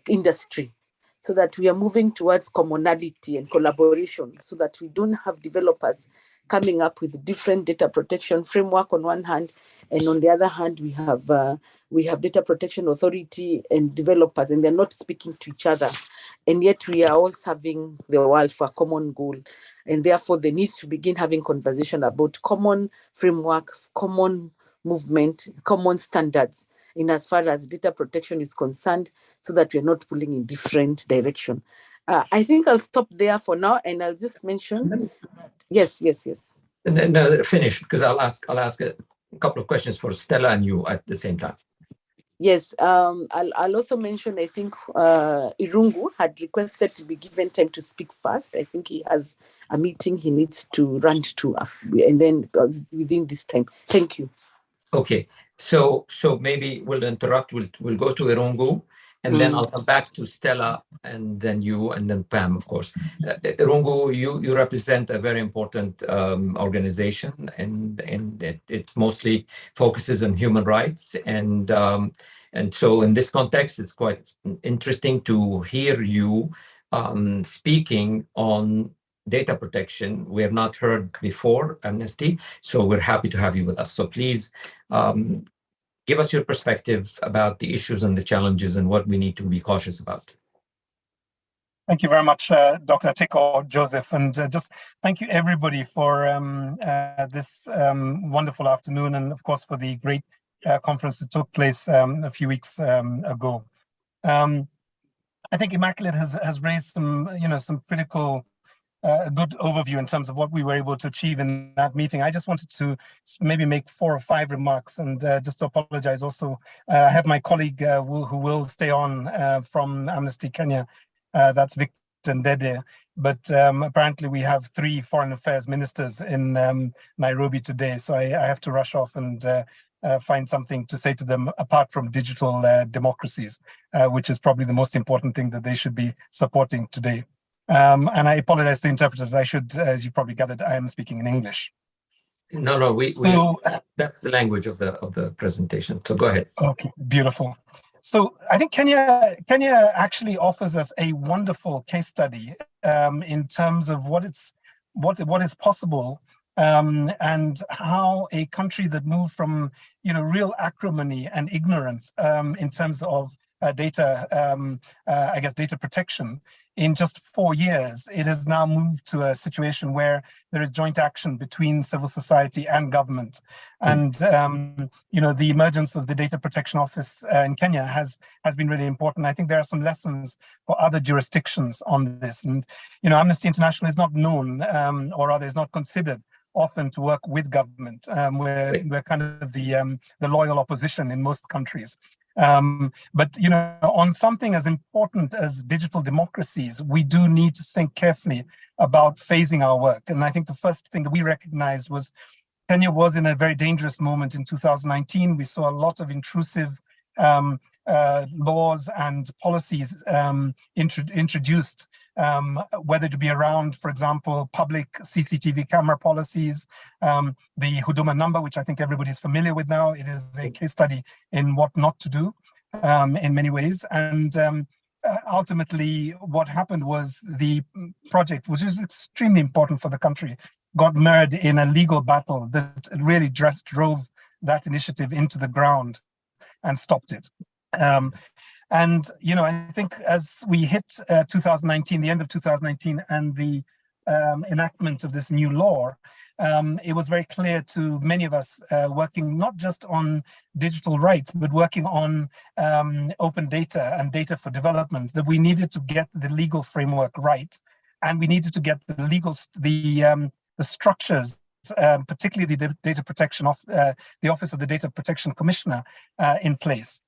industry, so that we are moving towards commonality and collaboration, so that we don't have developers coming up with different data protection framework on one hand, and on the other hand, we have data protection authority and developers, and they're not speaking to each other. And yet we are all serving the world for a common goal. And therefore, they need to begin having conversation about common framework, common movement, common standards in as far as data protection is concerned, so that we're not pulling in different direction. I think I'll stop there for now, and I'll just mention. Yes. No, finish, because I'll ask a couple of questions for Stella and you at the same time. Yes, I'll also mention, I think Irungu had requested to be given time to speak first. I think he has a meeting he needs to run to, and then within this time. Thank you. Okay, so maybe we'll interrupt. We'll go to Irungu, and then I'll come back to Stella, and then you, and then Pam, of course. Irungu, you represent a very important organization, and it mostly focuses on human rights, and so in this context, it's quite interesting to hear you speaking on data protection. We have not heard before Amnesty, so we're happy to have you with us. So please give us your perspective about the issues and the challenges and what we need to be cautious about. Thank you very much, Dr. Atik or Joseph, and just thank you everybody for this wonderful afternoon, and of course for the great conference that took place a few weeks ago. I think Immaculate has raised some critical good overview in terms of what we were able to achieve in that meeting. I just wanted to maybe make 4 or 5 remarks, and just to apologize also. I have my colleague who will stay on from Amnesty Kenya That's Victor Ndede. But apparently we have 3 foreign affairs ministers in Nairobi today. So I have to rush off and find something to say to them apart from digital democracies, which is probably the most important thing that they should be supporting today. And I apologize to interpreters. I should, as you probably gathered, I am speaking in English. No, that's the language of the presentation. So go ahead. Okay, beautiful. So I think Kenya actually offers us a wonderful case study in terms of what is possible and how a country that moved from real acrimony and ignorance in terms of data protection. In just 4 years, it has now moved to a situation where there is joint action between civil society and government. And, the emergence of the Data Protection Office in Kenya has been really important. I think there are some lessons for other jurisdictions on this. And, Amnesty International is not known, or rather is not considered often to work with government. We're kind of the loyal opposition in most countries. But on something as important as digital democracies, we do need to think carefully about phasing our work. And I think the first thing that we recognized was Kenya was in a very dangerous moment in 2019. We saw a lot of intrusive laws and policies introduced, whether to be around, for example, public CCTV camera policies, the Huduma number, which I think everybody's familiar with now. It is a case study in what not to do in many ways. And ultimately, what happened was the project, which is extremely important for the country, got mired in a legal battle that really just drove that initiative into the ground and stopped it. And I think as we hit 2019, the end of 2019, and the enactment of this new law, it was very clear to many of us working not just on digital rights, but working on open data and data for development, that we needed to get the legal framework right, and we needed to get the structures, particularly the data protection of the Office of the Data Protection Commissioner in place.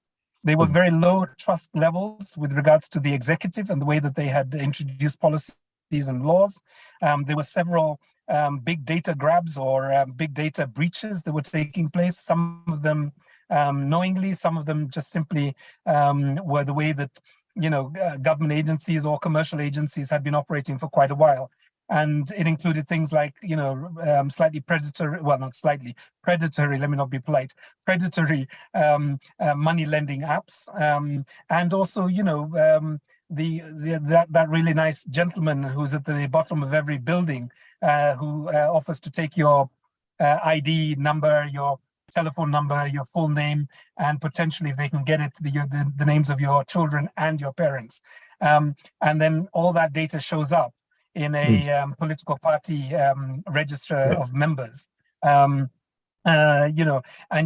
They were very low trust levels with regards to the executive and the way that they had introduced policies and laws. There were several big data grabs or big data breaches that were taking place. Some of them knowingly, some of them just simply were the way that government agencies or commercial agencies had been operating for quite a while. And it included things like, slightly predatory, well, not slightly, predatory, let me not be polite, predatory money lending apps. And also, that really nice gentleman who's at the bottom of every building who offers to take your ID number, your telephone number, your full name, and potentially, if they can get it, the names of your children and your parents. And then all that data shows up in a political party register of members, and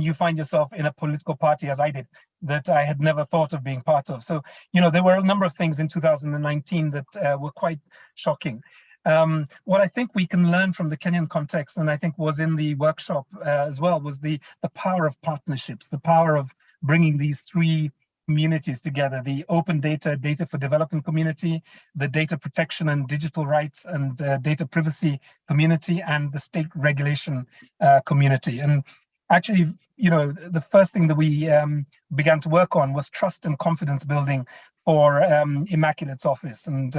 you find yourself in a political party, as I did, that I had never thought of being part of. So, there were a number of things in 2019 that were quite shocking. What I think we can learn from the Kenyan context, and I think was in the workshop as well, was the power of partnerships, the power of bringing these 3 communities together: the open data for development community, the data protection and digital rights and data privacy community, and the state regulation community. And actually, the first thing that we began to work on was trust and confidence building for Immaculate's office. And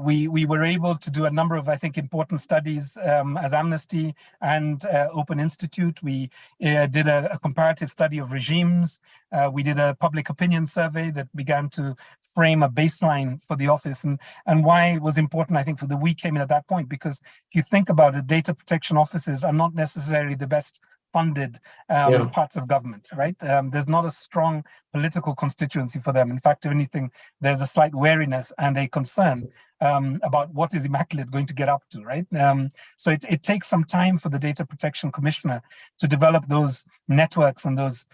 we were able to do a number of, I think, important studies as Amnesty and Open Institute. We did a comparative study of regimes. We did a public opinion survey that began to frame a baseline for the office. And why it was important, I think, that we came in at that point, because if you think about it, data protection offices are not necessarily the best funded parts of government, right? There's not a strong political constituency for them. In fact, if anything, there's a slight wariness and a concern about what is Immaculate going to get up to, right? So it takes some time for the Data Protection Commissioner to develop those networks and those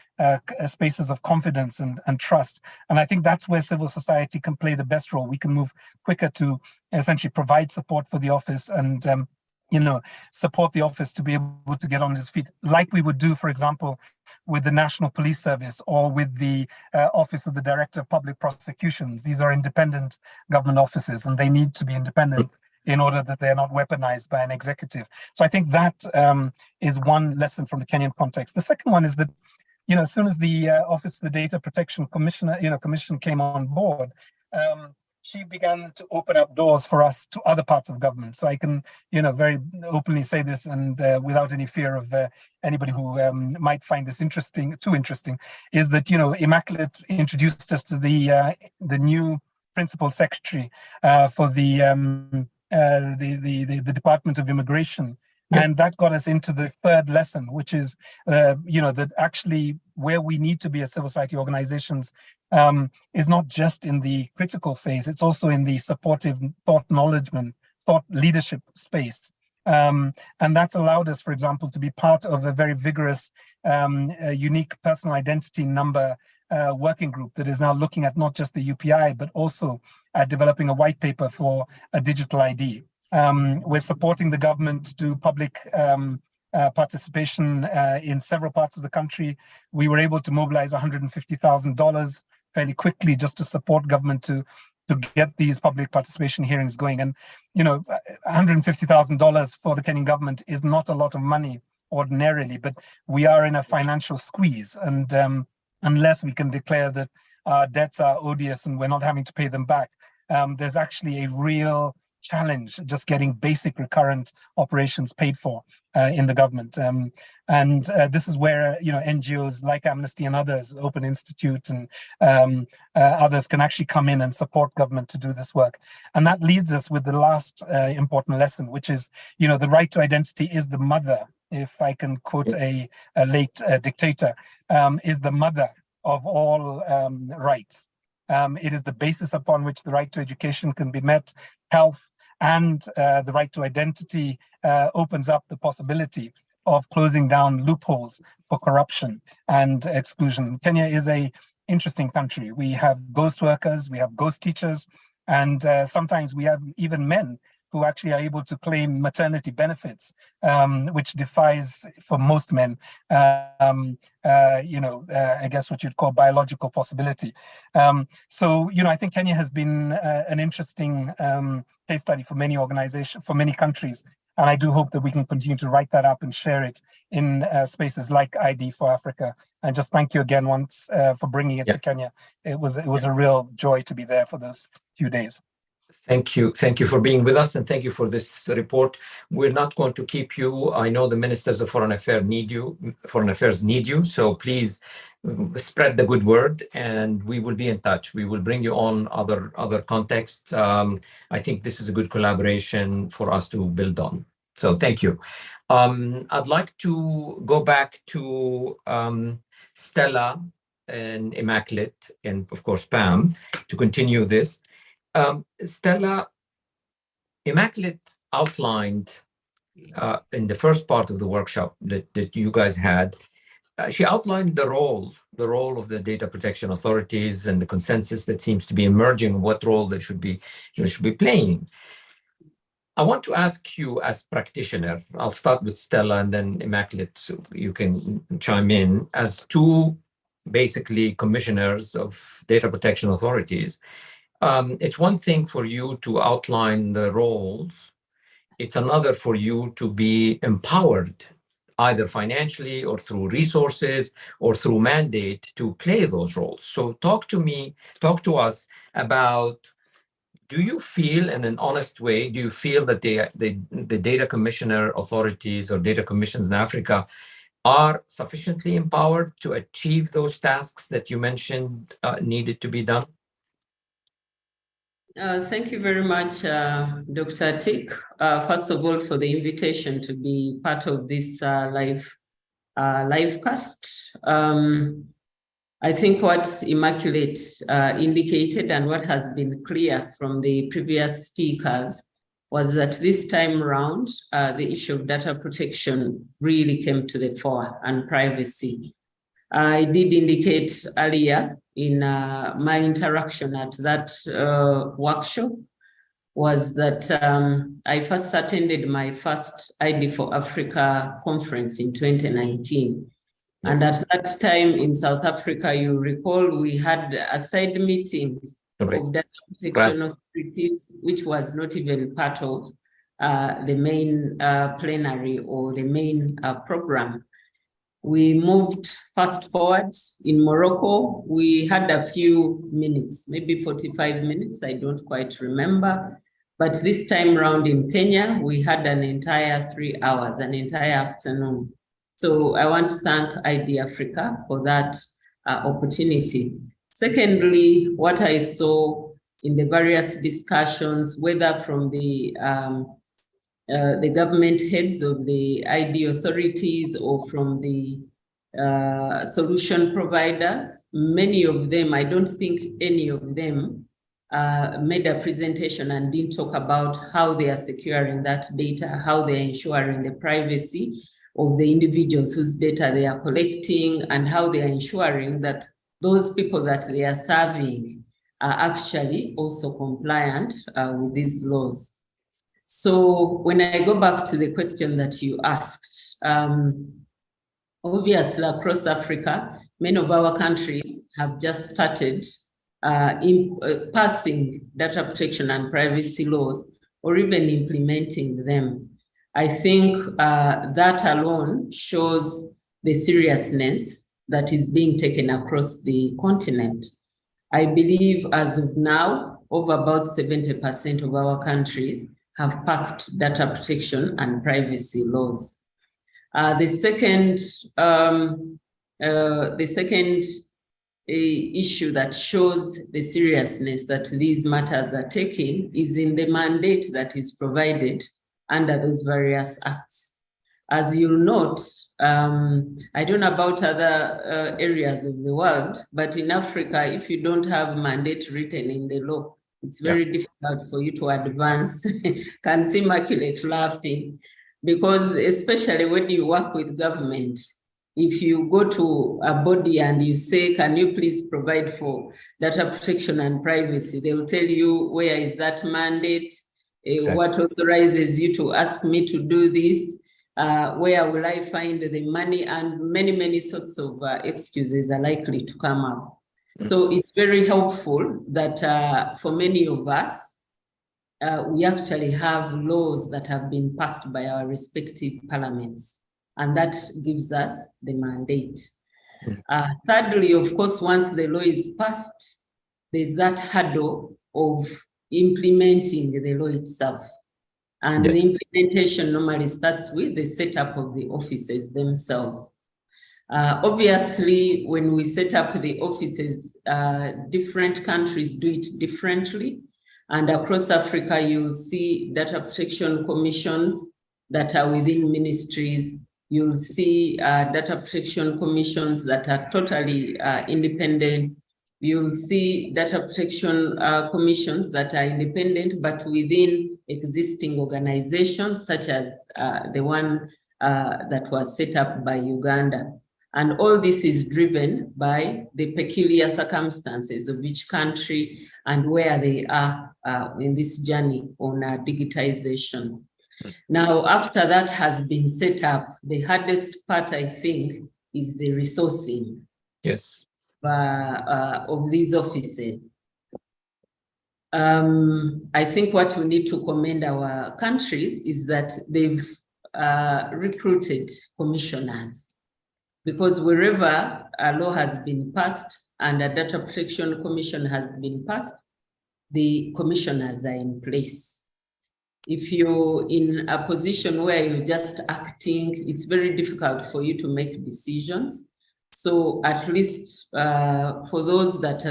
spaces of confidence and trust. And I think that's where civil society can play the best role. We can move quicker to essentially provide support for the office and support the office to be able to get on its feet, like we would do, for example, with the National Police Service or with the Office of the Director of Public Prosecutions. These are independent government offices, and they need to be independent in order that they're not weaponized by an executive. So I think that is one lesson from the Kenyan context. The second one is that, as soon as the Office of the Data Protection Commission came on board, she began to open up doors for us to other parts of government. So I can, very openly say this, and without any fear of anybody who might find this too interesting, is that, Immaculate introduced us to the new principal secretary for the Department of Immigration. And that got us into the third lesson, which is, that actually where we need to be as civil society organizations is not just in the critical phase, it's also in the supportive thought leadership space. And that's allowed us, for example, to be part of a very vigorous, unique personal identity number working group that is now looking at not just the UPI, but also at developing a white paper for a digital ID. We're supporting the government to do public participation in several parts of the country. We were able to mobilize $150,000 fairly quickly just to support government to get these public participation hearings going. And, $150,000 for the Kenyan government is not a lot of money ordinarily, but we are in a financial squeeze. And unless we can declare that our debts are odious and we're not having to pay them back, there's actually a real challenge just getting basic recurrent operations paid for in the government. And this is where, NGOs like Amnesty and others, Open Institute and others can actually come in and support government to do this work. And that leads us with the last important lesson, which is, the right to identity is the mother, if I can quote a late dictator, is the mother of all rights. It is the basis upon which the right to education can be met, health, and the right to identity opens up the possibility of closing down loopholes for corruption and exclusion. Kenya is an interesting country. We have ghost workers, we have ghost teachers, and sometimes we have even men who actually are able to claim maternity benefits, which defies, for most men, I guess what you'd call biological possibility. So, I think Kenya has been an interesting case study for many organizations, for many countries. And I do hope that we can continue to write that up and share it in spaces like ID4Africa. And just thank you again once for bringing it to Kenya. It was a real joy to be there for those few days. Thank you. Thank you for being with us, and thank you for this report. We're not going to keep you. I know the ministers of Foreign Affairs need you. So please spread the good word, and we will be in touch. We will bring you on other contexts. I think this is a good collaboration for us to build on. So thank you. I'd like to go back to Stella and Immaculate, and of course Pam, to continue this. Stella, Immaculate outlined in the first part of the workshop that you guys had, she outlined the role of the data protection authorities and the consensus that seems to be emerging, what role they should be playing. I want to ask you as practitioner, I'll start with Stella and then Immaculate, so you can chime in, as two basically commissioners of data protection authorities. It's one thing for you to outline the roles. It's another for you to be empowered, either financially or through resources or through mandate, to play those roles. So talk to us about, do you feel, in an honest way, do you feel that the data commissioner authorities or data commissions in Africa are sufficiently empowered to achieve those tasks that you mentioned needed to be done? Thank you very much, Dr. Atik, first of all, for the invitation to be part of this live cast. I think what Immaculate indicated and what has been clear from the previous speakers was that this time around, the issue of data protection really came to the fore, and privacy. I did indicate earlier in my interaction at that workshop was that I first attended my first ID4Africa conference in 2019. And at that time in South Africa, you recall we had a side meeting of data protection authorities, which was not even part of the main plenary or the main program. We moved fast forward in Morocco. We had a few minutes, maybe 45 minutes, I don't quite remember. But this time around in Kenya, we had an entire 3 hours, an entire afternoon. So I want to thank ID Africa for that opportunity. Secondly, what I saw in the various discussions, whether from the government heads of the ID authorities or from the solution providers, many of them, I don't think any of them made a presentation and didn't talk about how they are securing that data, how they're ensuring the privacy of the individuals whose data they are collecting, and how they are ensuring that those people that they are serving are actually also compliant with these laws. So when I go back to the question that you asked, obviously across Africa, many of our countries have just started passing data protection and privacy laws, or even implementing them. I think that alone shows the seriousness that is being taken across the continent. I believe as of now, over about 70% of our countries have passed data protection and privacy laws. The second issue that shows the seriousness that these matters are taking is in the mandate that is provided under those various acts. As you'll note, I don't know about other areas of the world, but in Africa, if you don't have mandate written in the law, it's very difficult for you to advance. Can see Immaculate laughing, because especially when you work with government, if you go to a body and you say, can you please provide for data protection and privacy, they will tell you, where is that mandate? What authorizes you to ask me to do this? Where will I find the money? And many, many sorts of excuses are likely to come up. So it's very helpful that for many of us, we actually have laws that have been passed by our respective parliaments, and that gives us the mandate. Thirdly, of course, once the law is passed, there's that hurdle of implementing the law itself. And the implementation normally starts with the setup of the offices themselves. Obviously, when we set up the offices, different countries do it differently. And across Africa, you'll see data protection commissions that are within ministries. You'll see data protection commissions that are totally independent. You'll see data protection commissions that are independent, but within existing organizations, such as the one that was set up by Uganda. And all this is driven by the peculiar circumstances of each country and where they are in this journey on digitization. Now, after that has been set up, the hardest part, I think, is the resourcing. Yes. Of these offices. I think what we need to commend our countries is that they've recruited commissioners, because wherever a law has been passed and a data protection commission has been passed, the commissioners are in place. If you're in a position where you're just acting, it's very difficult for you to make decisions. So at least for those that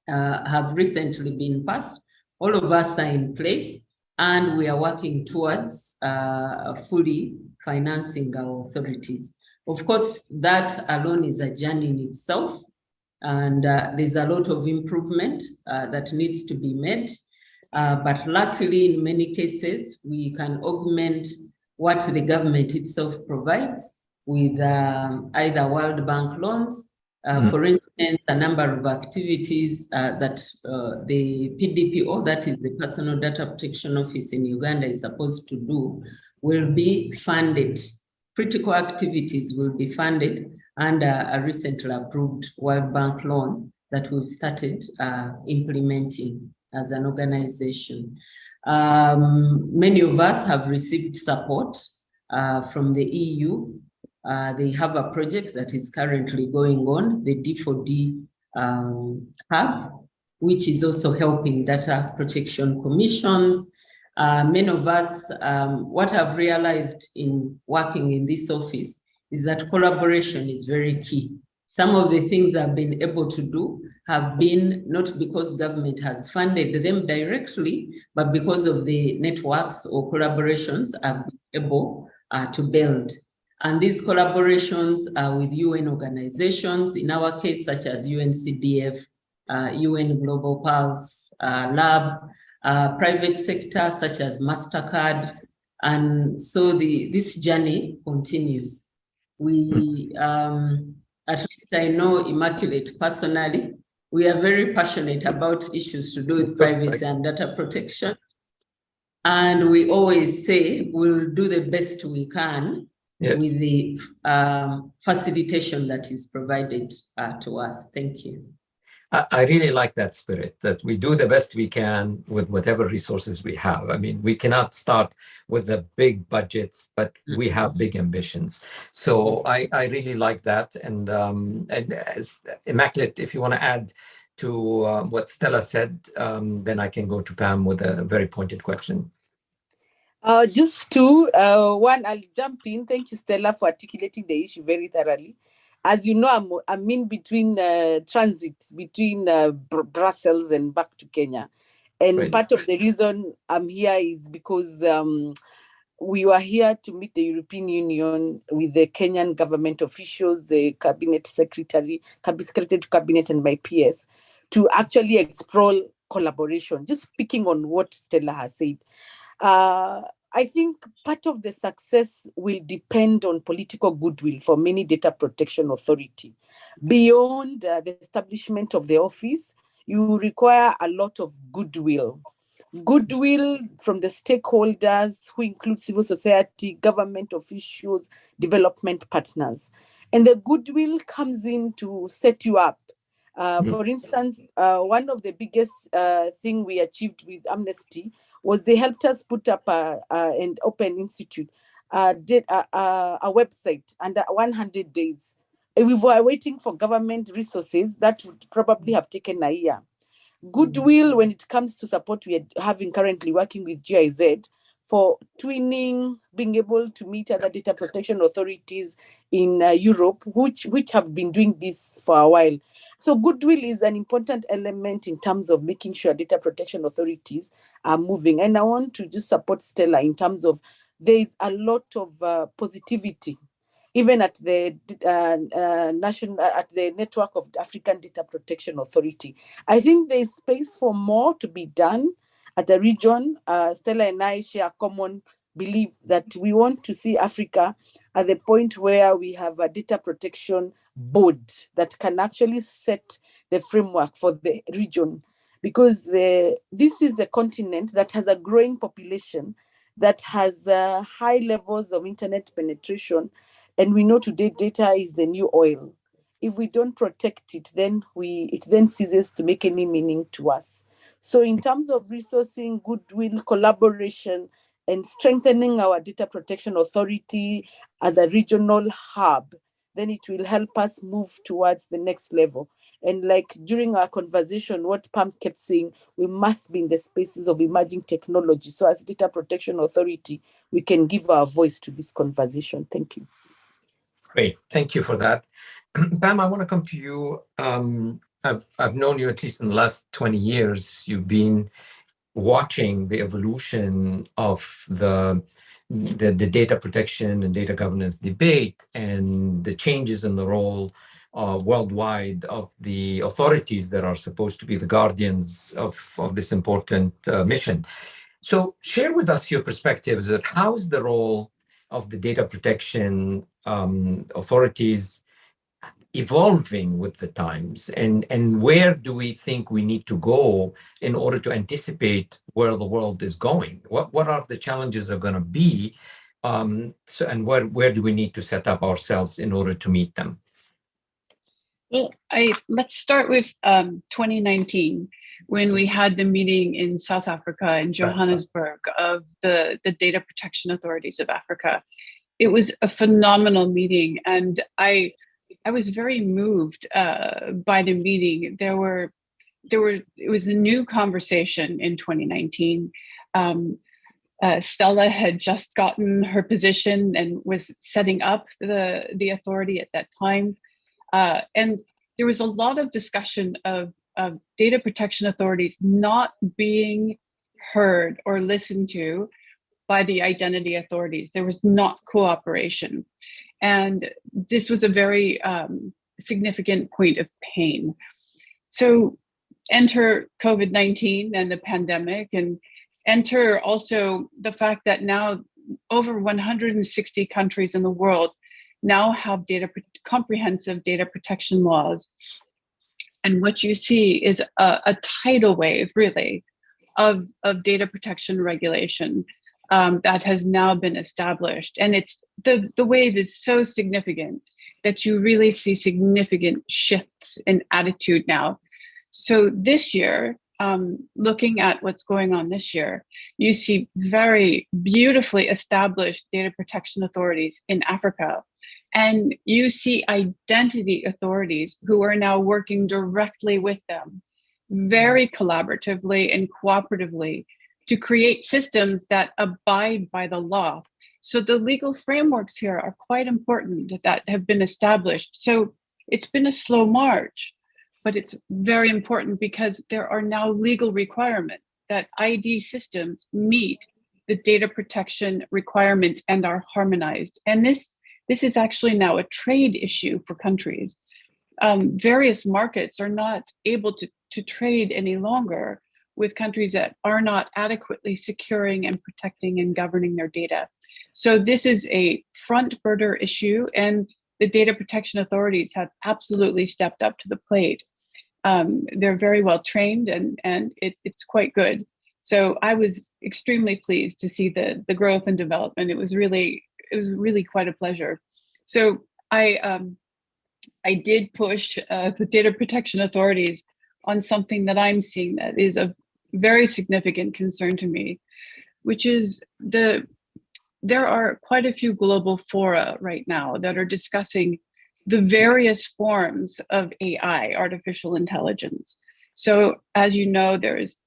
have recently been passed, all of us are in place, and we are working towards fully financing our authorities. Of course, that alone is a journey in itself, and there's a lot of improvement that needs to be made. But luckily, in many cases, we can augment what the government itself provides with either World Bank loans For instance, a number of activities that the PDPO, that is the Personal Data Protection Office in Uganda, is supposed to do will be funded. Critical activities will be funded under a recently approved World Bank loan that we've started implementing as an organization. Many of us have received support from the EU. They have a project that is currently going on, the D4D hub, which is also helping data protection commissions. Many of us, what I've realized in working in this office is that collaboration is very key. Some of the things I've been able to do have been not because government has funded them directly, but because of the networks or collaborations I've been able to build. And these collaborations are with UN organizations, in our case, such as UNCDF, UN Global Pulse Lab, private sector, such as MasterCard. And so this journey continues. We, at least I know Immaculate personally, we are very passionate about issues to do with privacy and data protection. And we always say we'll do the best we can with the facilitation that is provided to us. Thank you. I really like that spirit, that we do the best we can with whatever resources we have. I mean, we cannot start with the big budgets, but we have big ambitions. So I really like that. And as Immaculate, if you want to add to what Stella said, then I can go to Pam with a very pointed question. Just two. One, I'll jump in. Thank you, Stella, for articulating the issue very thoroughly. As you know, I'm in between transit between Brussels and back to Kenya. And part of the reason I'm here is because we were here to meet the European Union with the Kenyan government officials, the cabinet secretary to cabinet, and my PS to actually explore collaboration. Just speaking on what Stella has said. I think part of the success will depend on political goodwill for many data protection authority. Beyond the establishment of the office, you require a lot of goodwill. Goodwill from the stakeholders, who include civil society, government officials, development partners. And the goodwill comes in to set you up. For instance, one of the biggest thing we achieved with Amnesty was they helped us put up an open institute, did a website under 100 days. If we were waiting for government resources, that would probably have taken a year. Goodwill when it comes to support we are having currently working with GIZ for twinning, being able to meet other data protection authorities in Europe, which have been doing this for a while. So goodwill is an important element in terms of making sure data protection authorities are moving. And I want to just support Stella in terms of there is a lot of positivity, even at the network of the African Data Protection Authority. I think there is space for more to be done at the region. Stella and I share a common belief that we want to see Africa at the point where we have a data protection board that can actually set the framework for the region, because this is a continent that has a growing population, that has high levels of internet penetration, and we know today data is the new oil. If we don't protect it, then it then ceases to make any meaning to us. So in terms of resourcing, goodwill, collaboration, and strengthening our data protection authority as a regional hub, then it will help us move towards the next level. And like during our conversation, what Pam kept saying, we must be in the spaces of emerging technology. So as data protection authority, we can give our voice to this conversation. Thank you. Great, thank you for that. Pam, I want to come to you. I've known you at least in the last 20 years. You've been watching the evolution of the data protection and data governance debate and the changes in the role worldwide of the authorities that are supposed to be the guardians of this important mission. So share with us your perspectives of how's the role of the data protection authorities evolving with the times, and where do we think we need to go in order to anticipate where the world is going? What are the challenges are going to be, and where do we need to set up ourselves in order to meet them? Well, let's start with 2019, when we had the meeting in South Africa, in Johannesburg, of the data protection authorities of Africa. It was a phenomenal meeting, and I was very moved by the meeting. It was a new conversation in 2019. Stella had just gotten her position and was setting up the authority at that time. And there was a lot of discussion of data protection authorities not being heard or listened to by the identity authorities. There was not cooperation. And this was a very significant point of pain. So enter COVID-19 and the pandemic, and enter also the fact that now over 160 countries in the world now have comprehensive data protection laws. And what you see is a tidal wave, really, of data protection regulation that has now been established. And it's the wave is so significant that you really see significant shifts in attitude now. So this year, looking at what's going on this year, you see very beautifully established data protection authorities in Africa. And you see identity authorities who are now working directly with them, very collaboratively and cooperatively, to create systems that abide by the law. So the legal frameworks here are quite important that have been established. So it's been a slow march, but it's very important because there are now legal requirements that ID systems meet the data protection requirements and are harmonized. And this is actually now a trade issue for countries. Various markets are not able to trade any longer with countries that are not adequately securing and protecting and governing their data. So this is a front burner issue, and the data protection authorities have absolutely stepped up to the plate. They're very well trained, and it's quite good. So I was extremely pleased to see the growth and development. It was really quite a pleasure. So I did push the data protection authorities on something that I'm seeing that is of very significant concern to me, which is there are quite a few global fora right now that are discussing the various forms of AI, artificial intelligence. So as you know, there's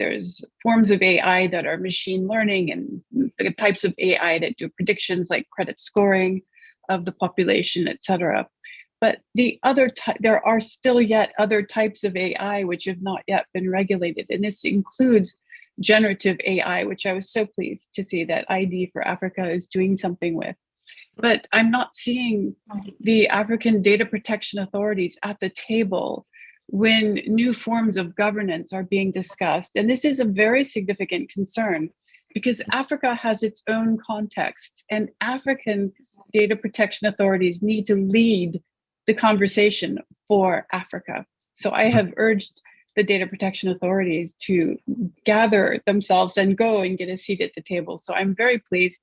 forms of AI that are machine learning, and the types of AI that do predictions like credit scoring of the population, et cetera. But there are still yet other types of AI which have not yet been regulated. And this includes generative AI, which I was so pleased to see that ID4Africa is doing something with. But I'm not seeing the African data protection authorities at the table when new forms of governance are being discussed. And this is a very significant concern because Africa has its own contexts, and African data protection authorities need to lead the conversation for Africa. So I have urged the data protection authorities to gather themselves and go and get a seat at the table. So I'm very pleased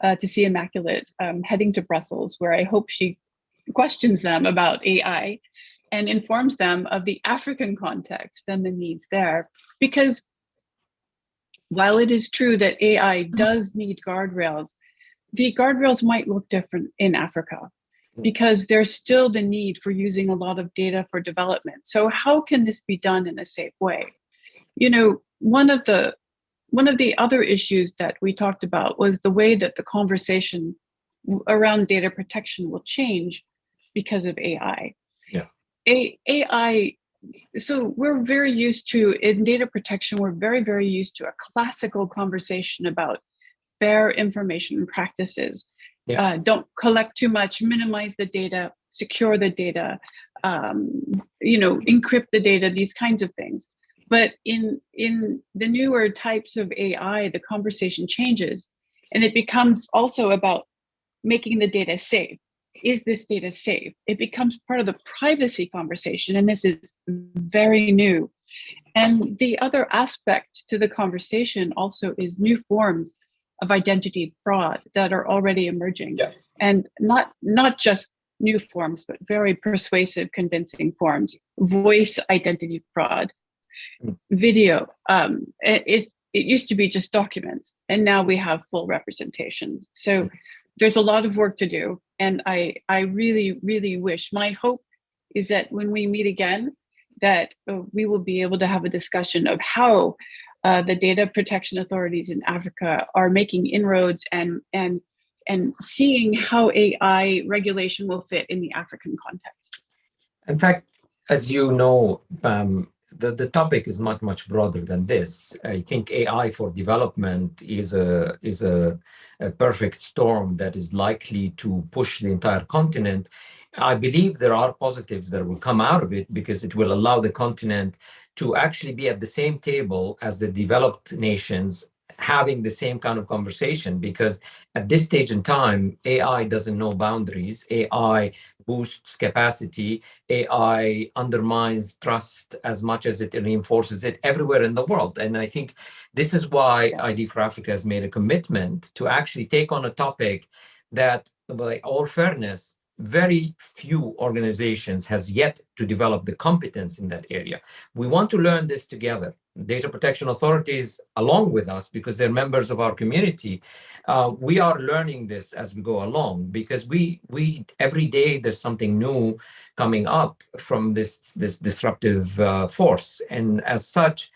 to see Immaculate heading to Brussels, where I hope she questions them about AI and informs them of the African context and the needs there. Because while it is true that AI does need guardrails, the guardrails might look different in Africa, because there's still the need for using a lot of data for development. So how can this be done in a safe way? You know, one of the other issues that we talked about was the way that the conversation around data protection will change because of AI. Yeah. AI, so we're very used to, in data protection, we're very, very used to a classical conversation about fair information practices. Yeah. Don't collect too much, minimize the data, secure the data, encrypt the data, these kinds of things. But in the newer types of AI, the conversation changes, and it becomes also about making the data safe. is this data safe? It becomes part of the privacy conversation, and this is very new. And the other aspect to the conversation also is new forms of identity fraud that are already emerging. Yeah. And not just new forms, but very persuasive, convincing forms. Voice identity fraud, video. It used to be just documents, and now we have full representations. So there's a lot of work to do. And I really, really wish, my hope is that when we meet again, that we will be able to have a discussion of how the data protection authorities in Africa are making inroads and seeing how AI regulation will fit in the African context. In fact, as you know, the topic is much broader than this. I think AI for development is a perfect storm that is likely to push the entire continent. I believe there are positives that will come out of it because it will allow the continent to actually be at the same table as the developed nations, having the same kind of conversation, because at this stage in time, AI doesn't know boundaries. AI boosts capacity. AI undermines trust as much as it reinforces it everywhere in the world. And I think this is why ID4Africa has made a commitment to actually take on a topic that, by all fairness, very few organizations has yet to develop the competence in that area. We want to learn this together. Data protection authorities along with us, because they're members of our community. We are learning this as we go along, because we every day there's something new coming up from this disruptive force. And as such,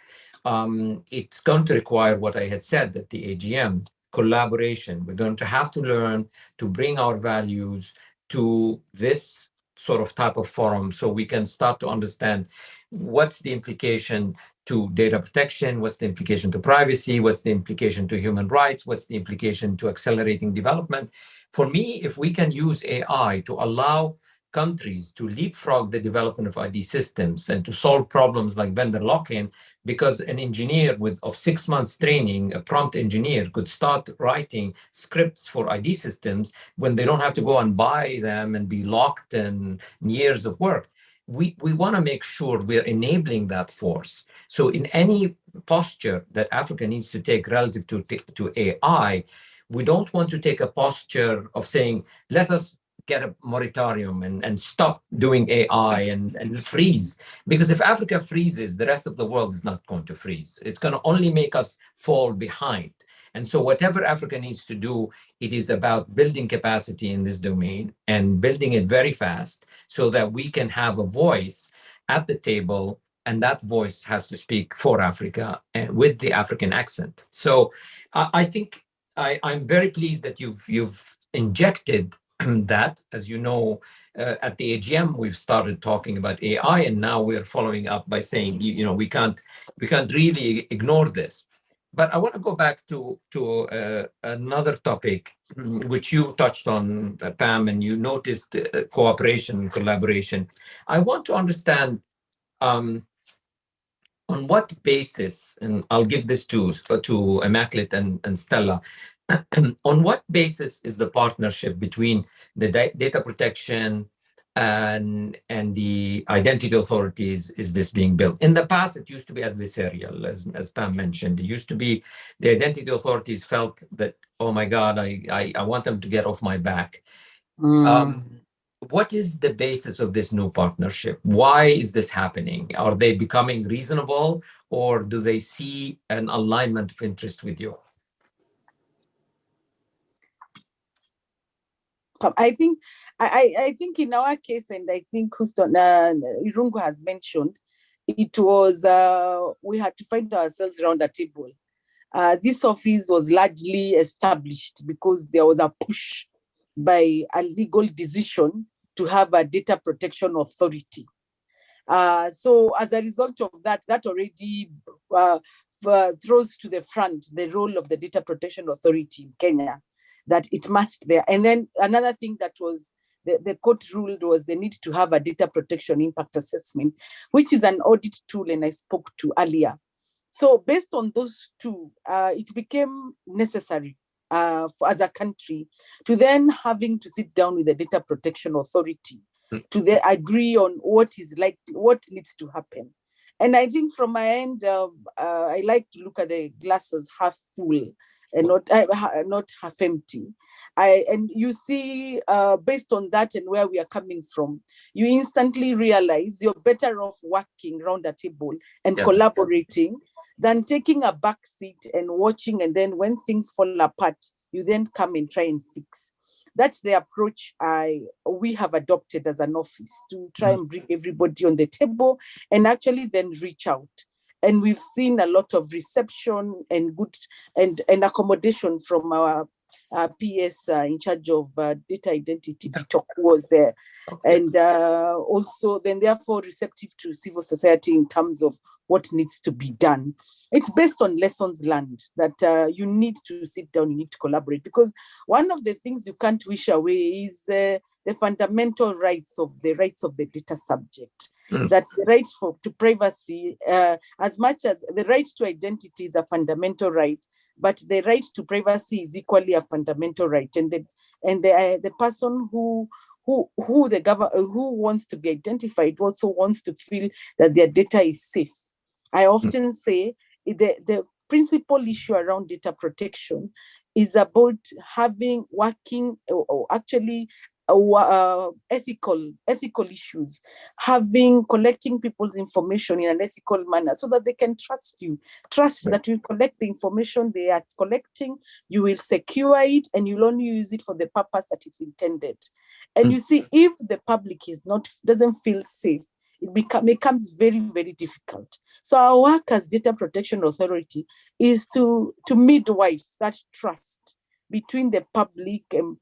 it's going to require what I had said at the AGM, collaboration. We're going to have to learn to bring our values to this sort of type of forum so we can start to understand what's the implication to data protection, what's the implication to privacy, what's the implication to human rights, what's the implication to accelerating development. For me, if we can use AI to allow countries to leapfrog the development of ID systems and to solve problems like vendor lock-in, because an engineer of 6 months training, a prompt engineer, could start writing scripts for ID systems when they don't have to go and buy them and be locked in years of work. We want to make sure we're enabling that force. So in any posture that Africa needs to take relative to AI, we don't want to take a posture of saying, let us get a moratorium and stop doing AI and freeze. Because if Africa freezes, the rest of the world is not going to freeze. It's going to only make us fall behind. And so whatever Africa needs to do, it is about building capacity in this domain and building it very fast so that we can have a voice at the table, and that voice has to speak for Africa and with the African accent. So I think I'm very pleased that you've injected that. As you know, at the AGM, we've started talking about AI, and now we're following up by saying, we can't really ignore this. But I want to go back to another topic, which you touched on, Pam, and you noticed cooperation and collaboration. I want to understand on what basis, and I'll give this to Immaculate and Stella, on what basis is the partnership between the data protection and the identity authorities is this being built? In the past, it used to be adversarial, as Pam mentioned. It used to be the identity authorities felt that, oh my God, I want them to get off my back. What is the basis of this new partnership? Why is this happening? Are they becoming reasonable, or do they see an alignment of interest with you? I think in our case, and I think Irungu has mentioned, it was we had to find ourselves around the table. This office was largely established because there was a push by a legal decision to have a data protection authority. So as a result of that already throws to the front the role of the data protection authority in Kenya, that it must be. And then another thing that was the court ruled was the need to have a data protection impact assessment, which is an audit tool, and I spoke to earlier. So based on those two, it became necessary as a country, to then having to sit down with the Data Protection Authority to then agree on what needs to happen. And I think from my end, I like to look at the glasses half full and not half empty. And you see, based on that and where we are coming from, you instantly realize you're better off working around the table and collaborating than taking a back seat and watching, and then when things fall apart, you then come and try and fix. That's the approach we have adopted as an office, to try and bring everybody on the table and actually then reach out. And we've seen a lot of reception and good and accommodation from our PS in charge of data identity, Bitok, was there. And also then therefore receptive to civil society in terms of what needs to be done. It's based on lessons learned that you need to sit down, you need to collaborate, because one of the things you can't wish away is the fundamental rights of the data subject. That the right to privacy, as much as the right to identity is a fundamental right, but the right to privacy is equally a fundamental right. And the person who wants to be identified also wants to feel that their data is safe. I often say the principal issue around data protection is about ethical issues, collecting people's information in an ethical manner so that they can trust you. Trust that you collect the information they are collecting, you will secure it, and you'll only use it for the purpose that it's intended. And you see, if the public doesn't feel safe, it becomes very, very difficult. So our work as Data Protection Authority is to midwife that trust between the public and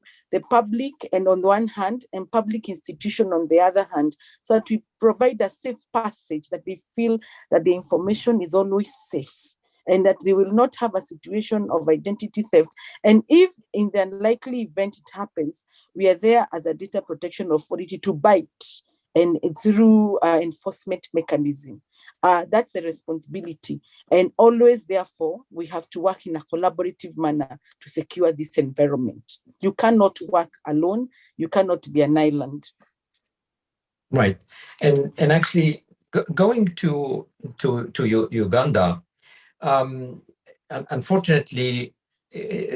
on the one hand, and public institution on the other hand, so that we provide a safe passage, that we feel that the information is always safe and that they will not have a situation of identity theft. And if in the unlikely event it happens, we are there as a Data Protection Authority to bite, and through enforcement mechanism. That's a responsibility. And always, therefore, we have to work in a collaborative manner to secure this environment. You cannot work alone. You cannot be an island. Right. And actually, going to Uganda, unfortunately,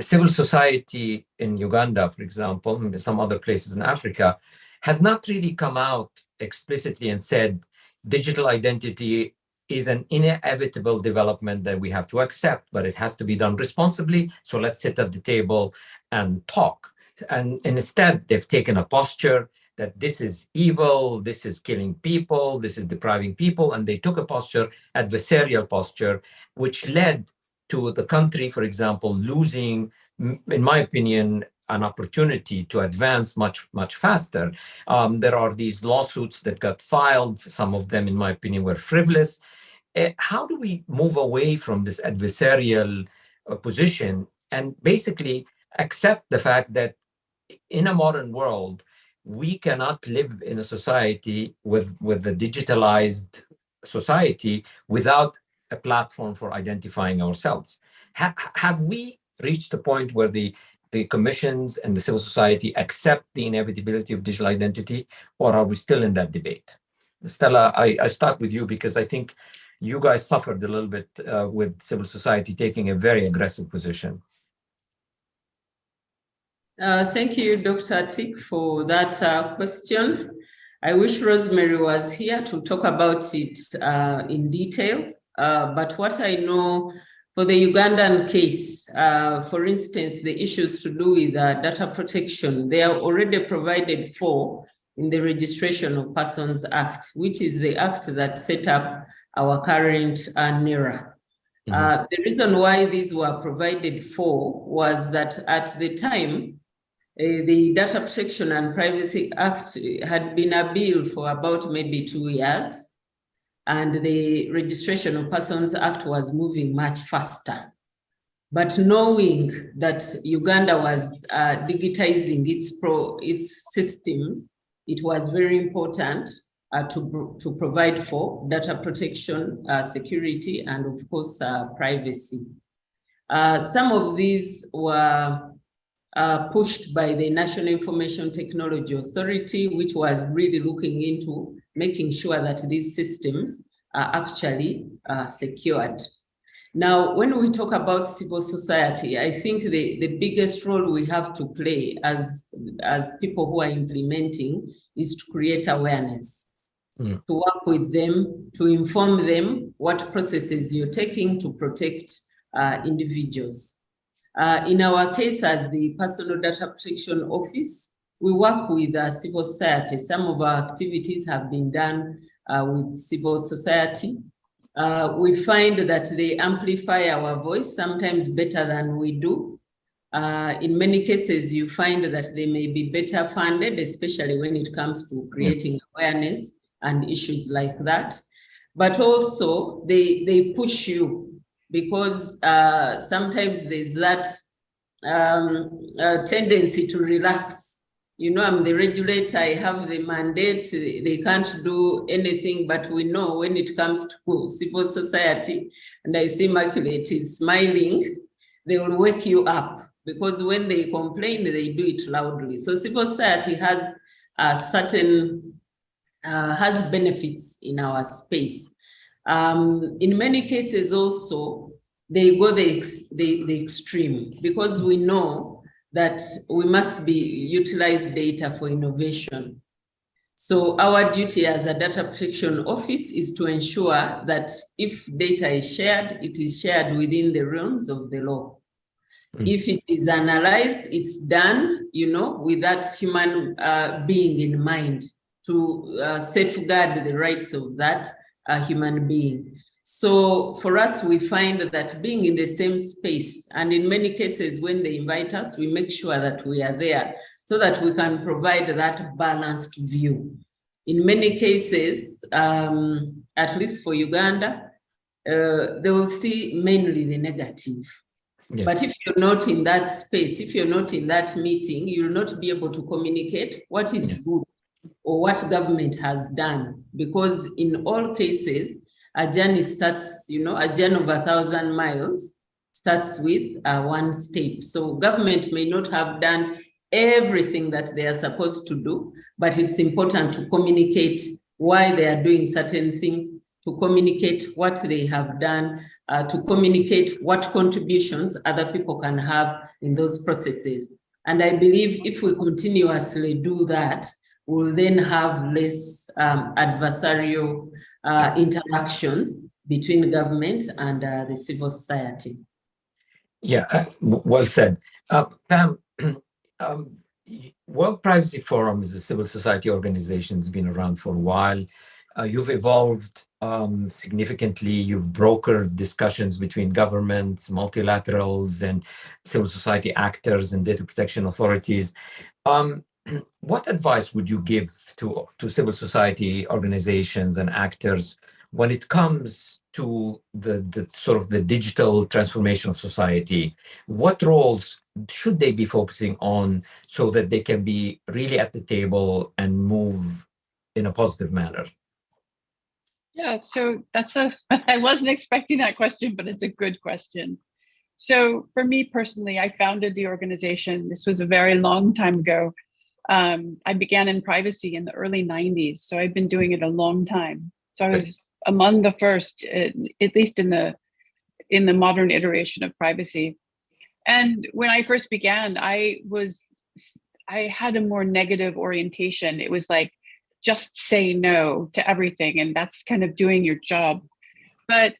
civil society in Uganda, for example, and some other places in Africa, has not really come out explicitly and said digital identity is an inevitable development that we have to accept, but it has to be done responsibly. So let's sit at the table and talk. And instead, they've taken a posture that this is evil, this is killing people, this is depriving people. And they took a adversarial posture, which led to the country, for example, losing, in my opinion, an opportunity to advance much, much faster. There are these lawsuits that got filed. Some of them, in my opinion, were frivolous. How do we move away from this adversarial position and basically accept the fact that in a modern world, we cannot live in a society with a digitalized society without a platform for identifying ourselves? Have we reached a point where the commissions and the civil society accept the inevitability of digital identity, or are we still in that debate? Stella, I start with you because I think you guys suffered a little bit with civil society taking a very aggressive position. Thank you, Dr. Atik, for that question. I wish Rosemary was here to talk about it in detail. But what I know for the Ugandan case, for instance, the issues to do with data protection, they are already provided for in the Registration of Persons Act, which is the act that set up our current NERA. The reason why these were provided for was that at the time, the Data Protection and Privacy Act had been a bill for about maybe 2 years, and the Registration of Persons Act was moving much faster. But knowing that Uganda was digitizing its systems, it was very important to provide for data protection, security, and of course, privacy. Some of these were pushed by the National Information Technology Authority, which was really looking into making sure that these systems are actually secured. Now, when we talk about civil society, I think the biggest role we have to play as people who are implementing is to create awareness, to work with them, to inform them what processes you're taking to protect individuals. In our case, as the Personal Data Protection Office, we work with civil society. Some of our activities have been done with civil society. We find that they amplify our voice sometimes better than we do. In many cases, you find that they may be better funded, especially when it comes to creating awareness and issues like that. But also, they push you, because sometimes there's that tendency to relax. You know, I'm the regulator, I have the mandate, they can't do anything, but we know when it comes to civil society, and I see Immaculate is smiling, they will wake you up, because when they complain, they do it loudly. So civil society has has benefits in our space. In many cases also, they go the extreme, because we know that we must utilize data for innovation. So our duty as a data protection office is to ensure that if data is shared, it is shared within the realms of the law. If it is analyzed, it's done, you know, with that human being in mind, to safeguard the rights of that human being. So for us, we find that being in the same space, and in many cases when they invite us, we make sure that we are there so that we can provide that balanced view. In many cases, at least for Uganda, they will see mainly the negative. Yes. But if you're not in that space, if you're not in that meeting, you'll not be able to communicate what is good or what government has done. Because in all cases, a journey starts, you know, a journey of 1,000 miles starts with one step. So government may not have done everything that they are supposed to do, but it's important to communicate why they are doing certain things, to communicate what they have done, to communicate what contributions other people can have in those processes. And I believe if we continuously do that, we'll then have less adversarial interactions between government and the civil society. Yeah, well said. Pam, World Privacy Forum is a civil society organization that's been around for a while. You've evolved significantly. You've brokered discussions between governments, multilaterals, and civil society actors and data protection authorities. What advice would you give to civil society organizations and actors when it comes to the sort of the digital transformation of society? What roles should they be focusing on so that they can be really at the table and move in a positive manner? Yeah, so I wasn't expecting that question, but it's a good question. So for me personally, I founded the organization. This was a very long time ago. I began in privacy in the early 90s, so I've been doing it a long time. So I was among the first, at least in the modern iteration of privacy. And when I first began, I had a more negative orientation. It was like, just say no to everything, and that's kind of doing your job. But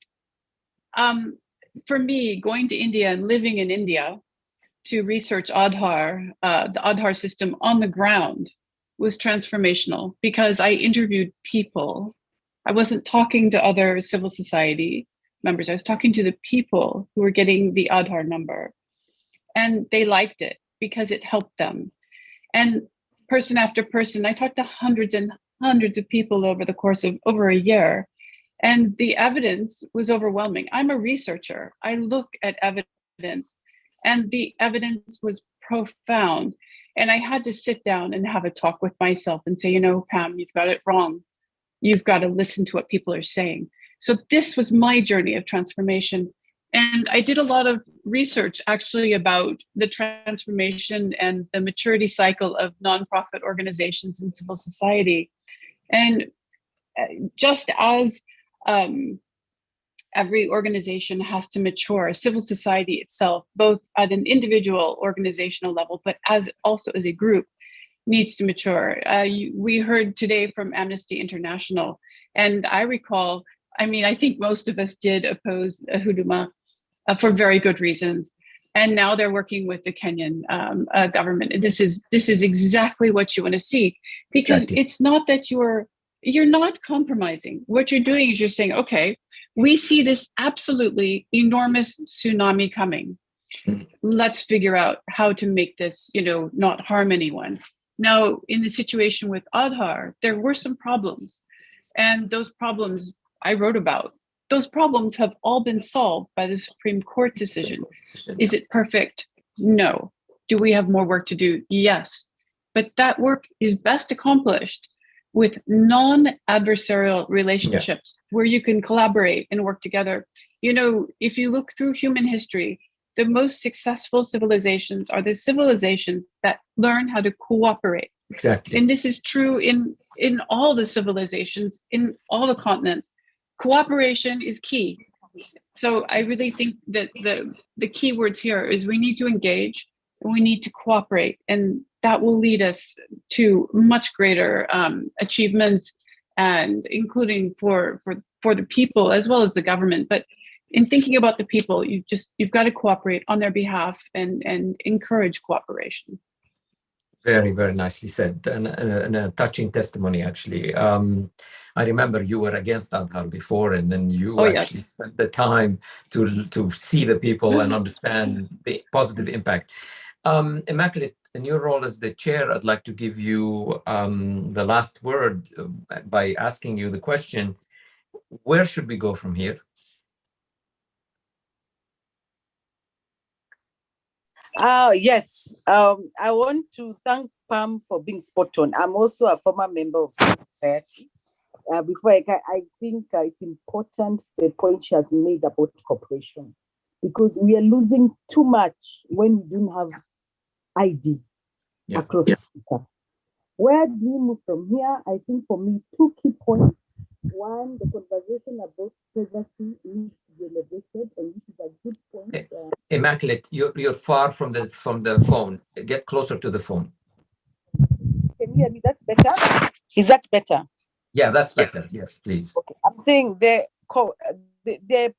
for me, going to India and living in India to research Aadhaar, the Aadhaar system on the ground, was transformational, because I interviewed people. I wasn't talking to other civil society members. I was talking to the people who were getting the Aadhaar number, and they liked it because it helped them. And person after person, I talked to hundreds and hundreds of people over the course of over a year, and the evidence was overwhelming. I'm a researcher. I look at evidence, and the evidence was profound. And I had to sit down and have a talk with myself and say, you know, Pam, you've got it wrong. You've got to listen to what people are saying. So this was my journey of transformation. And I did a lot of research actually about the transformation and the maturity cycle of nonprofit organizations in civil society. And just as every organization has to mature, civil society itself, both at an individual organizational level, but also as a group, needs to mature. We heard today from Amnesty International, and I recall, I mean, I think most of us did oppose Huduma for very good reasons. And now they're working with the Kenyan government. And this is exactly what you want to see, because it's not that you're not compromising. What you're doing is you're saying, okay, we see this absolutely enormous tsunami coming. Let's figure out how to make this, not harm anyone. Now, in the situation with Aadhaar, there were some problems, and those problems I wrote about. Those problems have all been solved by the Supreme Court decision. Is it perfect? No. Do we have more work to do? Yes. But that work is best accomplished with non-adversarial relationships where you can collaborate and work together. If you look through human history, the most successful civilizations are the civilizations that learn how to cooperate. Exactly. And this is true in all the civilizations, in all the continents. Cooperation is key. So I really think that the key words here is we need to engage and we need to cooperate, and that will lead us to much greater achievements, and including for the people as well as the government. But in thinking about the people, you've got to cooperate on their behalf and encourage cooperation. Very, very nicely said, and a touching testimony, actually. I remember you were against Aadhaar before, and then you actually spent the time to see the people and understand the positive impact. Immaculate, in your role as the chair, I'd like to give you the last word by asking you the question, where should we go from here? Yes, I want to thank Pam for being spot on. I'm also a former member of civil society. Before I think it's important the point she has made about cooperation, because we are losing too much when we don't have ID across Africa. Where do we move from here? I think for me, two key points. One, the conversation about privacy needs to be elevated, and this is a good point. Immaculate, you're far from the phone. Get closer to the phone. Can you hear me? That's better. Is that better? Yeah, that's better. Yes, please. Okay. I'm saying the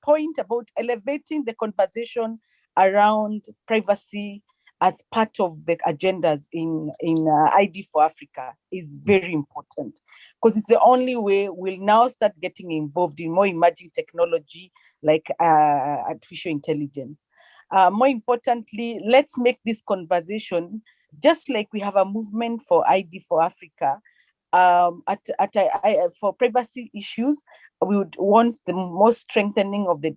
point about elevating the conversation around privacy as part of the agendas in ID4Africa is very important, because it's the only way we'll now start getting involved in more emerging technology like artificial intelligence. More importantly, let's make this conversation, just like we have a movement for ID4Africa, for privacy issues, we would want the more strengthening of the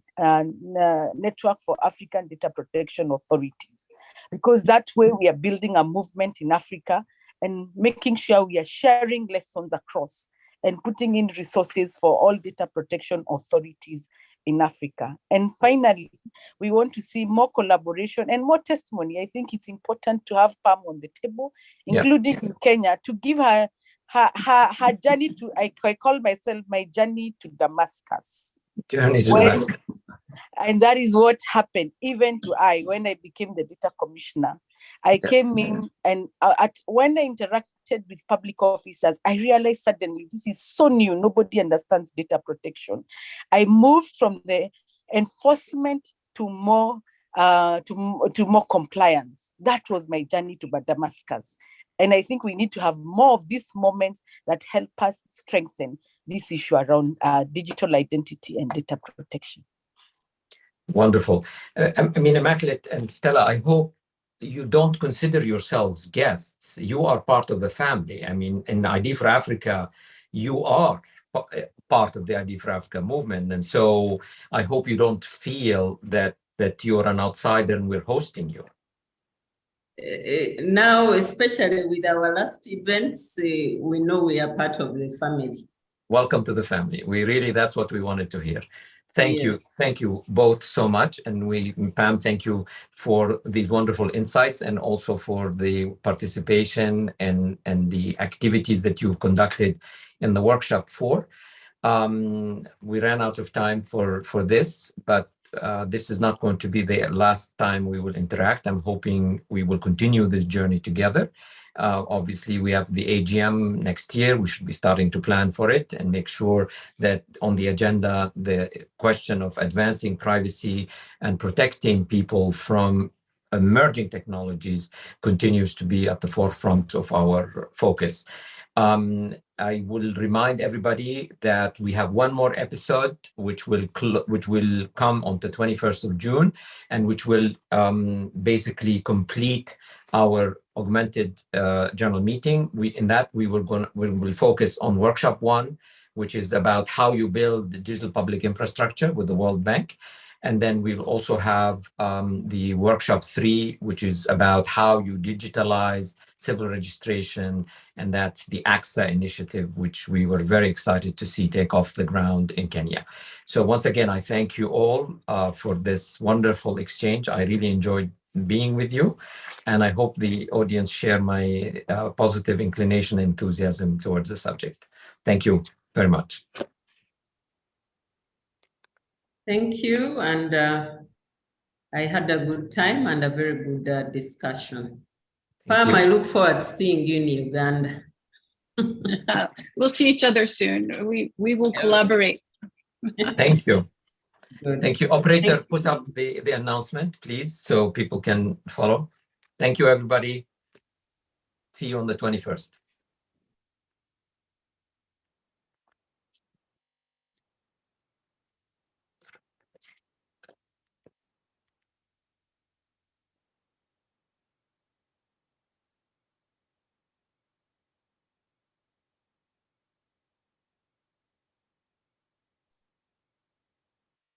Network for African Data Protection Authorities, because that way we are building a movement in Africa and making sure we are sharing lessons across and putting in resources for all data protection authorities in Africa. And finally, we want to see more collaboration and more testimony. I think it's important to have Pam on the table, including in Kenya, to give her journey to, I call myself my journey to Damascus. Journey to Damascus. And that is what happened even to when I became the data commissioner. I came in, and when I interacted with public officers, I realized suddenly this is so new. Nobody understands data protection. I moved from the enforcement to more compliance. That was my journey to Damascus. And I think we need to have more of these moments that help us strengthen this issue around digital identity and data protection. Wonderful. I mean, Immaculate and Stella, I hope you don't consider yourselves guests. You are part of the family. I mean, in ID4Africa, you are part of the ID4Africa movement. And so I hope you don't feel that you're an outsider and we're hosting you. Now, especially with our last events, we know we are part of the family. Welcome to the family. That's what we wanted to hear. Thank you both so much. And Pam, thank you for these wonderful insights and also for the participation and the activities that you've conducted in the workshop 4. We ran out of time for this, but this is not going to be the last time we will interact. I'm hoping we will continue this journey together. Obviously, we have the AGM next year. We should be starting to plan for it and make sure that on the agenda, the question of advancing privacy and protecting people from emerging technologies continues to be at the forefront of our focus. I will remind everybody that we have one more episode, which will come on the 21st of June, and which will basically complete our augmented general meeting. We will focus on workshop 1, which is about how you build the digital public infrastructure with the World Bank. And then we'll also have the workshop 3, which is about how you digitalize civil registration, and that's the AXA initiative, which we were very excited to see take off the ground in Kenya. So once again, I thank you all for this wonderful exchange. I really enjoyed being with you, and I hope the audience share my positive inclination and enthusiasm towards the subject. Thank you very much. Thank you, and I had a good time and a very good discussion. Pam, I look forward to seeing you in Uganda. We'll see each other soon. We will collaborate. Thank you. Good. Thank you. Operator, put up the announcement, please, so people can follow. Thank you, everybody. See you on the 21st.